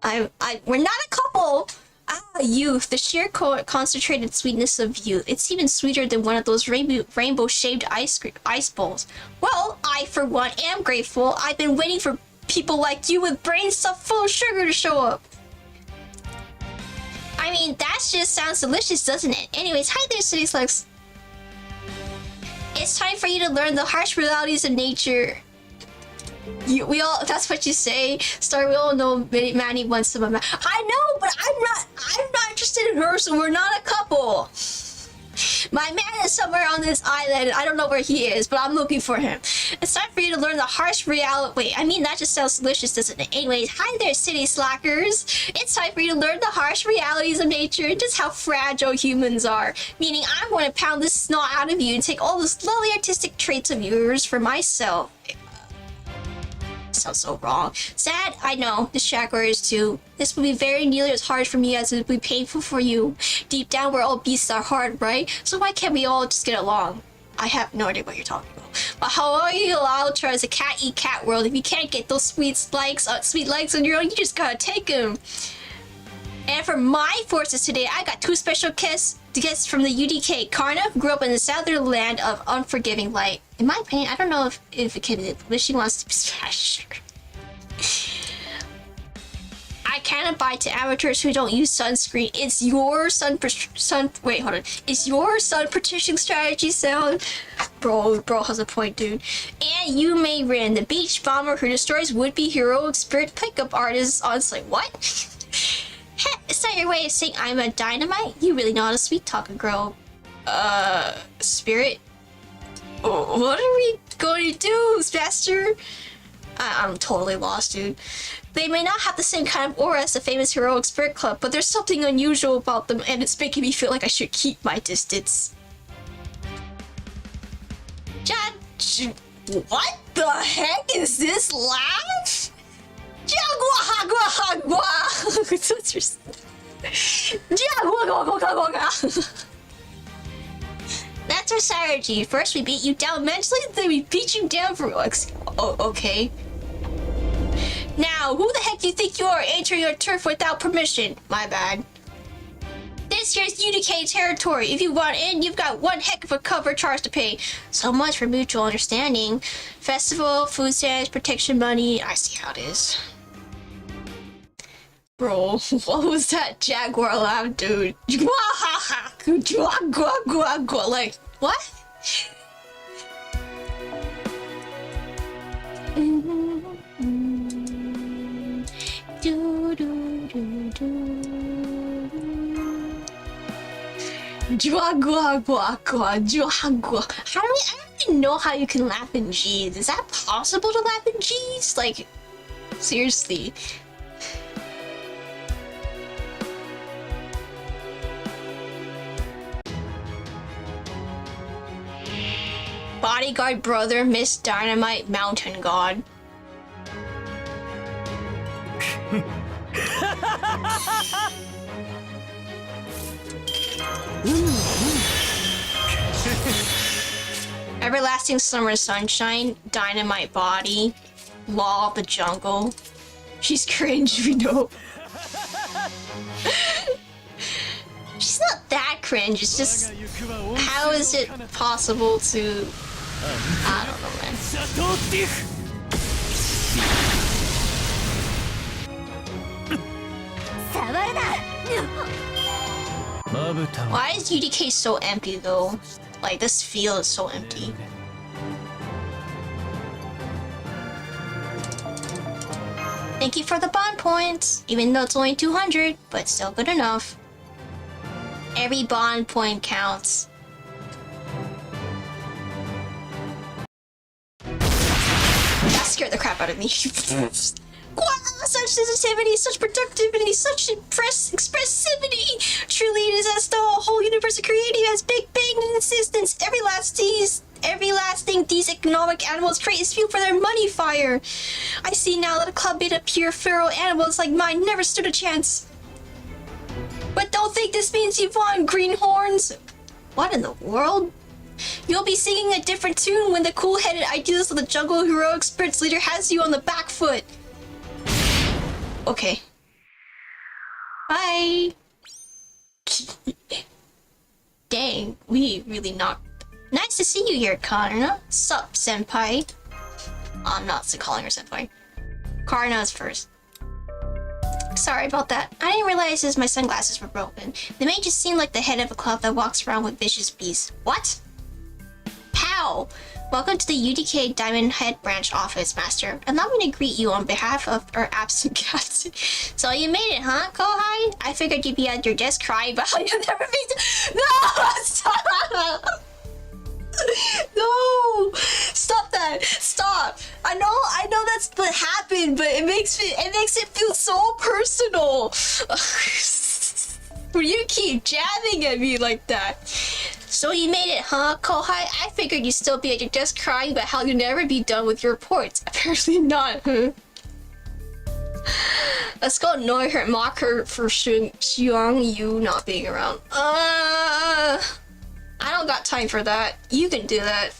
We're not a couple! Ah, youth. The sheer concentrated sweetness of youth. It's even sweeter than one of those rainbow-shaped ice bowls. Well, I, for one, am grateful. I've been waiting for people like you with brains stuffed full of sugar to show up. I mean, that just sounds delicious, doesn't it? Anyways, hi there, City Slugs. It's time for you to learn the harsh realities of nature. That's what you say. Sorry, we all know Manny wants some of my. I know, but I'm not interested in her, so we're not a couple. My man is somewhere on this island. I don't know where he is, but I'm looking for him. It's time for you to learn the harsh reality. Wait, I mean, that just sounds delicious, doesn't it? Anyways, hi there, city slackers. It's time for you to learn the harsh realities of nature and just how fragile humans are. Meaning, I'm going to pound this snot out of you and take all those lovely artistic traits of yours for myself. Sounds so wrong. Sad, I know. The chakra is too. This will be very nearly as hard for me as it will be painful for you. Deep down, we're all beasts are hard, right? So why can't we all just get along? I have no idea what you're talking about. But how are you allowed to as a cat-eat-cat world if you can't get those sweet legs on your own? You just gotta take them. And for my forces today, I got two special guests from the UDK. Karna grew up in the southern land of unforgiving light. In my opinion, I don't know if a kid wishing wants to be smashed. I can't abide to amateurs who don't use sunscreen. It's your wait, hold on. Is your sun protection strategy sound? Bro has a point, dude. And you may Rin, the beach bomber who destroys would-be heroic spirit pickup artists on site. What? Heh, is that your way of saying I'm a dynamite? You really know how to sweet talk a girl. Spirit? Oh, what are we going to do, Master? I'm totally lost, dude. They may not have the same kind of aura as the famous heroic spirit club, but there's something unusual about them, and it's making me feel like I should keep my distance. What the heck is this laugh? That's our strategy. First we beat you down mentally, then we beat you down for looks. Oh, okay. Now, who the heck do you think you are entering your turf without permission? My bad. This here's UDK territory. If you want in, you've got one heck of a cover charge to pay. So much for mutual understanding. Festival, food stamps, protection money. I see how it is. Bro, what was that Jaguar laugh, dude? Like, what? How do we? I don't even know how you can laugh in G's. Is that possible to laugh in G's? Like, seriously. Bodyguard brother, Miss Dynamite, Mountain God. Everlasting Summer Sunshine, Dynamite Body, Law of the Jungle. She's cringe, we know. She's not that cringe, it's just... How is it possible to... I don't know, man. Why is UDK so empty though? Like, this field is so empty. Thank you for the bond points, even though it's only 200, but still good enough. Every bond point counts. That scared the crap out of me. Wow, such sensitivity, such productivity, such expressivity. Truly it is as though a whole universe of creative has Big Bang in existence. Every lasting these economic animals create is fuel for their money fire. I see now that a club made of pure feral animals like mine never stood a chance. But don't think this means you've won, greenhorns. What in the world? You'll be singing a different tune when the cool-headed idealist of the jungle heroic spirits leader has you on the back foot. Okay. Bye. Dang, we really knocked. Nice to see you here, Karna. Sup, senpai? I'm not calling her senpai. Karna's first. Sorry about that. I didn't realize my sunglasses were broken. They may just seem like the head of a club that walks around with vicious beasts. What? How? Welcome to the UDK Diamond Head Branch office, Master. Allow me to greet you on behalf of our absent cats. So you made it, huh, Kohai? I figured you'd be at your desk crying about how you never made it. No! Stop! No! Stop that! Stop! I know that's what happened, but it makes it feel so personal. When you keep jabbing at me like that. So you made it, huh, Kohai? I figured you'd still be at your desk crying about how you'll never be done with your reports. Apparently not, huh? Let's go annoy her and mock her for Xiang Yu not being around. I don't got time for that. You can do that.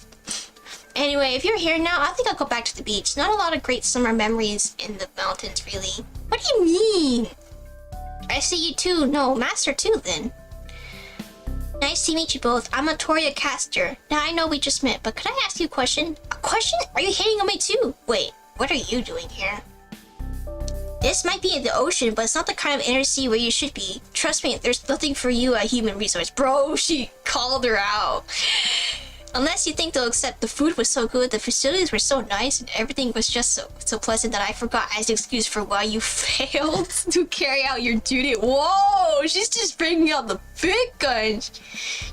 Anyway, if you're here now, I think I'll go back to the beach. Not a lot of great summer memories in the mountains, really. What do you mean? I see you too. No, Master too, then. Nice to meet you both. I'm a Toria caster. Now, I know we just met, but could I ask you a question? A question? Are you hitting on me too? Wait, what are you doing here? This might be in the ocean, but it's not the kind of inner sea where you should be. Trust me, there's nothing for you at Human Resource. Bro, she called her out. Unless you think they'll accept the food was so good, the facilities were so nice, and everything was just so pleasant that I forgot as an excuse for why you failed to carry out your duty. Whoa, she's just bringing out the big guns.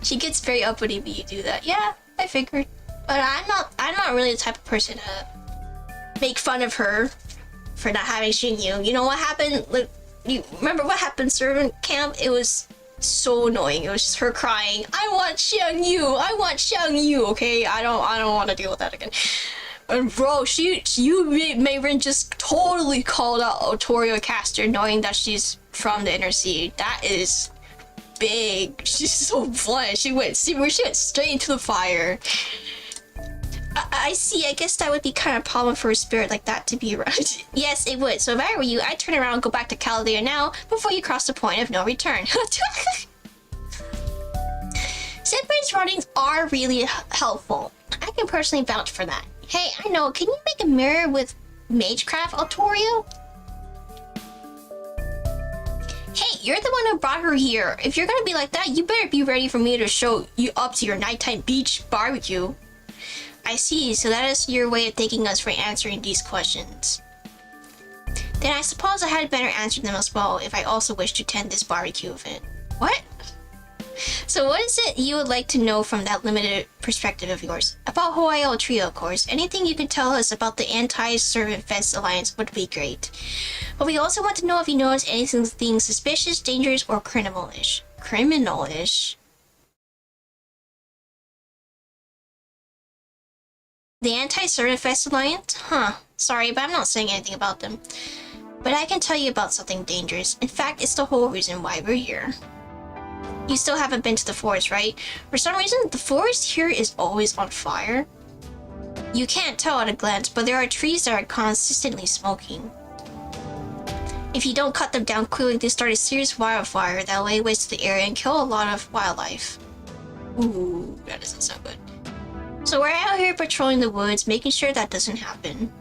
She gets very uppity when you do that. Yeah, I figured. But I'm not really the type of person to make fun of her for not having Shinyu. You know what happened? Like, you remember what happened servant camp? It was so annoying. It was just her crying, I want Xiangyu, I want Xiangyu. Okay, I don't want to deal with that again. And bro, Mayrin just totally called out Otorio Caster, knowing that she's from the inner sea. That is big. She's so blunt. She went straight into the fire. I see. I guess that would be kind of a problem for a spirit like that to be around. Yes, it would. So if I were you, I'd turn around and go back to Caldea now before you cross the point of no return. Senpai surroundings are really helpful. I can personally vouch for that. Hey, I know. Can you make a mirror with Magecraft, Altorio? Hey, you're the one who brought her here. If you're gonna be like that, you better be ready for me to show you up to your nighttime beach barbecue. I see, so that is your way of thanking us for answering these questions. Then I suppose I had better answer them as well if I also wish to attend this barbecue event. What? So what is it you would like to know from that limited perspective of yours? About Hawaii Trio, of course. Anything you could tell us about the Anti-Servant Fest Alliance would be great. But we also want to know if you notice anything suspicious, dangerous, or criminal-ish. Criminal-ish? The Anti-Servant Fest Alliance? Huh. Sorry, but I'm not saying anything about them. But I can tell you about something dangerous. In fact, it's the whole reason why we're here. You still haven't been to the forest, right? For some reason, the forest here is always on fire. You can't tell at a glance, but there are trees that are consistently smoking. If you don't cut them down quickly, they start a serious wildfire that will lay waste to the area and kill a lot of wildlife. Ooh, that doesn't sound good. So we're out here patrolling the woods, making sure that doesn't happen.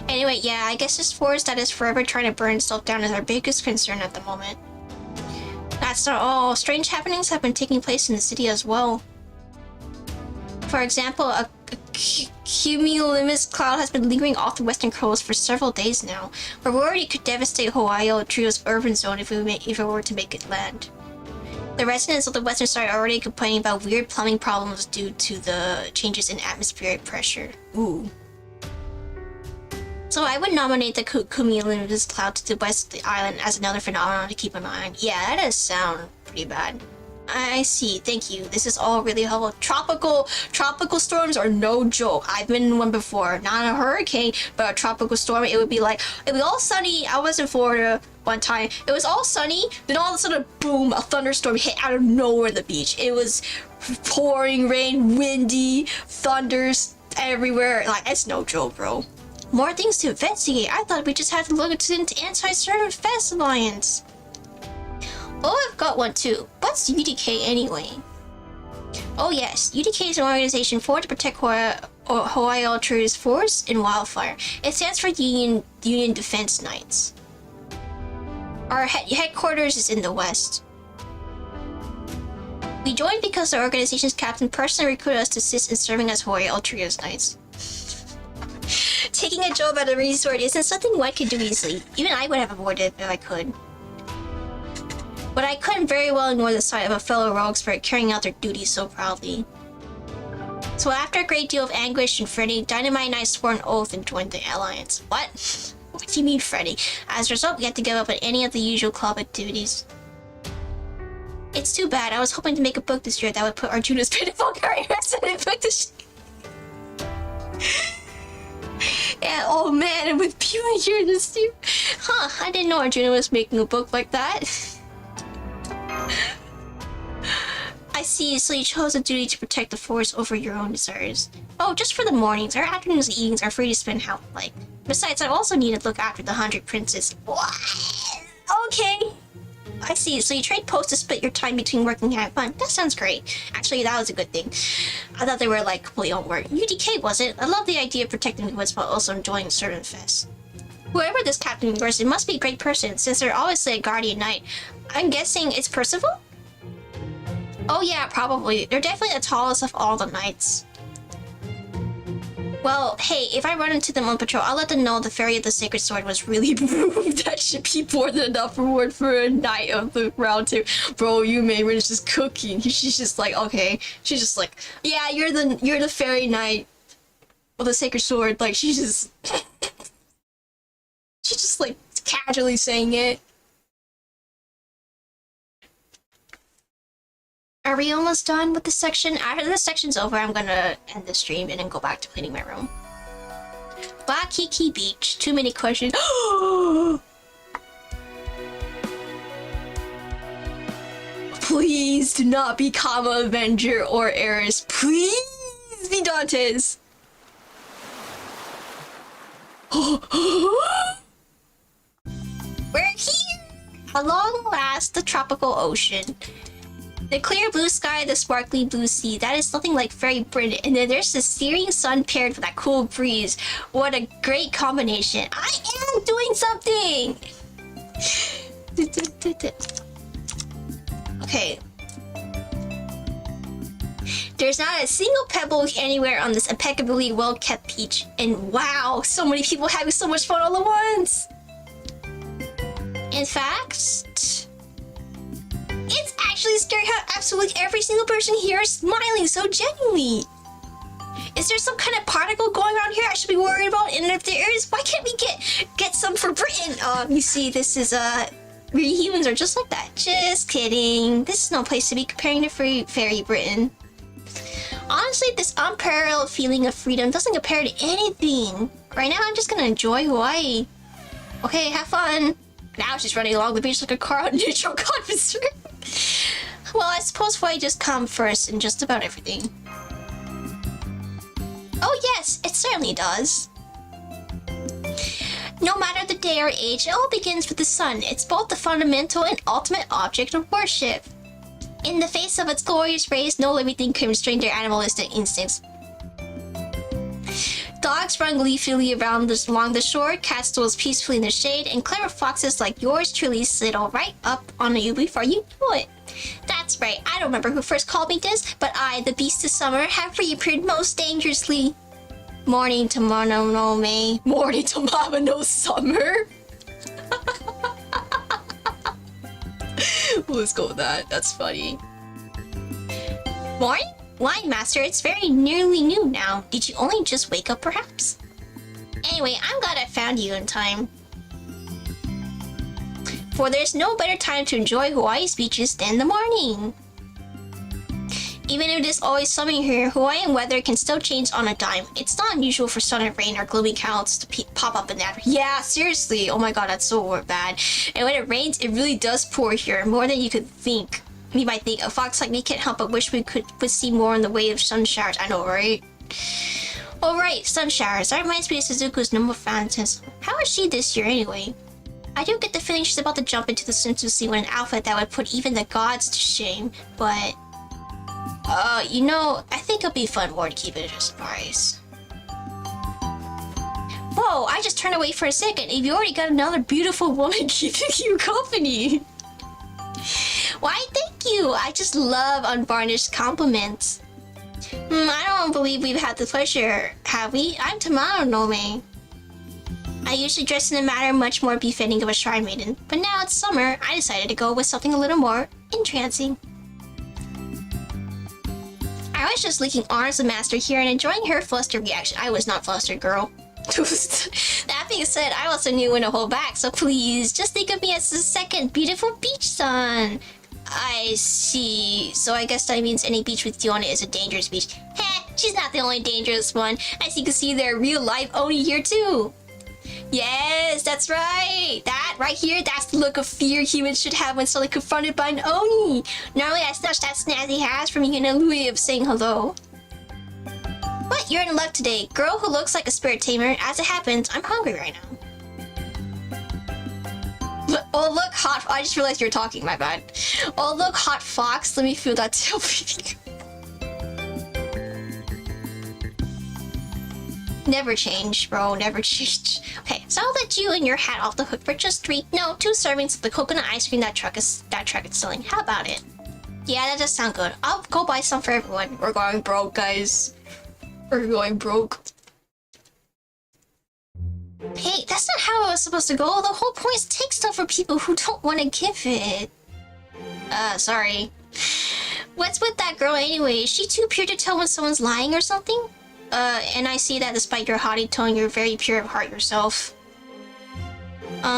Anyway, yeah, I guess this forest that is forever trying to burn itself down is our biggest concern at the moment. That's not all. Strange happenings have been taking place in the city as well. For example, a cumulonimbus cloud has been lingering off the western coast for several days now. We're worried it could devastate Hawaii Trio's urban zone if it were to make it land. The residents of the western side are already complaining about weird plumbing problems due to the changes in atmospheric pressure. Ooh. So I would nominate the cumulonimbus cloud to the west of the island as another phenomenon to keep an eye on. Yeah, that does sound pretty bad. I see, thank you. This is all really helpful. Tropical storms are no joke. I've been in one before. Not a hurricane, but a tropical storm. It would be all sunny. I was in Florida one time. It was all sunny, then all of a sudden, boom, a thunderstorm hit out of nowhere at the beach. It was pouring rain, windy, thunders everywhere. Like, it's no joke, bro. More things to investigate. I thought we just had to look into the Anti-Servant Fest Alliance. Oh, I've got one too. What's UDK anyway? Oh yes, UDK is an organization formed to protect Hawaii Ultra's forests in wildfire. It stands for Union Defense Knights. Our headquarters is in the west. We joined because the organization's captain personally recruited us to assist in serving as Hawaii Ultra's Knights. Taking a job at a resort isn't something one could do easily. Even I would have avoided it if I could. But I couldn't very well ignore the sight of a fellow rogue spirit carrying out their duties so proudly. So after a great deal of anguish and fretting, Dynamite and I swore an oath and joined the alliance. What? What do you mean fretting? As a result, we had to give up on any of the usual club activities. It's too bad. I was hoping to make a book this year that would put Arjuna's pitiful careers in a book to Yeah, oh man, and with Puma here in this too. Huh, I didn't know Arjuna was making a book like that. I see, so you chose a duty to protect the forest over your own desires. Oh, just for the mornings. Our afternoons and evenings are free to spend how like. Besides, I also need to look after the 100 Princes. What? Okay. I see, so you trade posts to split your time between work and having fun. That sounds great. Actually, that was a good thing. I thought they were like completely on work. UDK was it? I love the idea of protecting the woods while also enjoying Servant Fest. Whoever this captain was, it must be a great person, since they're obviously a guardian knight. I'm guessing it's Percival? Oh yeah, probably. They're definitely the tallest of all the knights. Well, hey, if I run into them on patrol, I'll let them know the Fairy of the Sacred Sword was really rude. That should be more than enough reward for a knight of the round 2. Bro, you Mayrin is just cooking. She's just like, okay. She's just like, yeah, you're the Fairy Knight with the Sacred Sword. Like, she's just... she's just like casually saying it. Are we almost done with this section? After this section's over, I'm gonna end the stream and then go back to cleaning my room. Waikiki Beach. Too many questions. Please do not be Kama Avenger or Eris. Please be Dantes. We're here! Along last, the tropical ocean. The clear blue sky, the sparkly blue sea. That is something like Fairy Britain. And then there's the searing sun paired with that cool breeze. What a great combination. I am doing something! Okay. There's not a single pebble anywhere on this impeccably well-kept beach. And wow, so many people having so much fun all at once! In fact... it's actually scary how absolutely every single person here is smiling so genuinely. Is there some kind of particle going on here I should be worried about? And if there is, why can't we get some for Britain? You see, this is we humans are just like that. Just kidding. This is no place to be comparing to Fairy Britain. Honestly, this unparalleled feeling of freedom doesn't compare to anything. Right now, I'm just gonna enjoy Hawaii. Okay, have fun. Now she's running along the beach like a car on neutral conference room. Well, I suppose Hawaii just come first in just about everything. Oh yes, it certainly does. No matter the day or age, it all begins with the sun. It's both the fundamental and ultimate object of worship. In the face of its glorious rays, no living thing can restrain their animalistic instincts. Dogs run gleefully around along the shore, cats doze peacefully in the shade, and clever foxes like yours truly sidle right up on you before you know it. That's right, I don't remember who first called me this, but I, the beast of summer, have reappeared most dangerously. Morning to Mama no May. Morning to Mama no Summer. Let's go with that, that's funny. Morning? Wine Master, it's very nearly noon now. Did you only just wake up, perhaps? Anyway, I'm glad I found you in time. For there's no better time to enjoy Hawaii's beaches than the morning. Even if it is always sunny here, Hawaiian weather can still change on a dime. It's not unusual for sun and rain or gloomy clouds to pop up in that. Yeah, seriously. Oh my god, that's so bad. And when it rains, it really does pour here, more than you could think. You might think, a fox like me can't help but wish we would see more in the way of sun showers. I know, right? Oh right, sun showers. That reminds me of Suzuku's number fantasy. How is she this year anyway? I do get the feeling she's about to jump into the Sensu Sea with an outfit that would put even the gods to shame, but... you know, I think it'll be fun more to keep it a surprise. Whoa, I just turned away for a second. If you already got another beautiful woman keeping you company. Why, thank you. I just love unvarnished compliments. I don't believe we've had the pleasure, have we? I'm Tamaro Nome. I usually dress in a manner much more befitting of a shrine maiden, but now it's summer, I decided to go with something a little more entrancing. I was just licking arms of Master here and enjoying her flustered reaction. I was not flustered, girl. That being said, I also knew when to hold back, so please, just think of me as the second beautiful beach sun. I see. So I guess that means any beach with you on it is a dangerous beach. Heh, she's not the only dangerous one. As you can see, there are real life Oni here too. Yes, that's right. That right here, that's the look of fear humans should have when suddenly confronted by an Oni. Normally I snatched that snazzy hat from you in a way of saying hello. But you're in luck today. Girl who looks like a spirit tamer. As it happens, I'm hungry right now. Oh look, hot. I just realized you're talking. My bad. Oh look, hot fox. Let me feel that tail. Never change, bro. Never change. Okay, so I'll let you and your hat off the hook for just 2 servings of the coconut ice cream that truck is selling. How about it? Yeah, that does sound good. I'll go buy some for everyone. We're going broke, guys. We're going broke. Hey, that's not how it was supposed to go. The whole point is take stuff for people who don't want to give it. Sorry. What's with that girl anyway? Is she too pure to tell when someone's lying or something? And I see that despite your haughty tone, you're very pure of heart yourself.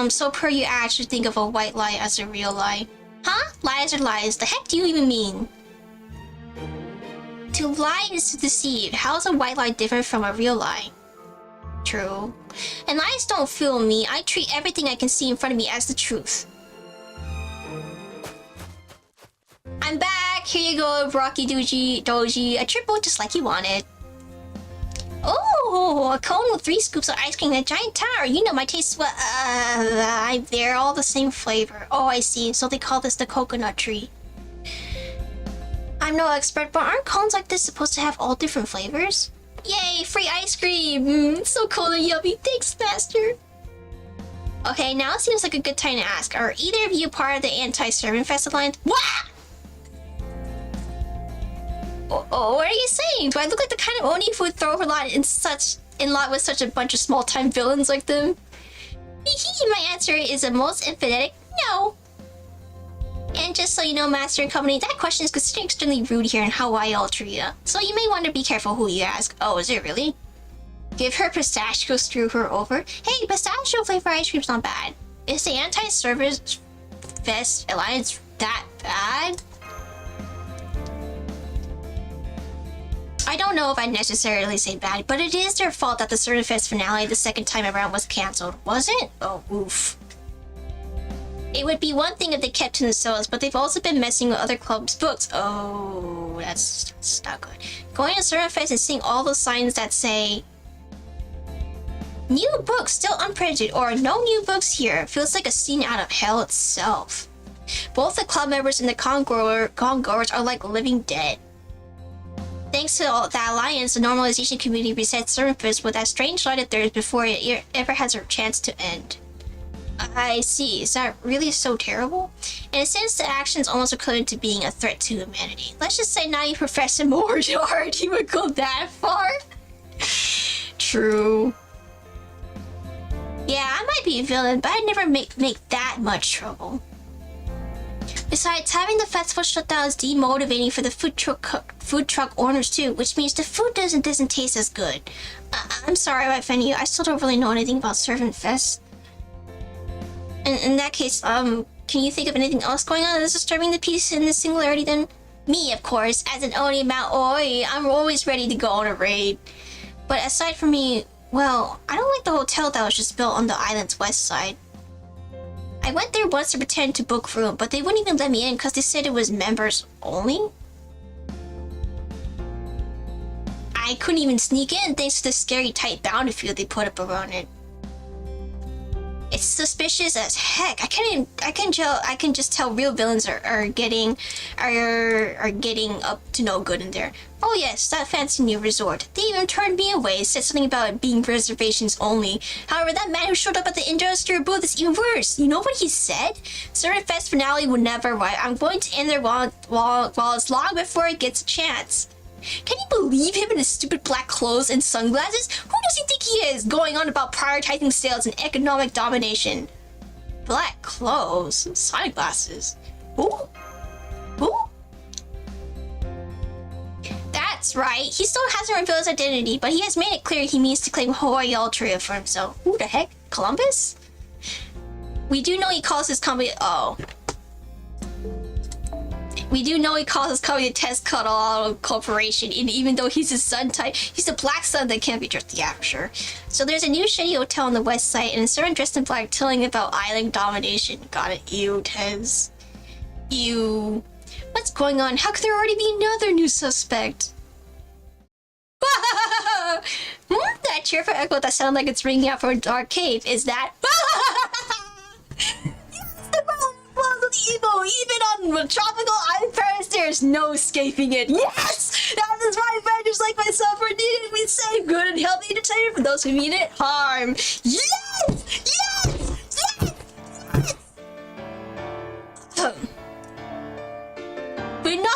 So per you actually think of a white lie as a real lie. Huh? Lies are lies. The heck do you even mean? To lie is to deceive. How is a white lie different from a real lie? True. And lies don't fool me. I treat everything I can see in front of me as the truth. I'm back! Here you go, Rocky Doji. A triple just like you wanted. Oh, a cone with 3 scoops of ice cream and a giant tower. You know my taste. They're all the same flavor. Oh, I see. So they call this the coconut tree. I'm no expert, but aren't cones like this supposed to have all different flavors? Yay, free ice cream! So cold and yummy. Thanks, Master. Okay, now it seems like a good time to ask. Are either of you part of the Anti-Servant Fest Alliance? What? Oh, what are you saying? Do I look like the kind of Oni who would throw her lot in lot with such a bunch of small-time villains like them? My answer is a most emphatic no. And just so you know, Master and Company, that question is considered extremely rude here in Hawaii Altria. So you may want to be careful who you ask. Oh, is it really? Give her pistachio, screw her over. Hey, pistachio flavor ice cream's not bad. Is the Anti-Service Fest Alliance that bad? I don't know if I'd necessarily say bad, but it is their fault that the Servant Fest finale the second time around was cancelled, was it? Oh, oof. It would be one thing if they kept to themselves, but they've also been messing with other clubs' books. Oh, that's not good. Going to Servant Fest and seeing all the signs that say new books still unprinted or no new books here feels like a scene out of hell itself. Both the club members and the con-goers are like living dead. Thanks to the Alliance, the normalization community resets Servant Fest with that strange light of theirs before it ever has a chance to end. I see. Is that really so terrible? In a sense, the action's almost equivalent to being a threat to humanity. Let's just say now you Professor Moriarty would go that far. True. Yeah, I might be a villain, but I'd never make that much trouble. Besides, having the festival shut down is demotivating for the food truck owners too, which means the food doesn't taste as good. I'm sorry if I offend you. I still don't really know anything about Servant Fest. In that case, can you think of anything else going on that's disturbing the peace and the singularity then? Me, of course. As an Oni Maoi, I'm always ready to go on a raid. But aside from me, well, I don't like the hotel that was just built on the island's west side. I went there once to pretend to book room, but they wouldn't even let me in because they said it was members only. I couldn't even sneak in thanks to the scary tight boundary field they put up around it. It's suspicious as heck. I can just tell real villains are getting up to no good in there. Oh yes, that fancy new resort. They even turned me away, said something about it being reservations only. However, that man who showed up at the industrial booth is even worse. You know what he said? Servant Fest finale would never arrive. I'm going to end there while it's long before it gets a chance. Can you believe him in his stupid black clothes and sunglasses? Who does he think he is, going on about prioritizing sales and economic domination? Black clothes? Sunglasses? Who? Who? That's right. He still hasn't revealed his identity, but he has made it clear he means to claim Hawaii Altria for himself. Who the heck? Columbus? We do know he calls his company... Oh. We do know he calls his company a Test Cuddle Corporation, and even though he's his son type, he's a black son that can't be trusted. Yeah, for sure. So there's a new shitty hotel on the west side, and a servant dressed in black telling about island domination. Got it. Ew, Tez. Ew. What's going on? How could there already be another new suspect? That cheerful echo that sounded like it's ringing out from a dark cave. Is that... Evil, even on tropical island Paris, there's no escaping it. Yes! That is why vendors like myself are needed to be safe, good, and healthy entertainment for those who mean it harm. Yes! Yes! Yes! Yes! But no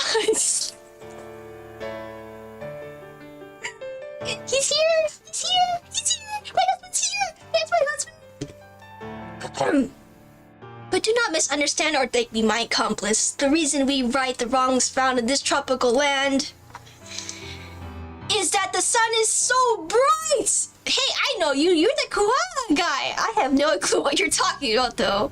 He's here! He's here! He's here! My husband's here! That's my husband! But do not misunderstand or think me my accomplice. The reason we right the wrongs found in this tropical land is that the sun is so bright! Hey, I know you. You're the koala guy. I have no clue what you're talking about, though.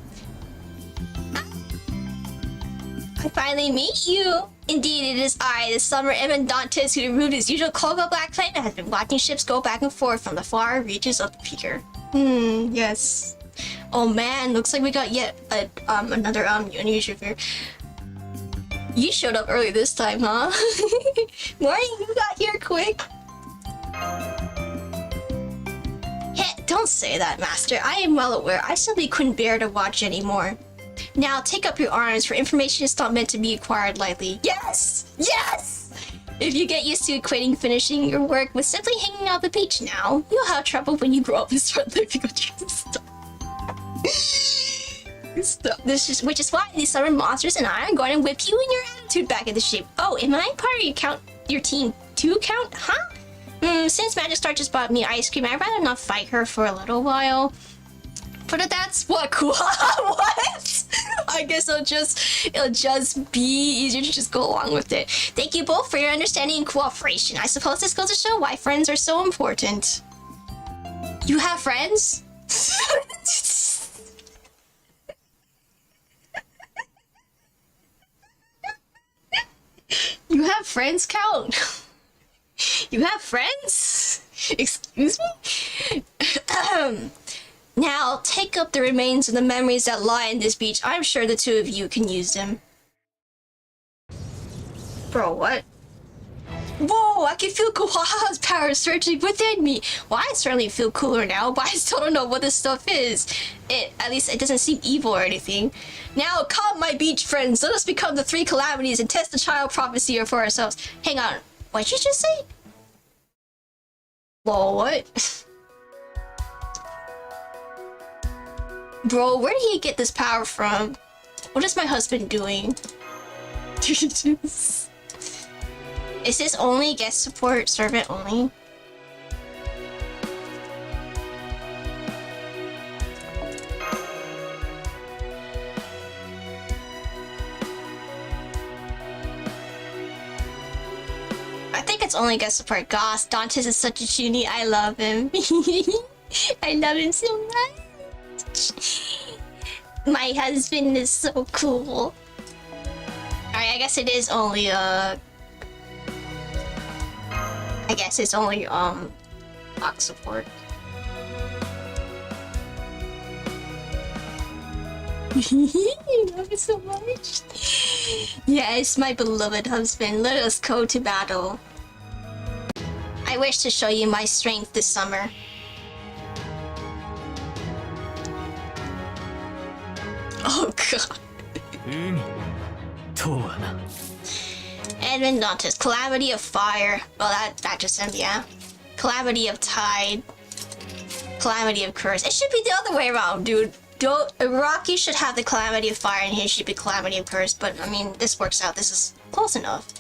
I finally meet you. Indeed, it is I, the summer Evan Dantes, who removed his usual Koga black plane and has been watching ships go back and forth from the far reaches of the pier. Yes. Oh man, looks like we got yet another unusual fear. You showed up early this time, huh? Morning, you got here quick. Hey, don't say that, Master. I am well aware. I simply couldn't bear to watch anymore. Now take up your arms, for information is not meant to be acquired lightly. Yes! Yes! If you get used to equating finishing your work with simply hanging out the beach now, you'll have trouble when you grow up and start living on your stuff. Which is why these summer monsters and I are going to whip you and your attitude back into shape. Oh, am I part of your team 2 count? Huh? Since Magistar just bought me ice cream, I'd rather not fight her for a little while. But that's what cool. What? I guess it'll just be easier to just go along with it. Thank you both for your understanding and cooperation. I suppose this goes to show why friends are so important. You have friends? You have friends, Count? You have friends? Excuse me? Now, take up the remains of the memories that lie in this beach. I'm sure the two of you can use them. Bro, what? Whoa, I can feel Kohaha's power surging within me. Well, I certainly feel cooler now, but I still don't know what this stuff is. At least it doesn't seem evil or anything. Now, come, my beach friends. Let us become the 3 calamities and test the child prophecy for ourselves. Hang on, what'd you just say? Whoa, what? Bro, where did he get this power from? What is my husband doing? Is this only guest support servant only? I think it's only guest support. Gosh, Dantes is such a chunie. I love him. I love him so much. My husband is so cool. Alright, I guess it is only I guess it's only box support. You love it so much. Yes, my beloved husband, let us go to battle. I wish to show you my strength this summer. Oh god. Edmund Dantes, Calamity of Fire. Well, that just ends, yeah. Calamity of Tide. Calamity of Curse. It should be the other way around, dude. Rocky should have the Calamity of Fire and his should be Calamity of Curse, but I mean, this works out. This is close enough.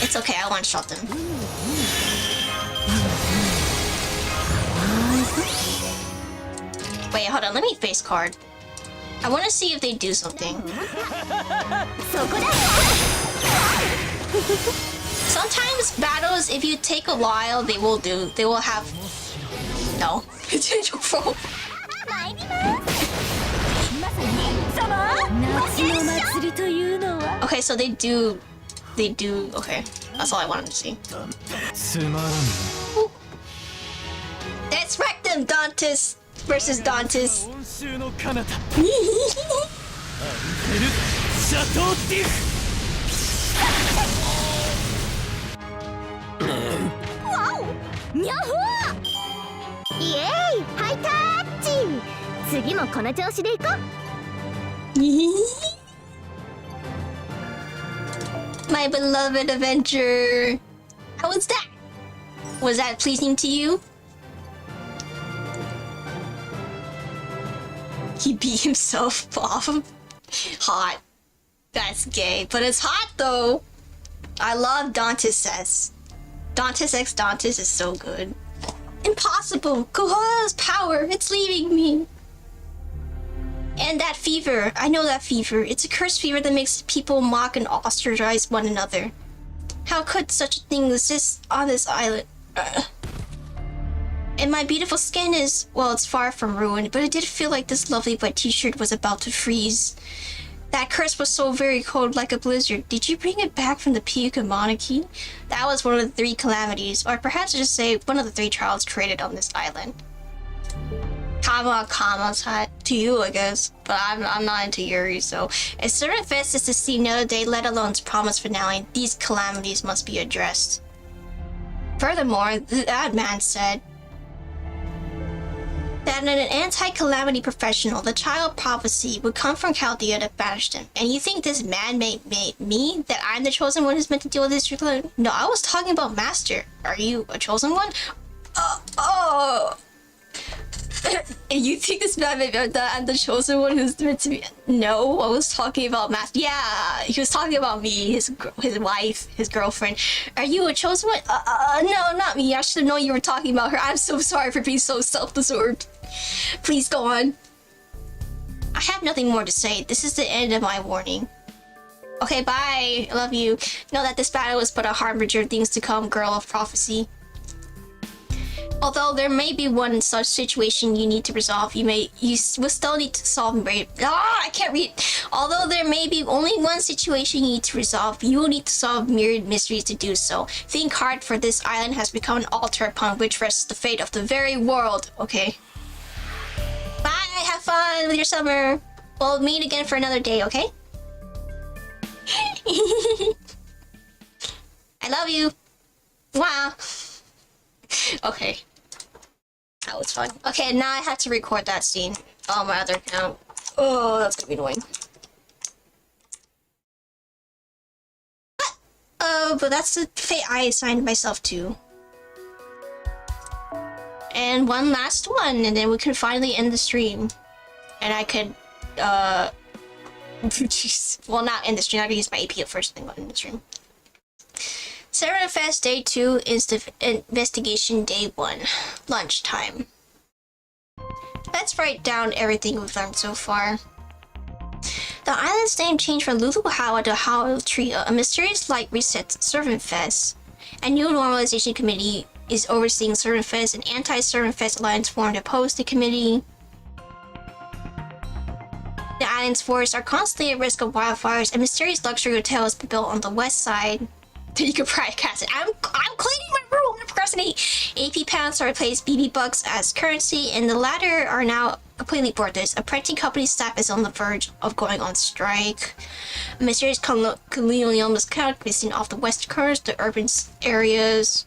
It's okay, I one-shot them. Wait, hold on, let me face card. I want to see if they do something. Sometimes battles, if you take a while, they will have... No. Bro. Okay, so they do... Okay, that's all I wanted to see. Let's wreck them, Dantes versus Dantes. My beloved Avenger. How was that? Was that pleasing to you? He beat himself off. Hot. That's gay, but it's hot though. I love Dantes says. Dante's X Dante's is so good. Impossible! Koala's power! It's leaving me! And that fever. I know that fever. It's a cursed fever that makes people mock and ostracize one another. How could such a thing exist on this island? And my beautiful skin is, well, it's far from ruined, but it did feel like this lovely wet t-shirt was about to freeze. That curse was so very cold, like a blizzard. Did you bring it back from the Pika monarchy? That was one of the 3 calamities, or perhaps I should say one of the 3 trials created on this island. Comma's hat to you, I guess, but I'm not into Yuri, so if Servant Fest is to see another day, let alone its promised finale, these calamities must be addressed. Furthermore, that man said that an anti-calamity professional, the child prophecy, would come from Chaldea to banish them. And you think this man made me, that I'm the chosen one who's meant to deal with this? No, I was talking about Master. Are you a chosen one? And you think this man made me that I'm the chosen one who's meant to be? No, I was talking about Master. Yeah, he was talking about me, his wife, his girlfriend. Are you a chosen one? No, not me. I should have known you were talking about her. I'm so sorry for being so self-absorbed. Please go on. I have nothing more to say. This is the end of my warning. Okay, bye. I love you. Know that this battle is but a harbinger of things to come, girl of prophecy. Although there may be one such situation you need to resolve, you will still need to solve. I can't read. Although there may be only one situation you need to resolve, you will need to solve myriad mysteries to do so. Think hard, for this island has become an altar upon which rests the fate of the very world. Okay. Bye. Have fun with your summer. We'll meet again for another day. Okay. I love you. Wow. Okay. That was fun. Okay, now I have to record that scene on my other account. Oh, that's gonna be annoying. But that's the fate I assigned myself to. And one last one, and then we can finally end the stream. And I could, well, not end the stream, I could use my AP at first, then go end the stream. Servant Fest Day 2 is the investigation Day 1. Lunchtime. Let's write down everything we've learned so far. The island's name changed from Luluhawa to Hao Trio. A mysterious light resets Servant Fest. A new normalization committee is overseeing Servant Fest. An anti-Servant Fest alliance formed to oppose the committee. The island's forests are constantly at risk of wildfires. A mysterious luxury hotel has been built on the west side. You could broadcast it. I'm cleaning my room. I'm gonna procrastinate. AP pounds are replaced BB bucks as currency, and the latter are now completely worthless. A printing company staff is on the verge of going on strike. A mysterious colonium is kind of missing off the west coast. The urban areas,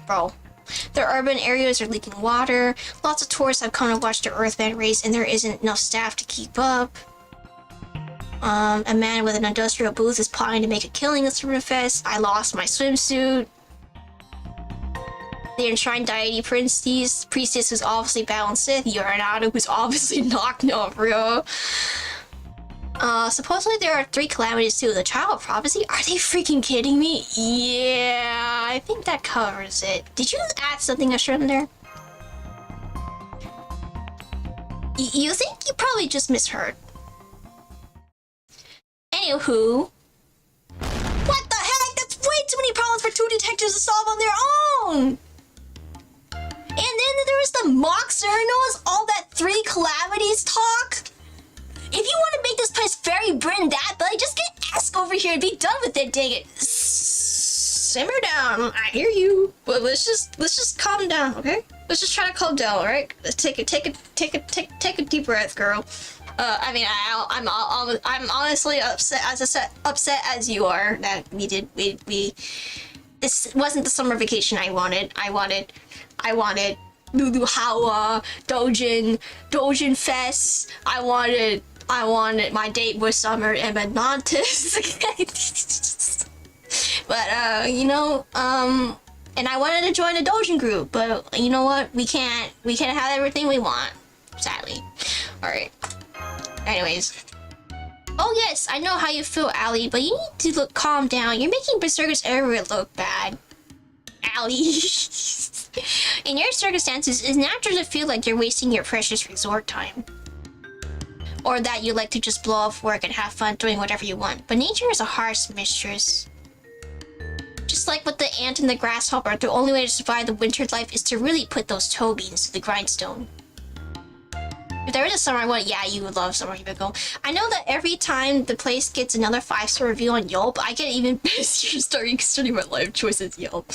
the urban areas are leaking water. Lots of tourists have come to watch the Earthband race, and there isn't enough staff to keep up. A man with an industrial booth is plotting to make a killing at Servant Fest. I lost my swimsuit. The enshrined deity priestess who's obviously battling Sith. Uranado who's obviously knocked off real. Supposedly there are 3 calamities too. The child prophecy? Are they freaking kidding me? Yeah, I think that covers it. Did you add something I shouldn't there? You think you probably just misheard. Anywho, what the heck? That's way too many problems for 2 detectives to solve on their own. And then there was the mock Ceranos, all that 3 calamities talk. If you want to make this place very Bryn that, but just get Esk over here and be done with it. Dang it! Simmer down. I hear you, but let's just calm down, okay? Let's just try to calm down, all right? Let's take a deep breath, girl. I mean, I'm honestly upset as you are that we this wasn't the summer vacation I wanted. I wanted Luluhawa, Dojin Fest. I wanted my date with Summer and Menantis. But you know, and I wanted to join a Dojin group, but you know what? We can't have everything we want, sadly. All right. Anyways. Oh yes, I know how you feel, Allie, but you need to calm down. You're making Berserkers everywhere look bad. Allie. In your circumstances, it's natural to feel like you're wasting your precious resort time. Or that you like to just blow off work and have fun doing whatever you want. But nature is a harsh mistress. Just like with the ant and the grasshopper, the only way to survive the winter life is to really put those toe beans to the grindstone. If there was a summer one, yeah, you would love Summer Yumiko. I know that every time the place gets another 5-star review on Yelp, I get even busier starting my life choices Yelp.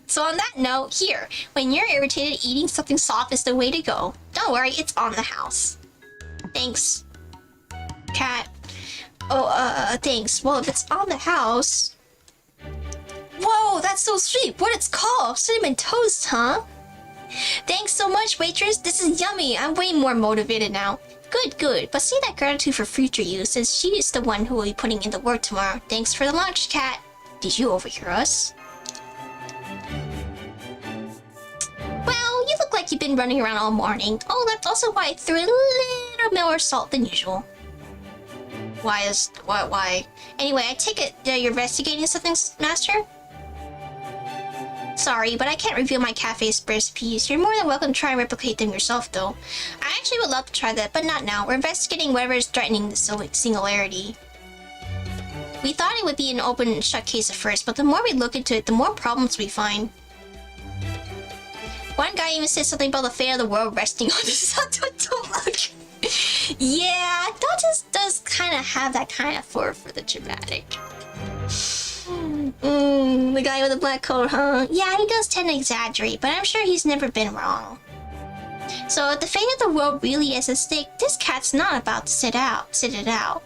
So on that note, here, when you're irritated, eating something soft is the way to go. Don't worry, it's on the house. Thanks, cat. Oh, thanks. Well, if it's on the house... Whoa, that's so sweet. What it's called? Cinnamon toast, huh? Thanks so much, waitress. This is yummy. I'm way more motivated now. Good, good. But save that gratitude for future use, since she is the one who will be putting in the work tomorrow. Thanks for the lunch, cat. Did you overhear us? Well, you look like you've been running around all morning. Oh, that's also why I threw a little more salt than usual. Why? Anyway, I take it you're investigating something, Master? Sorry, but I can't reveal my cafe's recipes. You're more than welcome to try and replicate them yourself, though. I actually would love to try that, but not now. We're investigating whatever is threatening the singularity. We thought it would be an open and shut case at first, but the more we look into it, the more problems we find. One guy even said something about the fate of the world resting on the Yeah, Dodges does kind of have that kind of for the dramatic. The guy with the black coat, huh? Yeah, he does tend to exaggerate, but I'm sure he's never been wrong. So if the fate of the world really is at stake, this cat's not about to sit it out.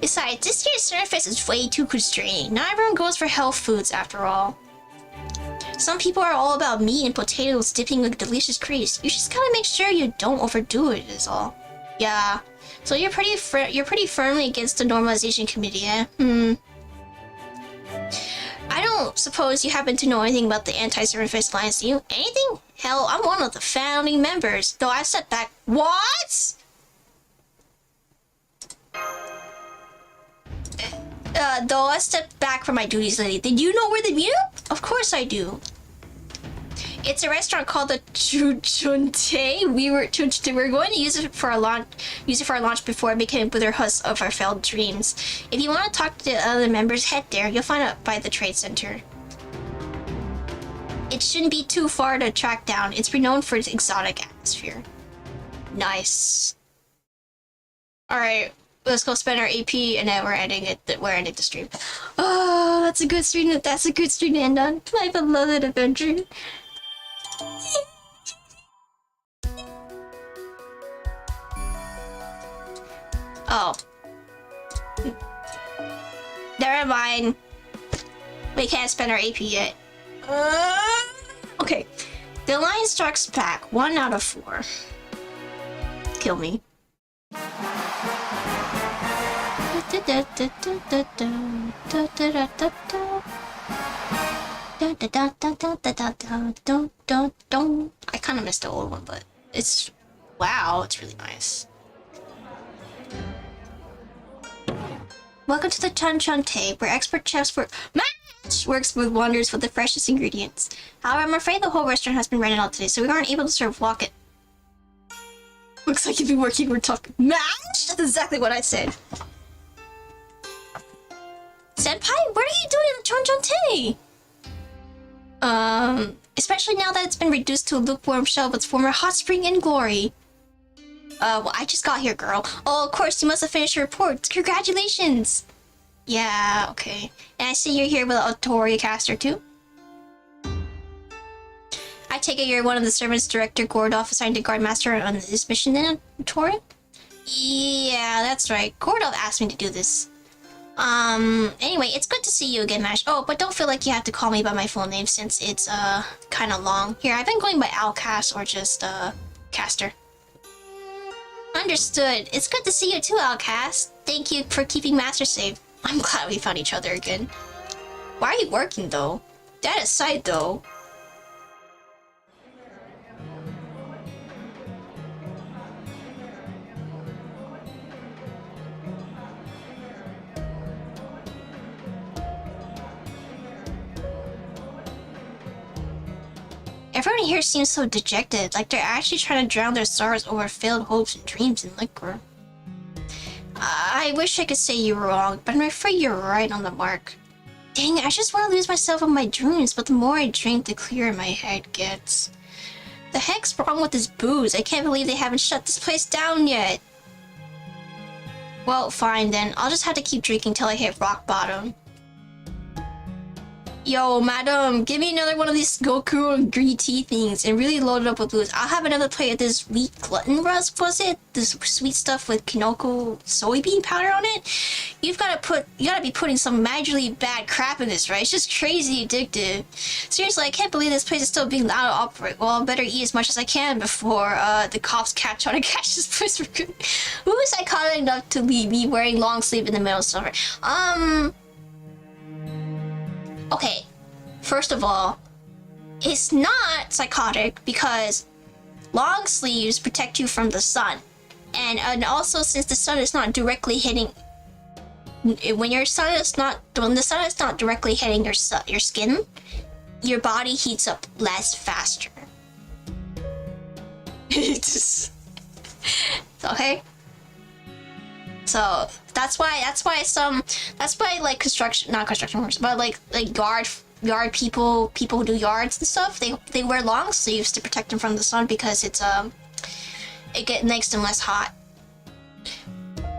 Besides, this year's surface is way too constraining. Not everyone goes for health foods after all. Some people are all about meat and potatoes dipping with delicious grease. You just gotta make sure you don't overdo it is all. Yeah. So you're pretty firmly against the normalization committee, eh? I don't suppose you happen to know anything about the Anti-Surface Alliance, do you? Anything? Hell, I'm one of the founding members, though I stepped back. What? Though I stepped back from my duties lately. Did you know where the meet up? Of course I do. It's a restaurant called the Chuchunte. We're going to use it for our launch before it became Wither Husk of our failed dreams. If you want to talk to the other members, head there. You'll find it by the trade center. It shouldn't be too far to track down. It's renowned for its exotic atmosphere. Nice. Alright, let's go spend our AP and then we're ending the stream. Oh, that's a good stream to end on. My beloved adventure. Oh. Never mind. We can't spend our AP yet. Okay. The Alliance strikes back. 1 out of 4. Kill me. I kind of missed the old one, but it's... Wow, it's really nice. Welcome to the Chunchunte, where expert chefs works with wonders for the freshest ingredients. However, I'm afraid the whole restaurant has been rented out today, so we aren't able to serve walk-it. Looks like you've been working for match? That's exactly what I said. Senpai, what are you doing in the Chunchunte? Especially now that it's been reduced to a lukewarm shell of its former hot spring in glory. Well, I just got here, girl. Oh, of course, you must have finished your report. Congratulations! Yeah, okay. And I see you're here with Autori Caster, too? I take it you're one of the servants Director Gordolf assigned to Guardmaster on this mission then, Autori? Yeah, that's right. Gordolf asked me to do this. Anyway, it's good to see you again, Mash. Oh, but don't feel like you have to call me by my full name since it's, kind of long. Here, I've been going by Alcast or just, Caster. Understood. It's good to see you too, Alcast. Thank you for keeping Master safe. I'm glad we found each other again. Why are you working, though? That aside, though. Everyone here seems so dejected, like they're actually trying to drown their sorrows over failed hopes and dreams in liquor. I wish I could say you were wrong, but I'm afraid you're right on the mark. Dang, I just want to lose myself in my dreams, but the more I drink, the clearer my head gets. The heck's wrong with this booze? I can't believe they haven't shut this place down yet. Well, fine then. I'll just have to keep drinking till I hit rock bottom. Yo, madam, give me another one of these Goku and green tea things and really load it up with booze. I'll have another plate of this wheat glutton rust, was it? This sweet stuff with Kinoko soybean powder on it? You gotta be putting some majorly bad crap in this, right? It's just crazy addictive. Seriously, I can't believe this place is still being allowed to operate. Well, I better eat as much as I can before the cops catch on and catch this place for good. Who is psychotic enough to leave me wearing long sleeve in the middle of summer? Okay, first of all, it's not psychotic because long sleeves protect you from the sun. And also, since the sun is not directly hitting... When the sun is not directly hitting your skin, your body heats up less faster. Okay? So that's why like not construction workers, but like yard people who do yards and stuff, they wear long sleeves to protect them from the sun because it makes them less hot.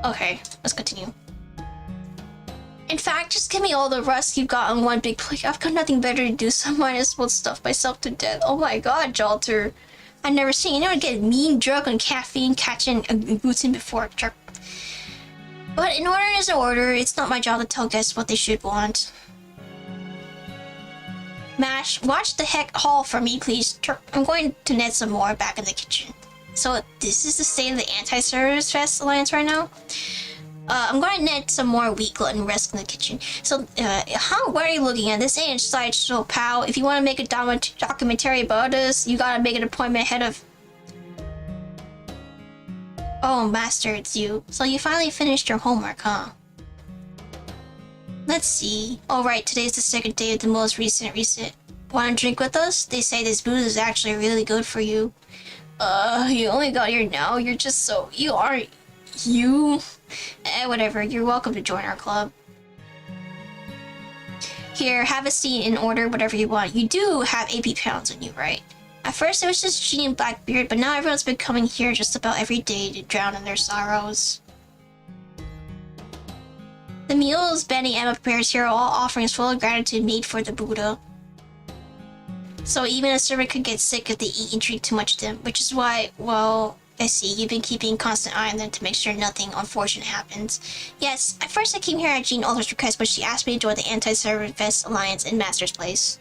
Okay, let's continue. In fact, just give me all the rust you've got on one big plate. I've got nothing better to do, so I might as well stuff myself to death. Oh my god, Jalter. I've never seen anyone get mean drunk on caffeine catching a gluten before a jerk. But in order is an order, it's not my job to tell guests what they should want. Mash, watch the heck haul for me, please. I'm going to net some more back in the kitchen. So this is the state of the Anti-Service Fest Alliance right now? I'm going to net some more wheat glutton rest in the kitchen. So, what are you looking at? This ain't a sideshow, pal. If you want to make a documentary about us, you gotta make an appointment ahead of... Oh, Master, it's you. So you finally finished your homework, huh? Let's see. Oh right, today's the second day of the most recent reset. Want to drink with us? They say this booze is actually really good for you. You only got here now? You're just so... You aren't... You... whatever. You're welcome to join our club. Here, have a seat and order whatever you want. You do have 80 pounds on you, right? At first it was just Jean and Blackbeard, but now everyone's been coming here just about every day to drown in their sorrows. The meals Benny Emma prepares here are all offerings full of gratitude made for the Buddha. So even a servant could get sick if they eat and drink too much of them, which is why, well, I see, you've been keeping a constant eye on them to make sure nothing unfortunate happens. Yes, at first I came here at Jean Alder's request, but she asked me to join the Anti-Service Fest Alliance in Master's place.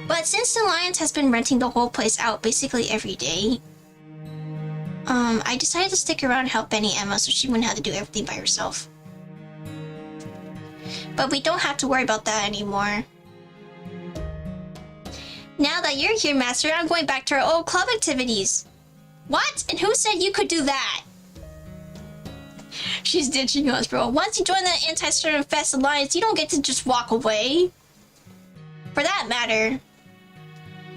But since the Alliance has been renting the whole place out basically every day, I decided to stick around and help Benny Emma so she wouldn't have to do everything by herself. But we don't have to worry about that anymore. Now that you're here, Master, I'm going back to our old club activities. What? And who said you could do that? She's ditching us, bro. Once you join the Anti-Service Fest Alliance, you don't get to just walk away. For that matter,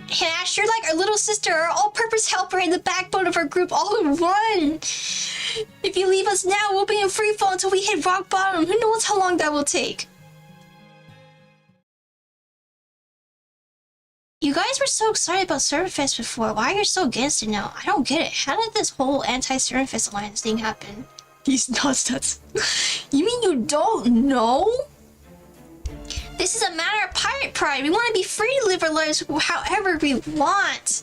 Ash, you're like our little sister, our all-purpose helper, and the backbone of our group all in one. If you leave us now, we'll be in freefall until we hit rock bottom. Who knows how long that will take? You guys were so excited about Serverfest before. Why are you so against it now? I don't get it. How did this whole Anti-Serverfest Alliance thing happen? These nonsense. You mean you don't know? This is a matter of pirate pride. We want to be free to live our lives however we want.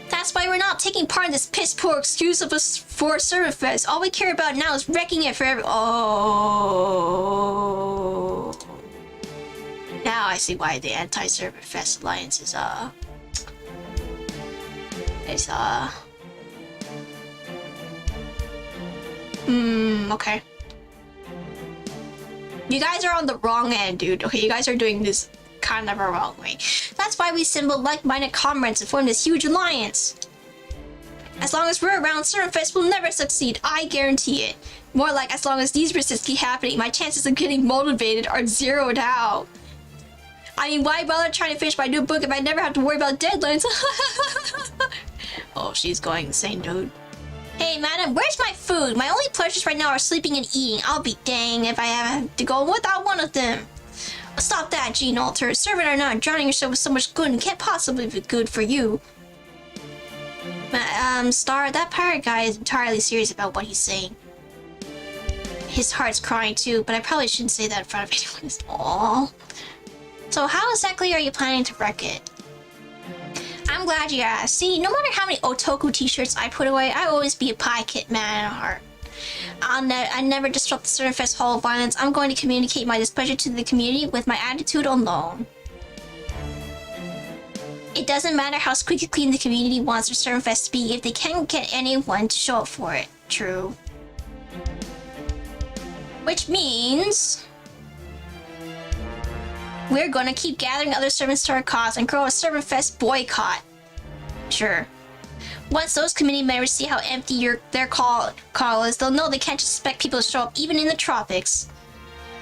That's why we're not taking part in this piss-poor excuse of us for Serverfest. All we care about now is wrecking it for Oh. Now I see why the Anti-Serverfest Alliance is, okay. You guys are on the wrong end, dude. Okay, you guys are doing this kind of a wrong way. That's why we assembled like-minded comrades and formed this huge alliance. As long as we're around, Serverfest will never succeed. I guarantee it. More like, as long as these resets keep happening, my chances of getting motivated are zeroed out. I mean, why bother trying to finish my new book if I never have to worry about deadlines? Oh, she's going insane, dude. Hey, madam, where's my food? My only pleasures right now are sleeping and eating. I'll be dang if I have to go without one of them. Stop that, Gene Alter. Servant or not, drowning yourself with so much good and can't possibly be good for you. Star, that pirate guy is entirely serious about what he's saying. His heart's crying too, but I probably shouldn't say that in front of anyone. Aww. So how exactly are you planning to wreck it? I'm glad you asked. See, no matter how many Otoku t-shirts I put away, I always be a pie kit man at heart. I never disrupt the Surfest Hall of Violence. I'm going to communicate my displeasure to the community with my attitude alone. It doesn't matter how squeaky clean the community wants their Surfest to be if they can't get anyone to show up for it. True. Which means we're gonna keep gathering other servants to our cause and grow a Servant Fest boycott. Sure. Once those committee members see how empty their call is, they'll know they can't just expect people to show up even in the tropics.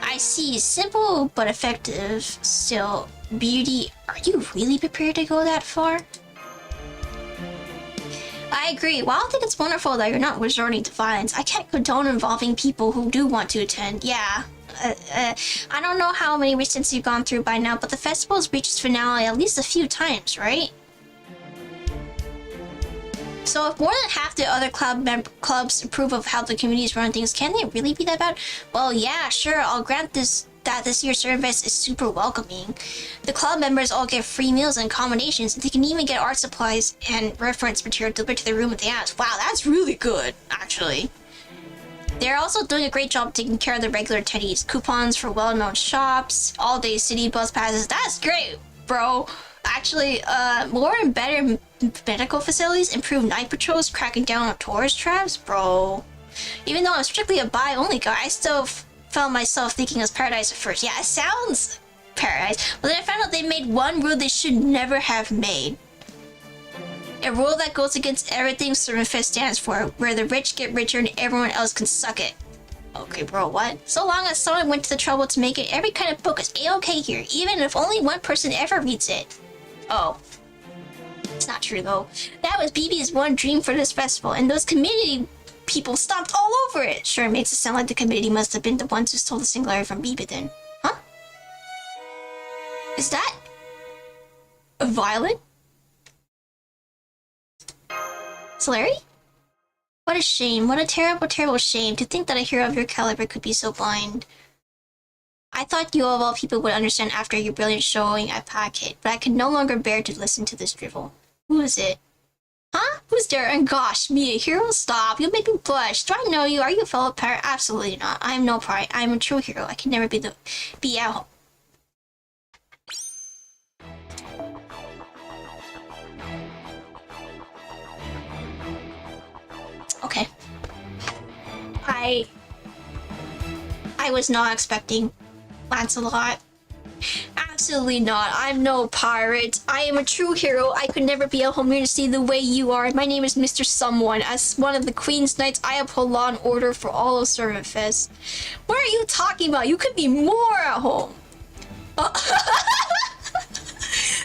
I see. Simple but effective. Still, Beauty, are you really prepared to go that far? I agree. While I think it's wonderful that you're not resorting to violence, I can't condone involving people who do want to attend. Yeah. I don't know how many recents you've gone through by now, but the festival's reached its finale at least a few times, right? So if more than half the other clubs approve of how the communities run things, can they really be that bad? Well, yeah, sure, I'll grant that this year's service is super welcoming. The club members all get free meals and accommodations, and they can even get art supplies and reference material delivered to their room if they ask. Wow, that's really good, actually. They're also doing a great job taking care of the regular attendees. Coupons for well-known shops, all-day city bus passes. That's great, bro. Actually, more and better medical facilities, improved night patrols, cracking down on tourist traps, bro. Even though I'm strictly a buy-only guy, I still found myself thinking it was paradise at first. Yeah, it sounds paradise. But then I found out they made one rule they should never have made. A rule that goes against everything Surfest stands for, where the rich get richer and everyone else can suck it. Okay, bro, what? So long as someone went to the trouble to make it, every kind of book is a-okay here, even if only one person ever reads it. Oh. It's not true, though. That was BB's one dream for this festival, and those community people stomped all over it. Sure, it makes it sound like the committee must have been the ones who stole the Singularity from BB then. Huh? Is that a violent? Larry? What a shame. What a terrible, terrible shame to think that a hero of your caliber could be so blind. I thought you of all people would understand after your brilliant showing at Packet, but I can no longer bear to listen to this drivel. Who is it? Huh? Who's there? And gosh, me, a hero? Stop. You'll make me blush. Do I know you? Are you a fellow pirate? Absolutely not. I am no pirate. I am a true hero. I can never be out. Okay. I was not expecting Lancelot. Absolutely not. I'm no pirate. I am a true hero. I could never be a Homerity the way you are. My name is Mr. Someone. As one of the Queen's Knights, I uphold law and order for all of Surfest. What are you talking about? You could be more at home.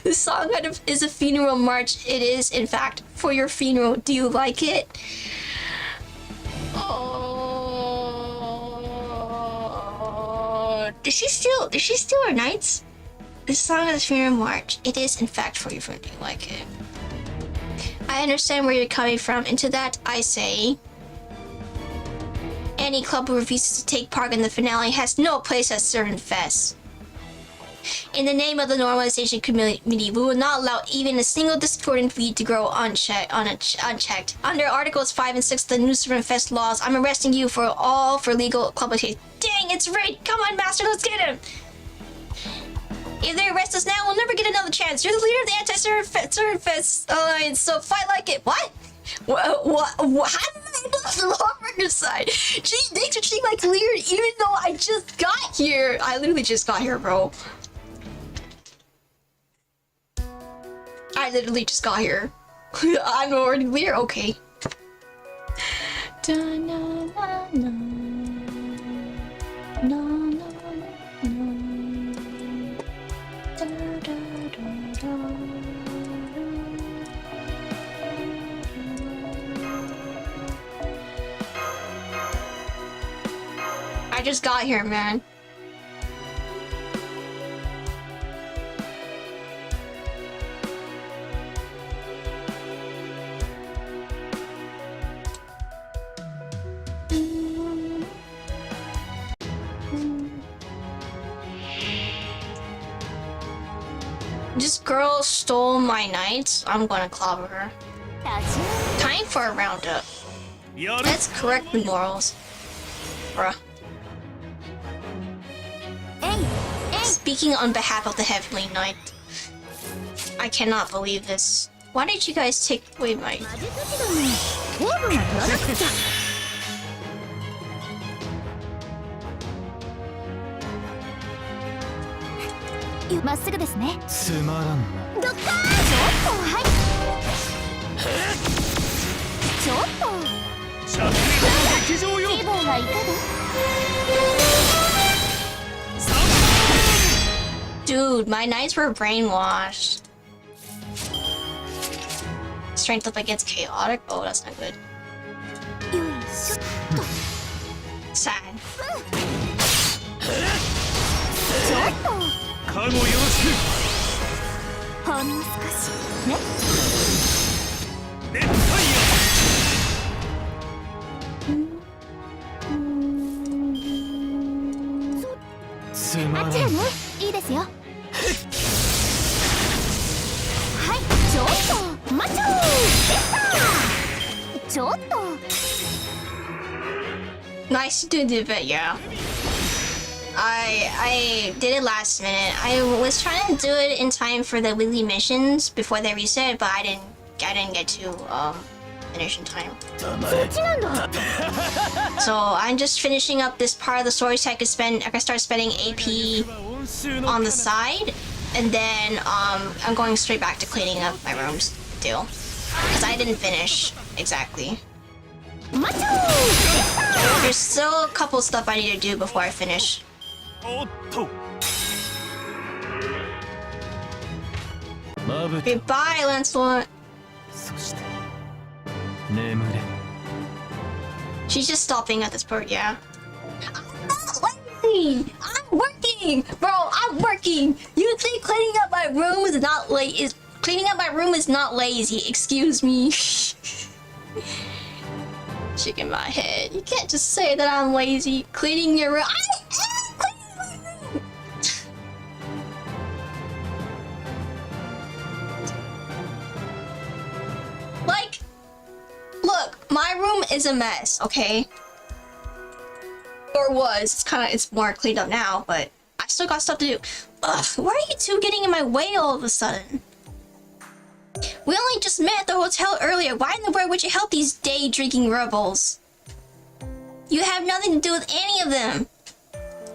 This song is a funeral march. It is, in fact, for your funeral. Do you like it? Oh, did she steal her knights? This song is funeral march. It is in fact for your friend. Do you like it? I understand where you're coming from, and to that I say, any club who refuses to take part in the finale has no place at Surfest. In the name of the normalization community, we will not allow even a single discordant weed to grow unchecked. Under Articles 5 and 6 of the new Surfest laws, I'm arresting you for legal club activity. Dang, it's right! Come on, Master, let's get him! If they arrest us now, we'll never get another chance. You're the leader of the Anti-Surfest Alliance, so fight like it. What? What? How did I know the lawbreaker side? Gee, thanks for treating my career even though I just got here. I literally just got here, bro. I literally just got here. I'm already clear? Okay. I just got here, man. This girl stole my knights. I'm gonna clobber her. Time for a roundup. Let's correct the morals. Bruh. Speaking on behalf of the Heavenly Knight, I cannot believe this. Why did you guys take away my... Dude, my knights were brainwashed. Strength up against chaotic? Oh, that's not good. Sad. Nice to do it, yeah. I did it last minute. I was trying to do it in time for the weekly missions before they reset, but I didn't get to finish in time. So I'm just finishing up this part of the story so I can start spending AP on the side, and then I'm going straight back to cleaning up my rooms still, because I didn't finish exactly. There's still a couple stuff I need to do before I finish. Goodbye, Lancelot. She's just stopping at this part, yeah. I'm working! Bro, I'm working! You think cleaning up my room is not cleaning up my room is not lazy, excuse me. Shaking my head. You can't just say that I'm lazy. Cleaning your room. I am cleaning my room! Like, look, my room is a mess, okay? Or was. It's more cleaned up now, but I still got stuff to do. Ugh, why are you two getting in my way all of a sudden? We only just met at the hotel earlier. Why in the world would you help these day-drinking rebels? You have nothing to do with any of them.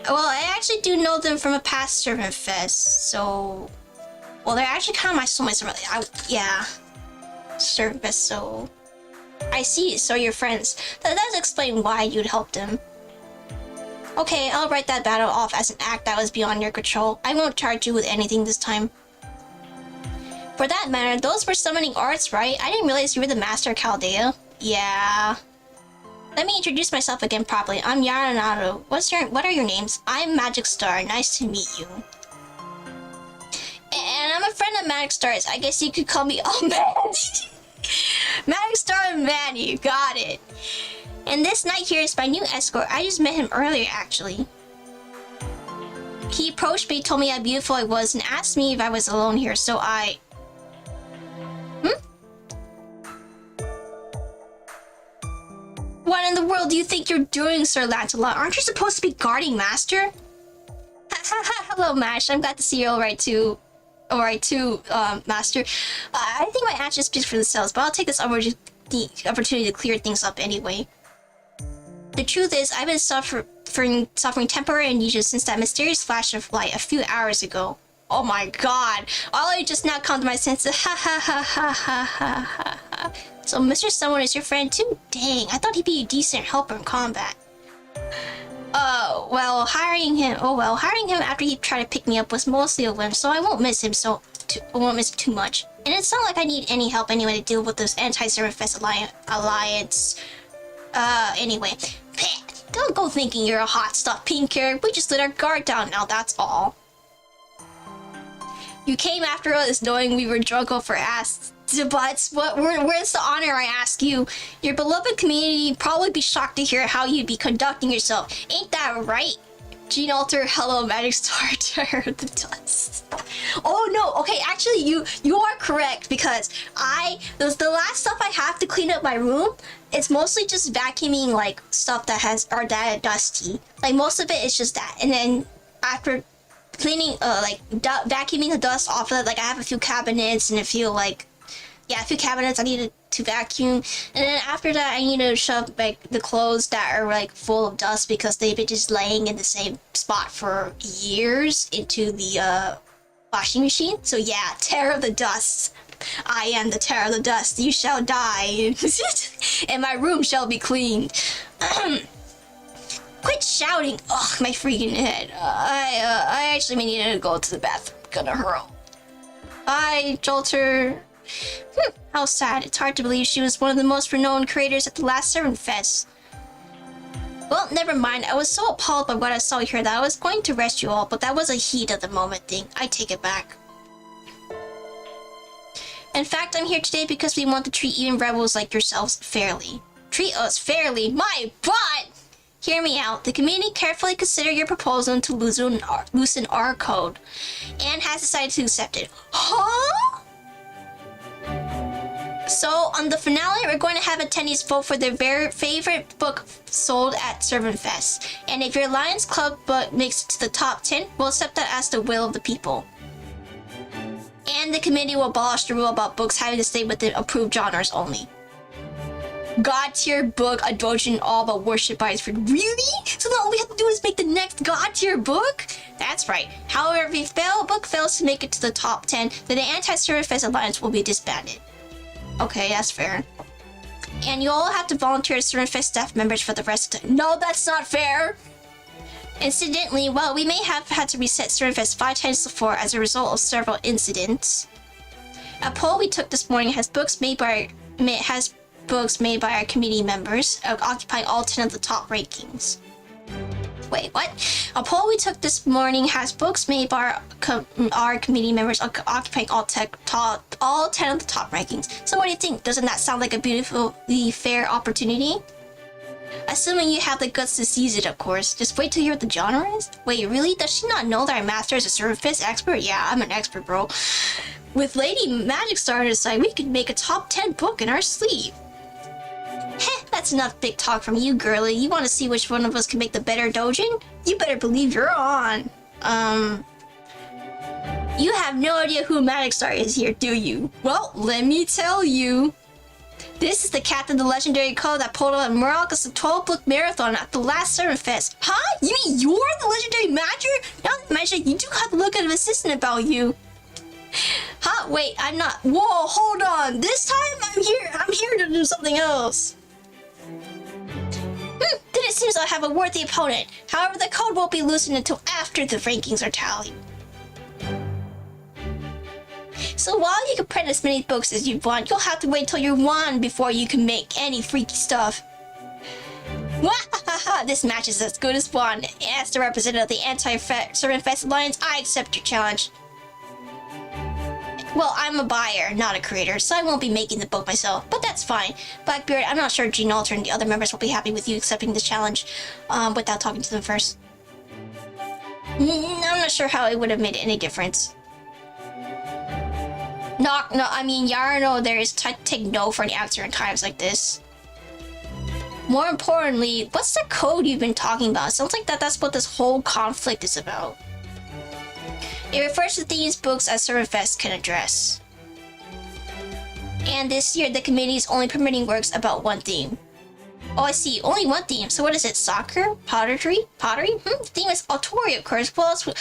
Well, I actually do know them from a past servant fest, so... Well, they're actually kind of my soulmates. Yeah. Servant fest, so... I see, so you're friends. That does explain why you'd help them. Okay, I'll write that battle off as an act that was beyond your control. I won't charge you with anything this time. For that matter, those were summoning arts, right? I didn't realize you were the Master Chaldea. Yeah. Let me introduce myself again properly. I'm Yaranaro. What are your names? I'm Magic Star. Nice to meet you. And I'm a friend of Magic Star's. I guess you could call me... Oh, man! Magic Star and Manny. Got it. And this knight here is my new escort. I just met him earlier, actually. He approached me, told me how beautiful I was, and asked me if I was alone here, so I... What in the world do you think you're doing, Sir Lancelot? Aren't you supposed to be guarding Master? Hello, Mash. I'm glad to see you alright too. Master. I think my actions speak for themselves, but I'll take this opportunity to clear things up anyway. The truth is, I've been suffering temporary amnesia since that mysterious flash of light a few hours ago. Oh my god! All I just now come to my senses. Ha ha ha ha ha ha ha ha. So Mr. Someone is your friend too? Dang, I thought he'd be a decent helper in combat. hiring him after he tried to pick me up was mostly a whim, so I won't miss him too much. And it's not like I need any help anyway to deal with this anti-Seraph alliance. Anyway, don't go thinking you're a hot stuff pink hair. We just let our guard down now, that's all. You came after us knowing we were drunk off our ass butts. Where's the honor, I ask you? Your beloved community probably be shocked to hear how you'd be conducting yourself. Ain't that right? Gene Alter, hello, Magic Star, Terror of the Dust. Oh no, okay, actually you are correct, because the last stuff I have to clean up my room, it's mostly just vacuuming like stuff that are dusty. Like most of it is just that, and then after cleaning vacuuming the dust off of it, like I have a few cabinets and a few cabinets I needed to vacuum, and then after that I need to shove like the clothes that are like full of dust because they've been just laying in the same spot for years into the washing machine. So yeah, Terror of the Dust. I am the Terror of the Dust. You shall die, and my room shall be cleaned. Quit shouting! Ugh, my freaking head. I actually may need to go to the bathroom. Gonna hurl. Bye, Jolter. How sad. It's hard to believe she was one of the most renowned creators at the last Servant Fest. Well, never mind. I was so appalled by what I saw here that I was going to arrest you all, but that was a heat of the moment thing. I take it back. In fact, I'm here today because we want to treat even rebels like yourselves fairly. Treat us fairly? My butt! Hear me out. The community carefully considered your proposal to loosen our code, and has decided to accept it. Huh? So, on the finale, we're going to have attendees vote for their very favorite book sold at Servant Fest. And if your Lions Club book makes it to the top 10, we'll accept that as the will of the people. And the committee will abolish the rule about books having to stay within approved genres only. God tier book, a doujin all but worshipped by his friend. Really? So all we have to do is make the next God tier book? That's right. However, if a book fails to make it to the top 10, then the Anti-Seraph Fest Alliance will be disbanded. Okay, that's fair. And you all have to volunteer as Seraph Fest staff members for the rest of the time. No, that's not fair! Incidentally, well, we may have had to reset Seraph Fest 5 times before as a result of several incidents. A poll we took this morning has books made by our committee members, occupying all 10 of the top rankings. Wait, what? A poll we took this morning has books made by our committee members occupying all 10 of the top rankings. So what do you think? Doesn't that sound like a beautifully fair opportunity? Assuming you have the guts to seize it, of course. Just wait till you hear what the genre is? Wait, really? Does she not know that I'm master as a Seraph Fest expert? Yeah, I'm an expert, bro. With Lady Magic Star on his side, we could make a top 10 book in our sleeve. Heh, that's enough big talk from you, girlie. You want to see which one of us can make the better doujin? You better believe you're on. You have no idea who Magic Star is here, do you? Well, let me tell you. This is the captain of the legendary code that pulled out Murakas' 12-book marathon at the last Servant Fest. Huh? You mean you're the legendary matcher? Now that you mention it, you do have to look at an assistant about you. Huh? Wait, I'm not. Whoa, hold on. This time I'm here to do something else. Then it seems I have a worthy opponent. However, the code won't be loosened until after the rankings are tallied. So while you can print as many books as you want, you'll have to wait till you're 1 before you can make any freaky stuff. This match is as good as one. As the representative of the Anti-Servant Fest Alliance, I accept your challenge. Well, I'm a buyer, not a creator, so I won't be making the book myself, but that's fine. Blackbeard, I'm not sure Gene Alter and the other members will be happy with you accepting this challenge without talking to them first. I'm not sure how it would have made any difference. I mean, Yarno there is to take no for an answer in times like this. More importantly, what's the code you've been talking about? Sounds like that's what this whole conflict is about. It refers to themes books as Servant Fest can address. And this year, the committee is only permitting works about one theme. Oh, I see. Only one theme. So what is it? Soccer? Pottery? The theme is Autori, of course. What else would...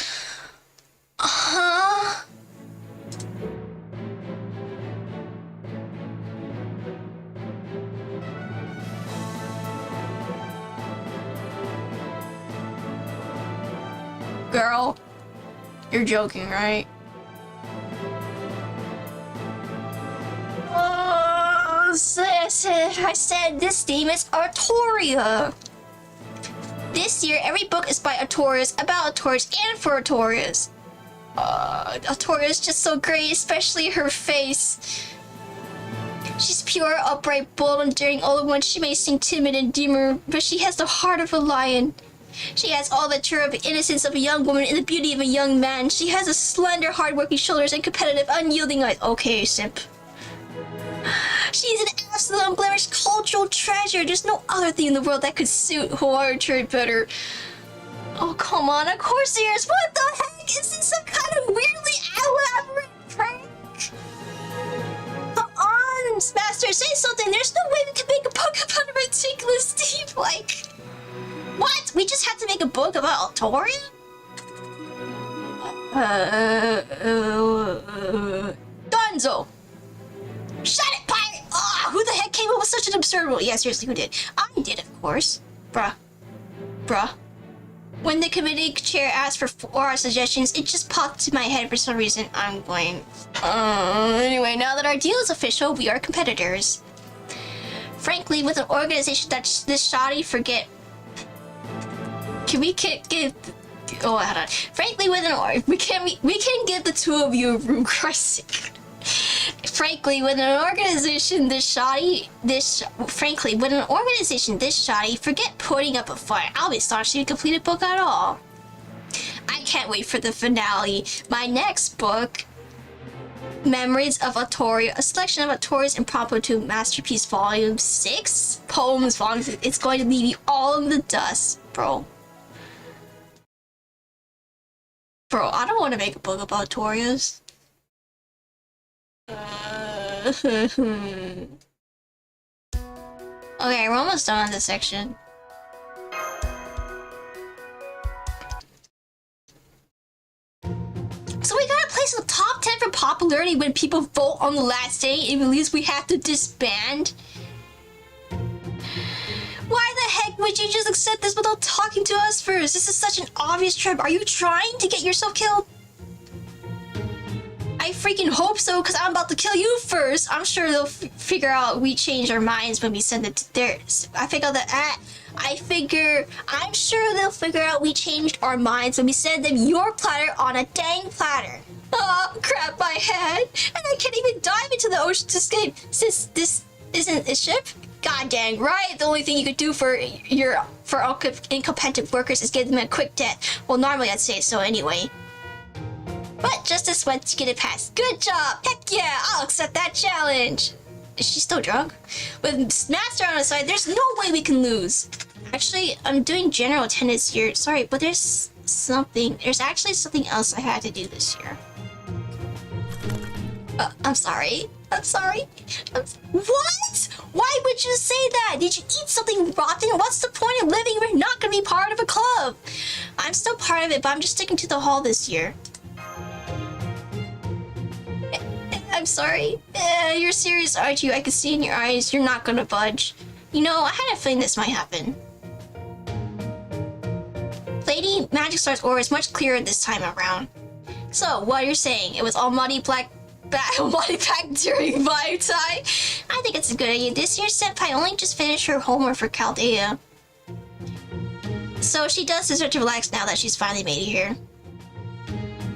Girl, you're joking, right? Oh, I said this theme is Artoria. This year, every book is by Artorias, about Artorias, and for Artorias. Artoria is just so great, especially her face. She's pure, upright, bold, and daring all at once. She may seem timid and demure, but she has the heart of a lion. She has all the charm of innocence of a young woman and the beauty of a young man. She has a slender, hard-working shoulders and competitive, unyielding eyes. Okay, simp. She's an absolute unblemished cultural treasure. There's no other thing in the world that could suit Hawaii trade better. Oh, come on, of course there is. What the heck? Is this some kind of weirdly elaborate prank? Come on, Master, say something. There's no way we can make a book about a ridiculous theme. Like, what? We just have to make a book about Altoria? Donzo! Shut it, pirate! Ah, who the heck came up with such an absurd rule? Yeah, seriously, who did? I did, of course. Bruh. When the committee chair asked for 4 suggestions, it just popped into my head for some reason. I'm going... anyway, now that our deal is official, we are competitors. Frankly, with an organization that's this shoddy, forget... Can we get... Oh, hold on. Frankly, with an... We can give the two of you a room crossing. Frankly, with an organization this shoddy, forget putting up a fight. I'll be astonished if you complete a book at all. I can't wait for the finale. My next book, Memories of Artoria, a selection of Artoria's impromptu masterpiece, volume 6, poems, volume. It's going to leave you all in the dust, bro. Bro, I don't want to make a book about Artorias. Okay, we're almost done with this section. So we gotta place in the top 10 for popularity when people vote on the last day, and at least we have to disband. Why the heck would you just accept this without talking to us first? This is such an obvious trap. Are you trying to get yourself killed? I freaking hope so, because I'm about to kill you first. I'm sure they'll figure out we changed our minds when we send it to theirs. I'm sure they'll figure out we changed our minds when we send them your platter on a dang platter. Oh, crap my head. And I can't even dive into the ocean to escape since this isn't a ship. God dang right. The only thing you could do for incompetent workers is give them a quick death. Well, normally I'd say so anyway. But Justice went to get it passed. Good job! Heck yeah! I'll accept that challenge! Is she still drunk? With Master on the side, there's no way we can lose. Actually, I'm doing general attendance here. Sorry, but there's actually something else I had to do this year. I'm sorry. What? Why would you say that? Did you eat something rotten? What's the point of living if you're not gonna be part of a club? I'm still part of it, but I'm just sticking to the hall this year. I'm sorry. You're serious, aren't you? I can see in your eyes you're not gonna budge. You know, I had a feeling this might happen. Lady Magic Star's aura is much clearer this time around. So, what you're saying, it was all muddy back during my time? I think it's a good idea. This year, Senpai only just finished her homework for Chaldea. So she does deserve to relax now that she's finally made it here.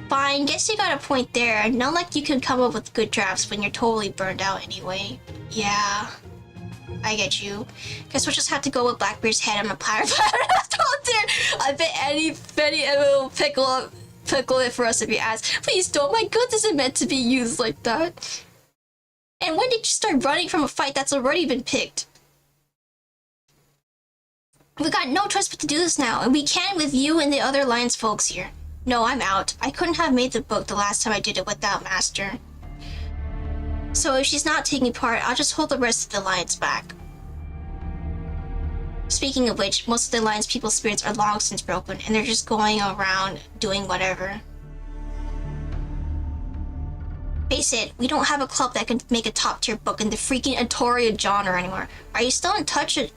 Fine, guess you got a point there. Not like you can come up with good drafts when you're totally burned out anyway. Yeah, I get you. Guess we'll just have to go with Blackbeard's head on a platter. I bet any will pickle it for us if you ask. Please don't. My goods isn't meant to be used like that. And when did you start running from a fight that's already been picked? We got no choice but to do this now, and we can with you and the other Lions folks here. No, I'm out. I couldn't have made the book the last time I did it without Master. So if she's not taking part, I'll just hold the rest of the Lions back. Speaking of which, most of the Lions people's spirits are long since broken, and they're just going around doing whatever. Face it, we don't have a club that can make a top-tier book in the freaking Artoria genre anymore. Are you still in touch with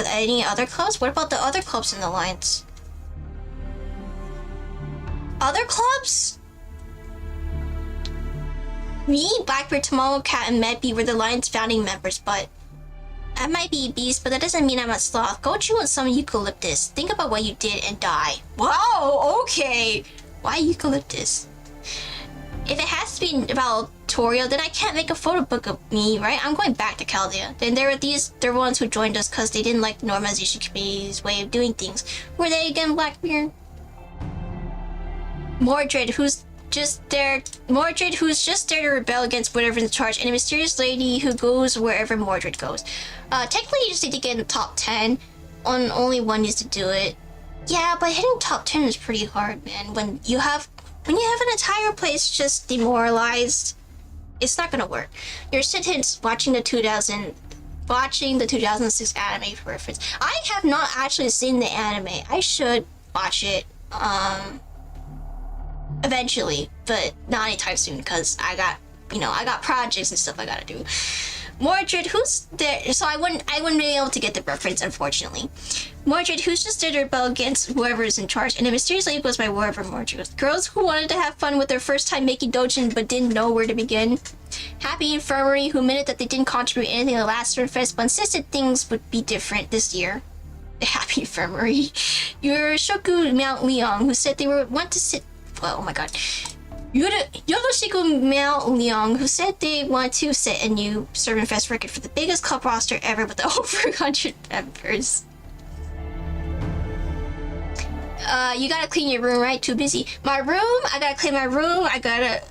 any other clubs? What about the other clubs in the Alliance? Other clubs? Me, Blackbeard, Tomomo Cat, and Medbee were the Alliance founding members, but I might be a beast, but that doesn't mean I'm a sloth. Go chew on some eucalyptus. Think about what you did and die. Wow, okay. Why eucalyptus? If it has to be about Torio, then I can't make a photo book of me, right? I'm going back to Chaldea. Then there were they're ones who joined us because they didn't like the normalization committee's way of doing things. Were they again, Blackbeard? Mordred, who's just there to rebel against whatever's in charge, and a mysterious lady who goes wherever Mordred goes. Technically you just need to get in the top 10. Only one needs to do it. Yeah, but hitting top 10 is pretty hard, man. When you have an entire place just demoralized, it's not gonna work. You're sitting watching the 2006 anime for reference. I have not actually seen the anime. I should watch it eventually, but not anytime soon because I got projects and stuff I gotta do. Mordred, who's there? So I wouldn't be able to get the reference, unfortunately. Mordred, who's just there to rebel against whoever's in charge, and it mysteriously goes by wherever Mordred goes. Girls who wanted to have fun with their first time making dojin but didn't know where to begin. Happy Infirmary, who admitted that they didn't contribute anything to the last Fest, but insisted things would be different this year. Happy Infirmary. Your Shoku Mount Leong, who said they want to sit. Well, oh my god. Yoroshiku Mount Leong, who said they want to set a new Servant Fest record for the biggest club roster ever with over 100 members. You gotta clean your room, right? Too busy. My room? I gotta clean my room. I gotta,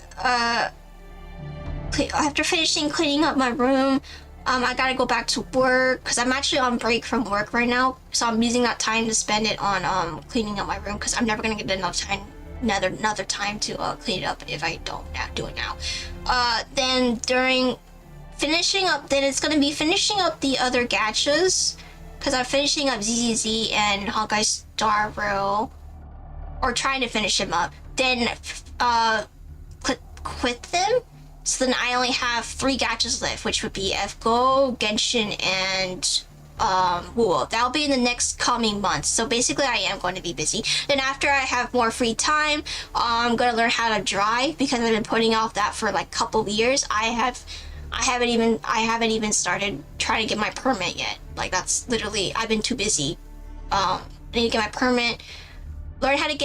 after finishing cleaning up my room, I gotta go back to work because I'm actually on break from work right now. So I'm using that time to spend it on, cleaning up my room because I'm never gonna get enough time. Another time to clean it up if I don't do it now. Then during finishing up, then it's gonna be finishing up the other gachas because I'm finishing up ZZZ and Honkai Star Rail, or trying to finish them up. Then quit them. So then I only have 3 gachas left, which would be FGO, Genshin, and Wool. That'll be in the next coming months. So basically I am going to be busy. Then after I have more free time, I'm gonna learn how to drive because I've been putting off that for like a couple of years. I haven't even started trying to get my permit yet. Like that's literally, I've been too busy. I need to get my permit, learn how to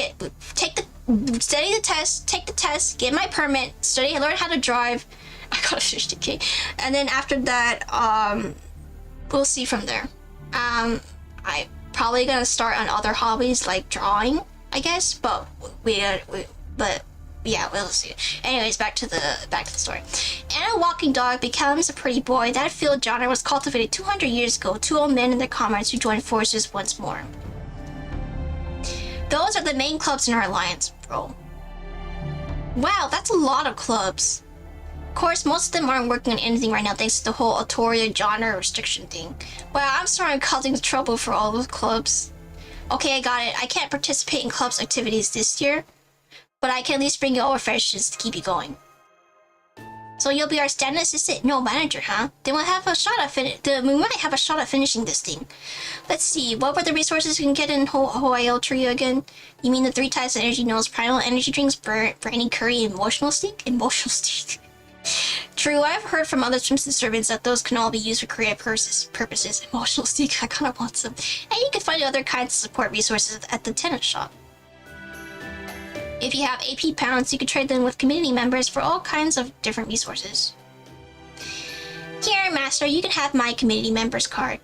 study the test, take the test, get my permit, learn how to drive. I gotta finish the game. And then after that, we'll see from there. I'm probably gonna start on other hobbies like drawing, I guess, but yeah, we'll see. Anyways, back to the story. And a walking dog becomes a pretty boy. That field genre was cultivated 200 years ago. 2 old men and their comrades who joined forces once more. Those are the main clubs in our alliance, bro. Wow, that's a lot of clubs. Of course, most of them aren't working on anything right now thanks to the whole Autoria genre restriction thing. Wow, I'm sorry I'm causing trouble for all those clubs. Okay, I got it. I can't participate in clubs activities this year, but I can at least bring you all refreshments to keep you going. So you'll be our stand assistant? No, manager, huh? Then we'll have a shot at we might have a shot at finishing this thing. Let's see, what were the resources we can get in Hawaii Trio again? You mean the 3 types of energy nodes, primal energy drinks, Brandy Curry, emotional steak? Emotional steak. True, I've heard from other swimsuit servants that those can all be used for creative purposes. Emotional steak, I kinda want some. And you can find other kinds of support resources at the tenant shop. If you have AP pounds, you can trade them with community members for all kinds of different resources. Here, Master, you can have my community members card.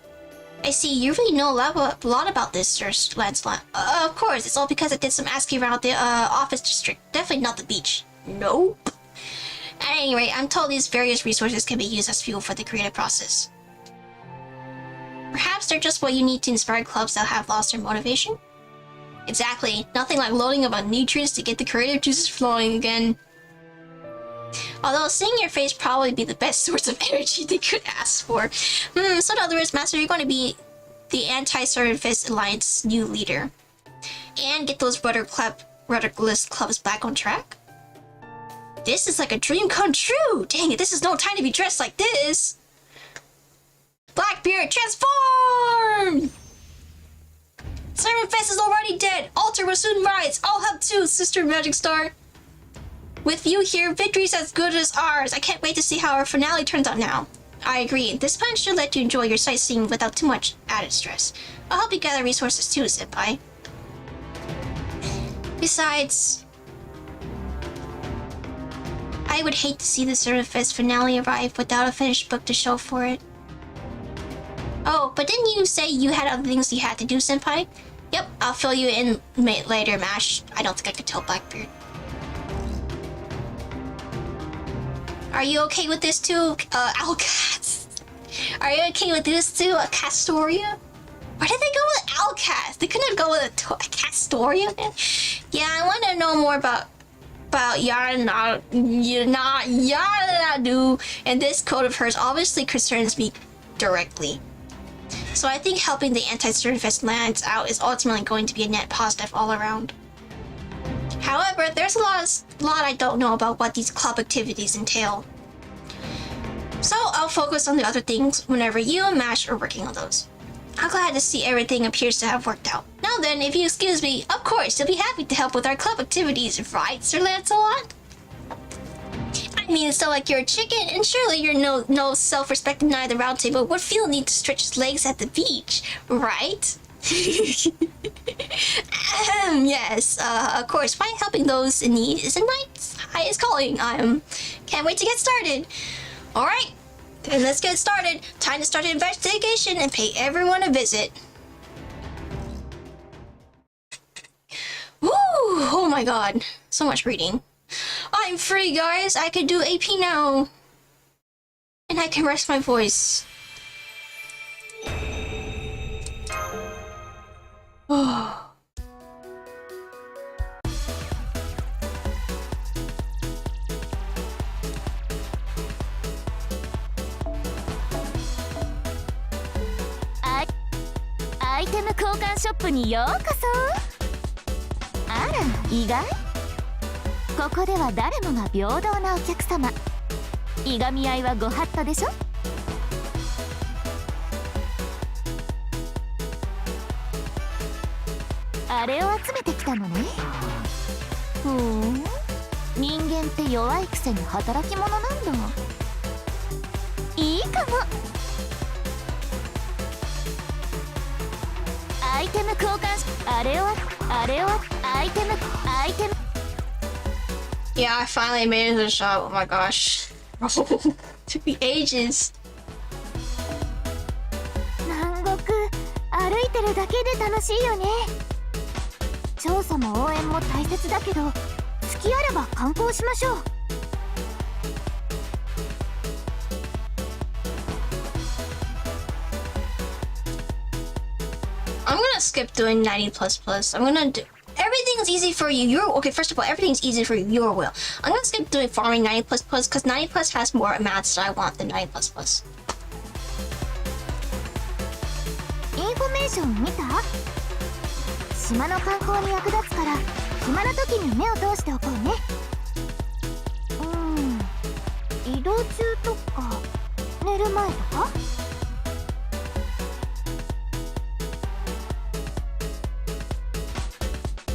I see, you really know a lot about this, Sir Lancelot. Of course, it's all because I did some asking around the office district. Definitely not the beach. Nope. At any rate, I'm told these various resources can be used as fuel for the creative process. Perhaps they're just what you need to inspire clubs that have lost their motivation? Exactly. Nothing like loading up on nutrients to get the creative juices flowing again. Although seeing your face probably be the best source of energy they could ask for. So in other words, Master, you're going to be the Anti-Servant Fist Alliance new leader. And get those rudderless clubs back on track? This is like a dream come true! Dang it, this is no time to be dressed like this! Blackbeard, transform! Servant Fest is already dead. Altar will soon rise. I'll help too, Sister Magic Star. With you here, victory's as good as ours. I can't wait to see how our finale turns out now. I agree. This plan should let you enjoy your sightseeing without too much added stress. I'll help you gather resources too, Senpai. Besides, I would hate to see the Servant Fest finale arrive without a finished book to show for it. Oh, but didn't you say you had other things you had to do, Senpai? Yep, I'll fill you in later, Mash. I don't think I could tell Blackbeard. Are you okay with this too, Alcast? Are you okay with this too, Castoria? Why did they go with Alcast? They couldn't go with a Castoria? Yeah, I want to know more about Yarnadu, and this code of hers obviously concerns me directly. So I think helping the anti-Servant Fest lands out is ultimately going to be a net positive all around. However, there's a lot I don't know about what these club activities entail. So I'll focus on the other things whenever you and Mash are working on those. I'm glad to see everything appears to have worked out. Now then, if you excuse me, of course, you'll be happy to help with our club activities, right, Sir Lancelot? I mean, it's not like you're a chicken, and surely you're no self-respecting knight of the round table would feel the need to stretch his legs at the beach, right? Yes, of course, find helping those in need is a knight's highest calling. Can't wait to get started. Alright, then let's get started. Time to start an investigation and pay everyone a visit. Woo! Oh my god, so much reading. I'm free, guys. I can do AP now. And I can rest my voice. Oh.
アイテム交換ショップにようこそ。あら、意外？ここでは誰もが平等なお客様。いがみ合いはご法度でしょ？あれを集めてきたのね。ふん、人間って弱いくせに働き者なんだ。いいかも。アイテム交換、あれをアイテム。
Yeah, I finally made it to the shop. Oh my gosh. Took me ages.
南国、歩いてるだけで楽しいよね。調査も応援も大切だけど、隙あれば観光しましょう。
I'm gonna skip doing 90++. I'm gonna do... Everything's easy for you. Okay, first of all, everything's easy for you. Your will. I'm gonna skip doing farming 90++ because 90+ has more amounts that I want than 90++.
インフォメーション見た？島の観光に役立つから暇な時に目を通しておこうね。移動中とか寝る前とか。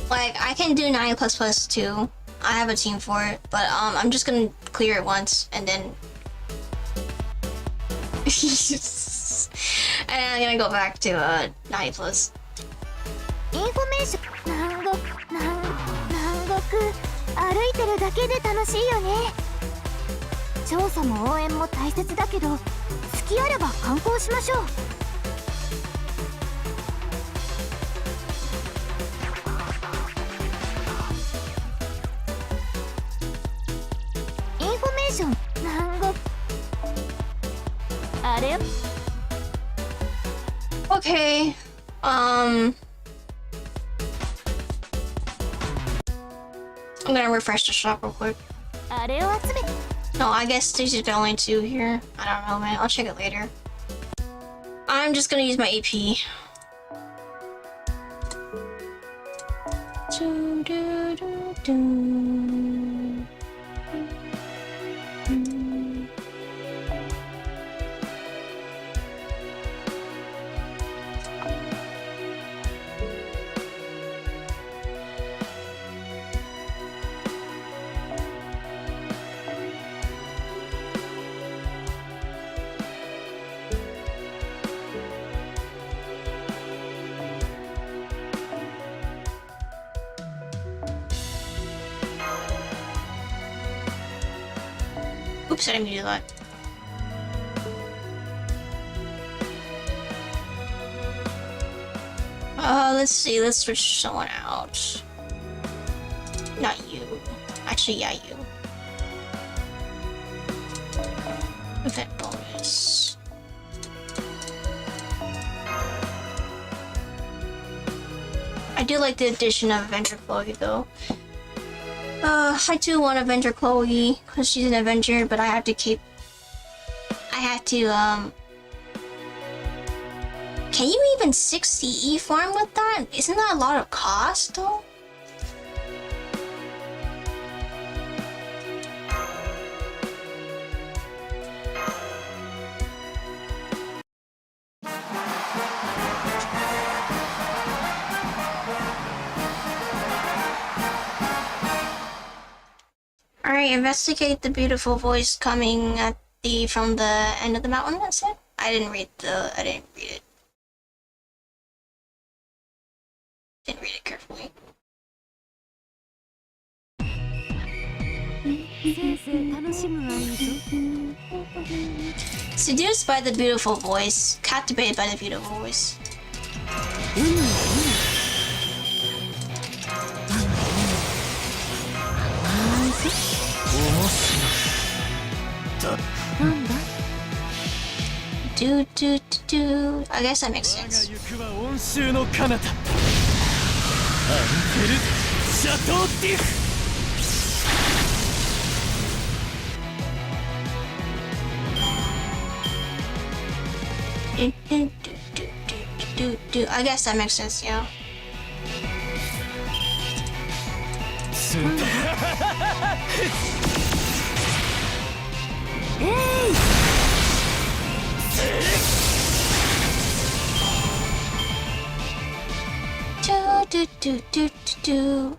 Like, I can do 90++ too. I have a team for it, but I'm just gonna clear it once and then... and I'm gonna go back to 90+.
インフォメーション、南国、歩いてるだけで楽しいよね。調査も応援も大切だけど、隙あれば観光しましょう。インフォメーション、南国、あれ？
Okay, I'm gonna refresh the shop real quick.
あれを集め。
No, I guess these are the only two here. I don't know, man. I'll check it later. I'm just gonna use my AP. Oops, I didn't mean to do that. Let's see, let's switch someone out. Not you. Actually, yeah, you. Event bonus. I do like the addition of Avenger Chloe though. I do want Avenger Chloe because she's an Avenger, but I have to keep. I have to Can you even 60 E farm with that? Isn't that a lot of cost though? Alright, investigate the beautiful voice coming at the from the end of the mountain, that's it? I didn't read it. Didn't read it carefully. Seduced by the beautiful voice, captivated by the beautiful voice. Do. I guess that makes sense. Do. I guess that makes sense, yeah. Do.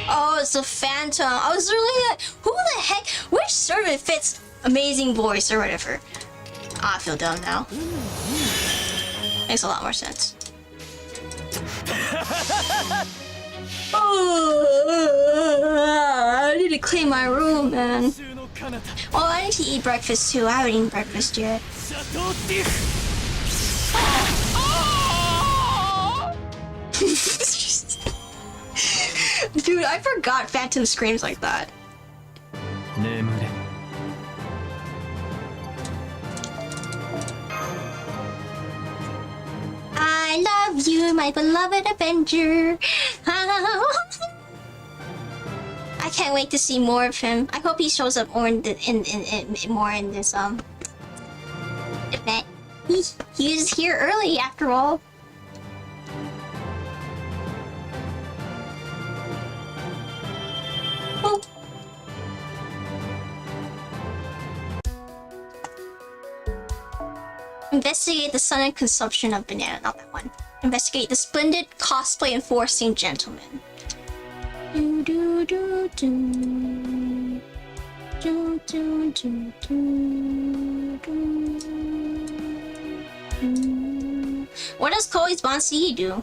Oh, it's a phantom. I was really like, who the heck? Which servant fits amazing voice or whatever? I feel dumb now. Makes a lot more sense. Oh, I need to clean my room, man. Oh, I need to eat breakfast too. I haven't eaten breakfast yet. Dude, I forgot Phantom screams like that. I love you, my beloved Avenger. I can't wait to see more of him. I hope he shows up more in more in this event. He was here early after all. Oh. Investigate the sudden consumption of banana. Not that one. Investigate the splendid cosplay enforcing gentleman. What does Chloe's Bonsi do?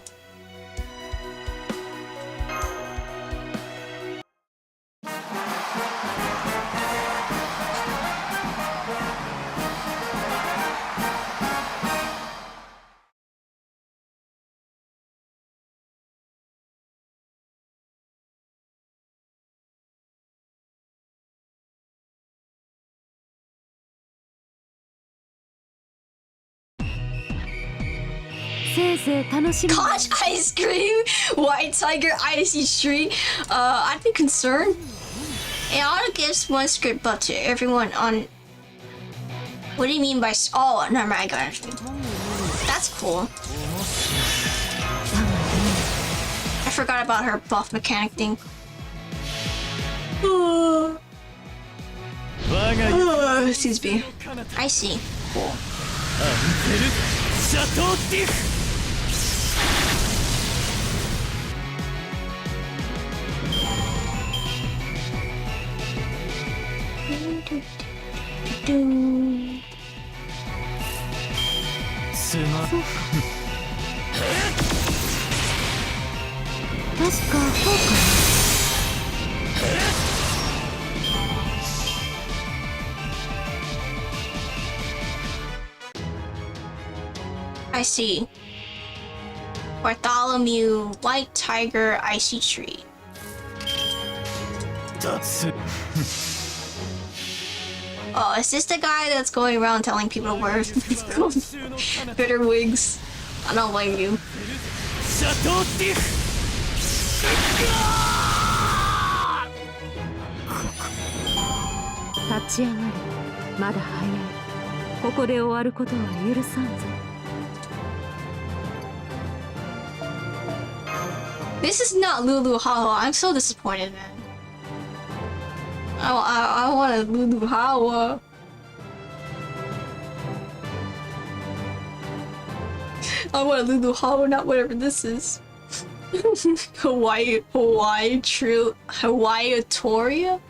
Gosh, ice cream! White tiger, icy street. I'd be concerned. It ought to give one script but to everyone on. What do you mean by? Oh, never mind. I got it. That's cool. I forgot about her buff mechanic thing. Excuse me. I see. Cool. I see. Bartholomew, White Tiger, Icy Tree.
That's
Oh, is this the guy that's going around telling people to wear bitter wigs? I don't blame you.
シャトーティフ
立ち上がれ。まだ早い。ここで終わることは許さんぞ。
This is not Lulu Hollow. I'm so disappointed, man. I want a Lulu Hollow. I want a Lulu Hollow, not whatever this is. Hawaii Toria?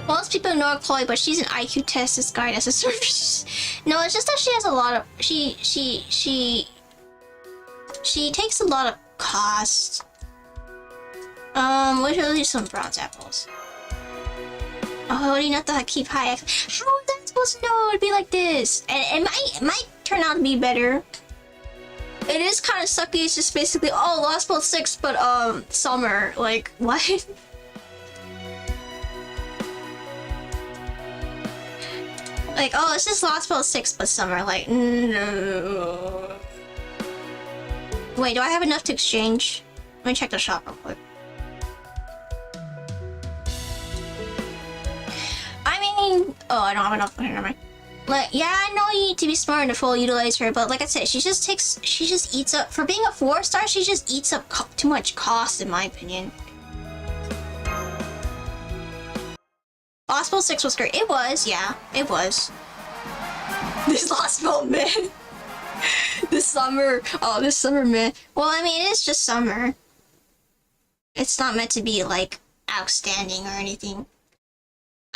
Most people know Chloe, but she's an IQ test disguised as a service. No, it's just that she has a lot of she takes a lot of cost. We'll show you some bronze apples. Oh, you not to keep high X. How was I supposed to know it'd be like this? And it might turn out to be better. It is kind of sucky. It's just basically, oh, Lost Bolt 6, but summer. Like, what? Like, oh, it's just Lost Bolt 6, but summer. Like, no. Wait, do I have enough to exchange? Let me check the shop real quick. I mean, oh, I don't have enough. Okay, never mind. Like, yeah, I know you need to be smart to fully utilize her, but like I said, she just eats up, for being a 4-star, she just eats up too much cost, in my opinion. Lost Bolt 6 was great. It was, yeah, it was. This Lost Bolt, man. This summer, man. Well, I mean, it's just summer. It's not meant to be, like, outstanding or anything.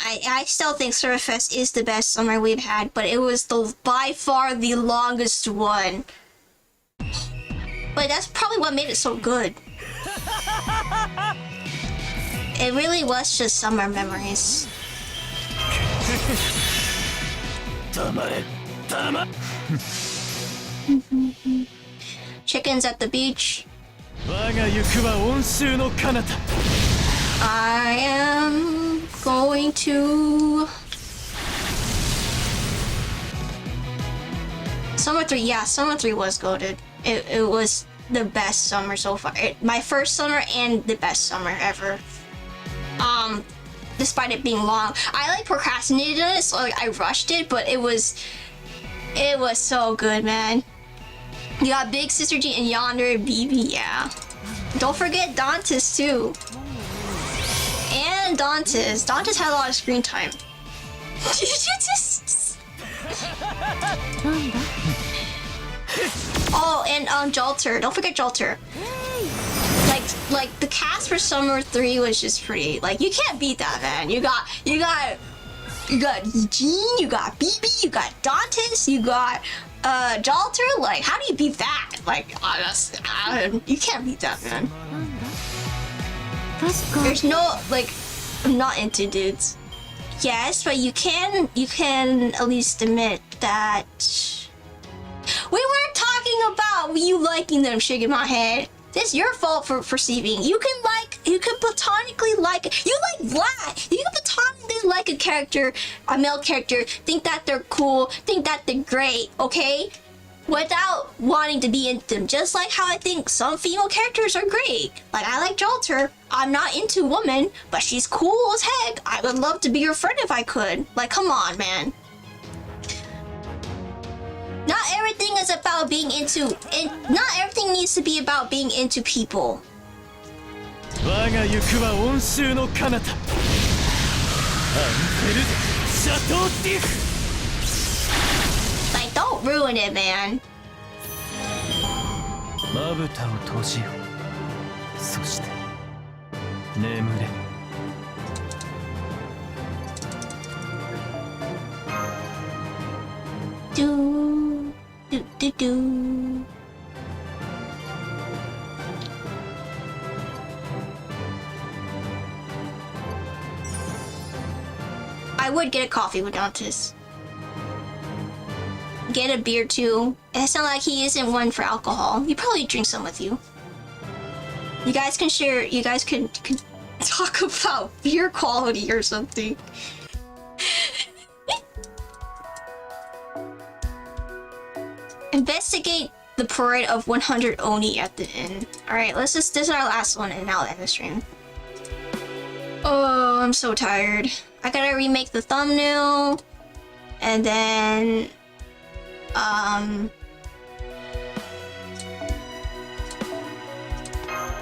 I still think Surfest is the best summer we've had, but it was by far the longest one. But that's probably what made it so good. It really was just summer memories. Chickens at the beach. I am going to... Summer 3, yeah, Summer 3 was goated. It was the best summer so far. My first summer and the best summer ever. Despite it being long. I like procrastinated on it, so like I rushed it, but it was so good, man. You got Big Sister G and Yonder BB, yeah. Don't forget Dantes too. And Dantes. Dantes had a lot of screen time. Did you just... Oh, and Jolter. Don't forget Jolter. Like the cast for Summer 3 was just pretty. Like, you can't beat that, man. You got Eugene, you got BB, you got Dantes, you got Jolter. Like, how do you beat that? Like, you can't beat that, man. There's no, like, I'm not into dudes. Yes, but you can at least admit that we weren't talking about you liking them, shaking my head. This is your fault for perceiving. You can platonically like, you like Vlad. You can platonically like a character, a male character, think that they're cool, think that they're great, okay? Without wanting to be into them. Just like how I think some female characters are great. Like, I like Jolter. I'm not into women, but she's cool as heck. I would love to be her friend if I could. Like, come on, man. Not everything is about being into... not everything needs to be about being into people. Like, don't ruin it, man. Do, do, do, do. I would get a coffee with Dantes. get a beer too. It's not like he isn't one for alcohol. He probably drinks some with you. You guys can share. You guys can talk about beer quality or something. Investigate the parade of 100 Oni at the inn. Alright, this is our last one and I'll end the stream. Oh, I'm so tired. I gotta remake the thumbnail. And then...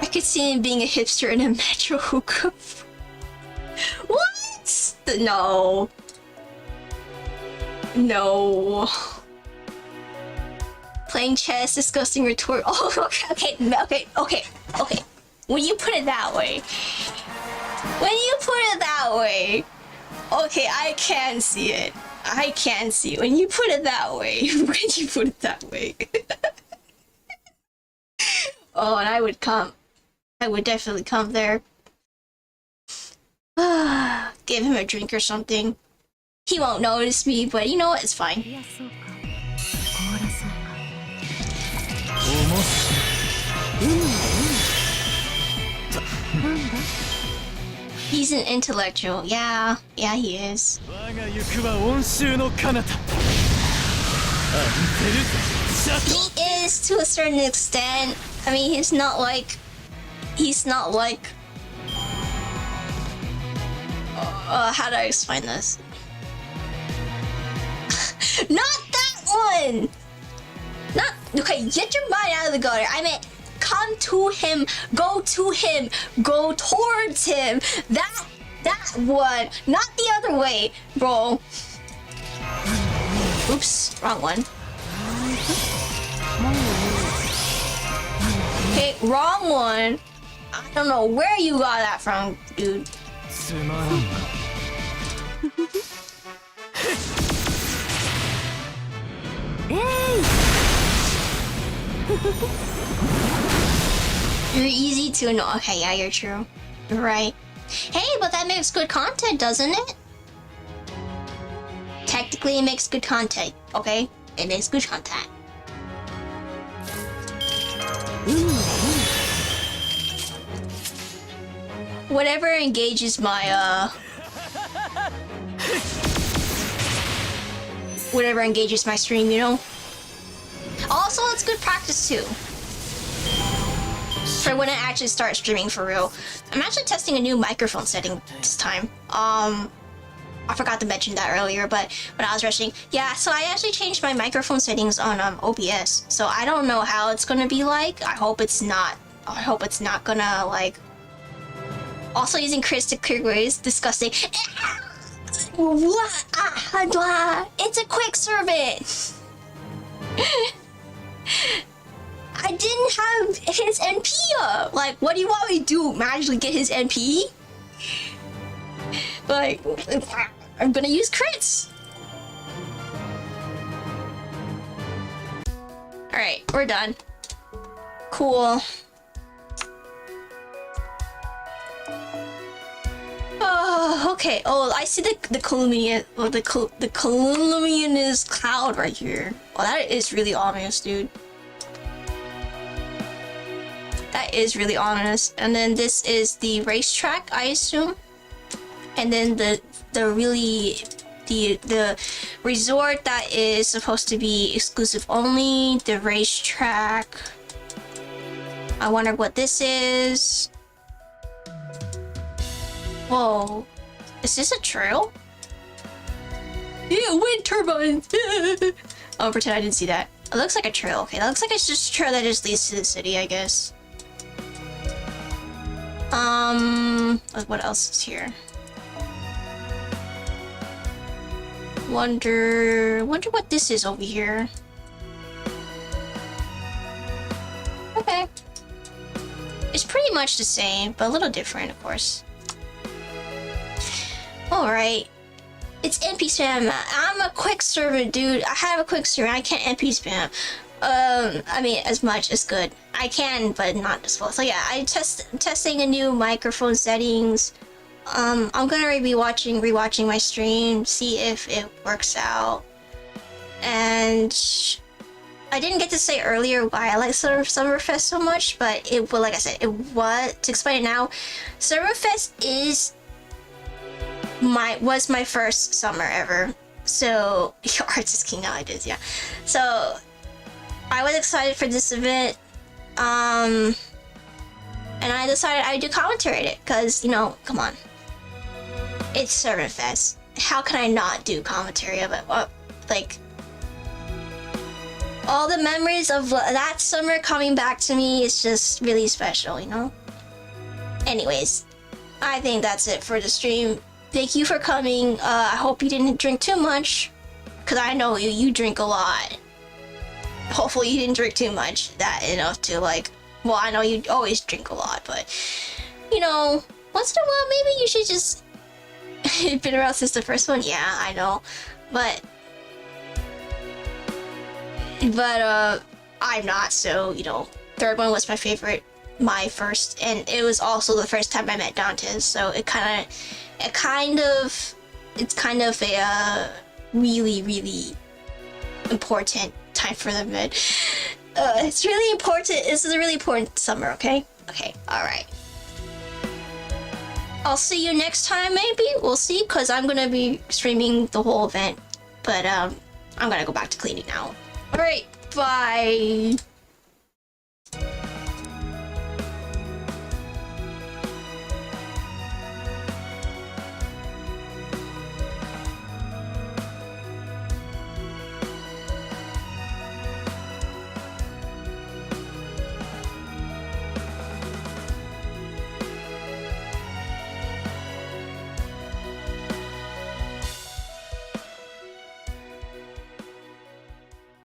I could see him being a hipster in a metro hookah. What? No. No. Playing chess, disgusting retort. Oh, okay. When you put it that way. Okay, I can see it. When you put it that way. Oh, and I would come. I would definitely come there. Give him a drink or something. He won't notice me, but you know what? It's fine. He's an intellectual. Yeah, he is. He is to a certain extent. I mean, he's not like how do I explain this? Not that one! Not okay, get your mind out of the gutter. I meant come to him, go to him, go towards him. That one, not the other way, bro. Oops, wrong one. Okay, wrong one. I don't know where you got that from, dude. You're easy to know. Okay, yeah, you're true. You're right. Hey, but that makes good content, doesn't it? Technically, it makes good content, okay? It makes good content. Whatever engages my, whatever engages my stream, you know? Also, it's good practice, too. For when I actually start streaming for real. I'm actually testing a new microphone setting this time. I forgot to mention that earlier, but when I was rushing, yeah, so I actually changed my microphone settings on OBS. So I don't know how it's gonna be like. I hope it's not gonna like. Also using Chris to clear ways, disgusting. It's a quick service. I didn't have his NP up. Like, what do you want me to do? Magically get his NP? Like, I'm gonna use crits. Alright, we're done. Cool. Oh, okay. Oh, I see the Columbus cloud right here. Oh, that is really ominous, dude. That is really ominous. And then this is the racetrack, I assume. And then the resort that is supposed to be exclusive only, the racetrack. I wonder what this is. Whoa. Is this a trail? Yeah, wind turbines! I'll pretend I didn't see that. It looks like a trail. Okay, that looks like it's just a trail that just leads to the city, I guess. What else is here? Wonder what this is over here. Okay. It's pretty much the same, but a little different, of course. Alright. It's NP spam. I'm a quick servant, dude. I have a quick servant. I can't NP spam. I mean, as much as good. I can, but not as well. So yeah, I'm testing a new microphone settings. I'm gonna be rewatching my stream, see if it works out. And I didn't get to say earlier why I like Summerfest so much, but like I said, to explain it now, Summerfest was my first summer ever. So your arts is king nowadays, yeah. So I was excited for this event, and I decided I'd do commentary at it because, you know, come on, it's Summerfest. How can I not do commentary of it? Like, all the memories of that summer coming back to me is just really special, you know? Anyways, I think that's it for the stream. Thank you for coming. I hope you didn't drink too much, because I know you drink a lot. Hopefully you didn't drink too much, enough to like, well, I know you always drink a lot, but, you know, once in a while maybe you should just, been around since the first one, yeah, I know, but I'm not, so, you know, third one was my favorite, my first, and it was also the first time I met Dantes, so it's kind of a really, really important time for the mid. It's really important. This is a really important summer, okay? Okay, alright. I'll see you next time, maybe? We'll see, because I'm gonna be streaming the whole event. But, I'm gonna go back to cleaning now. Alright, bye!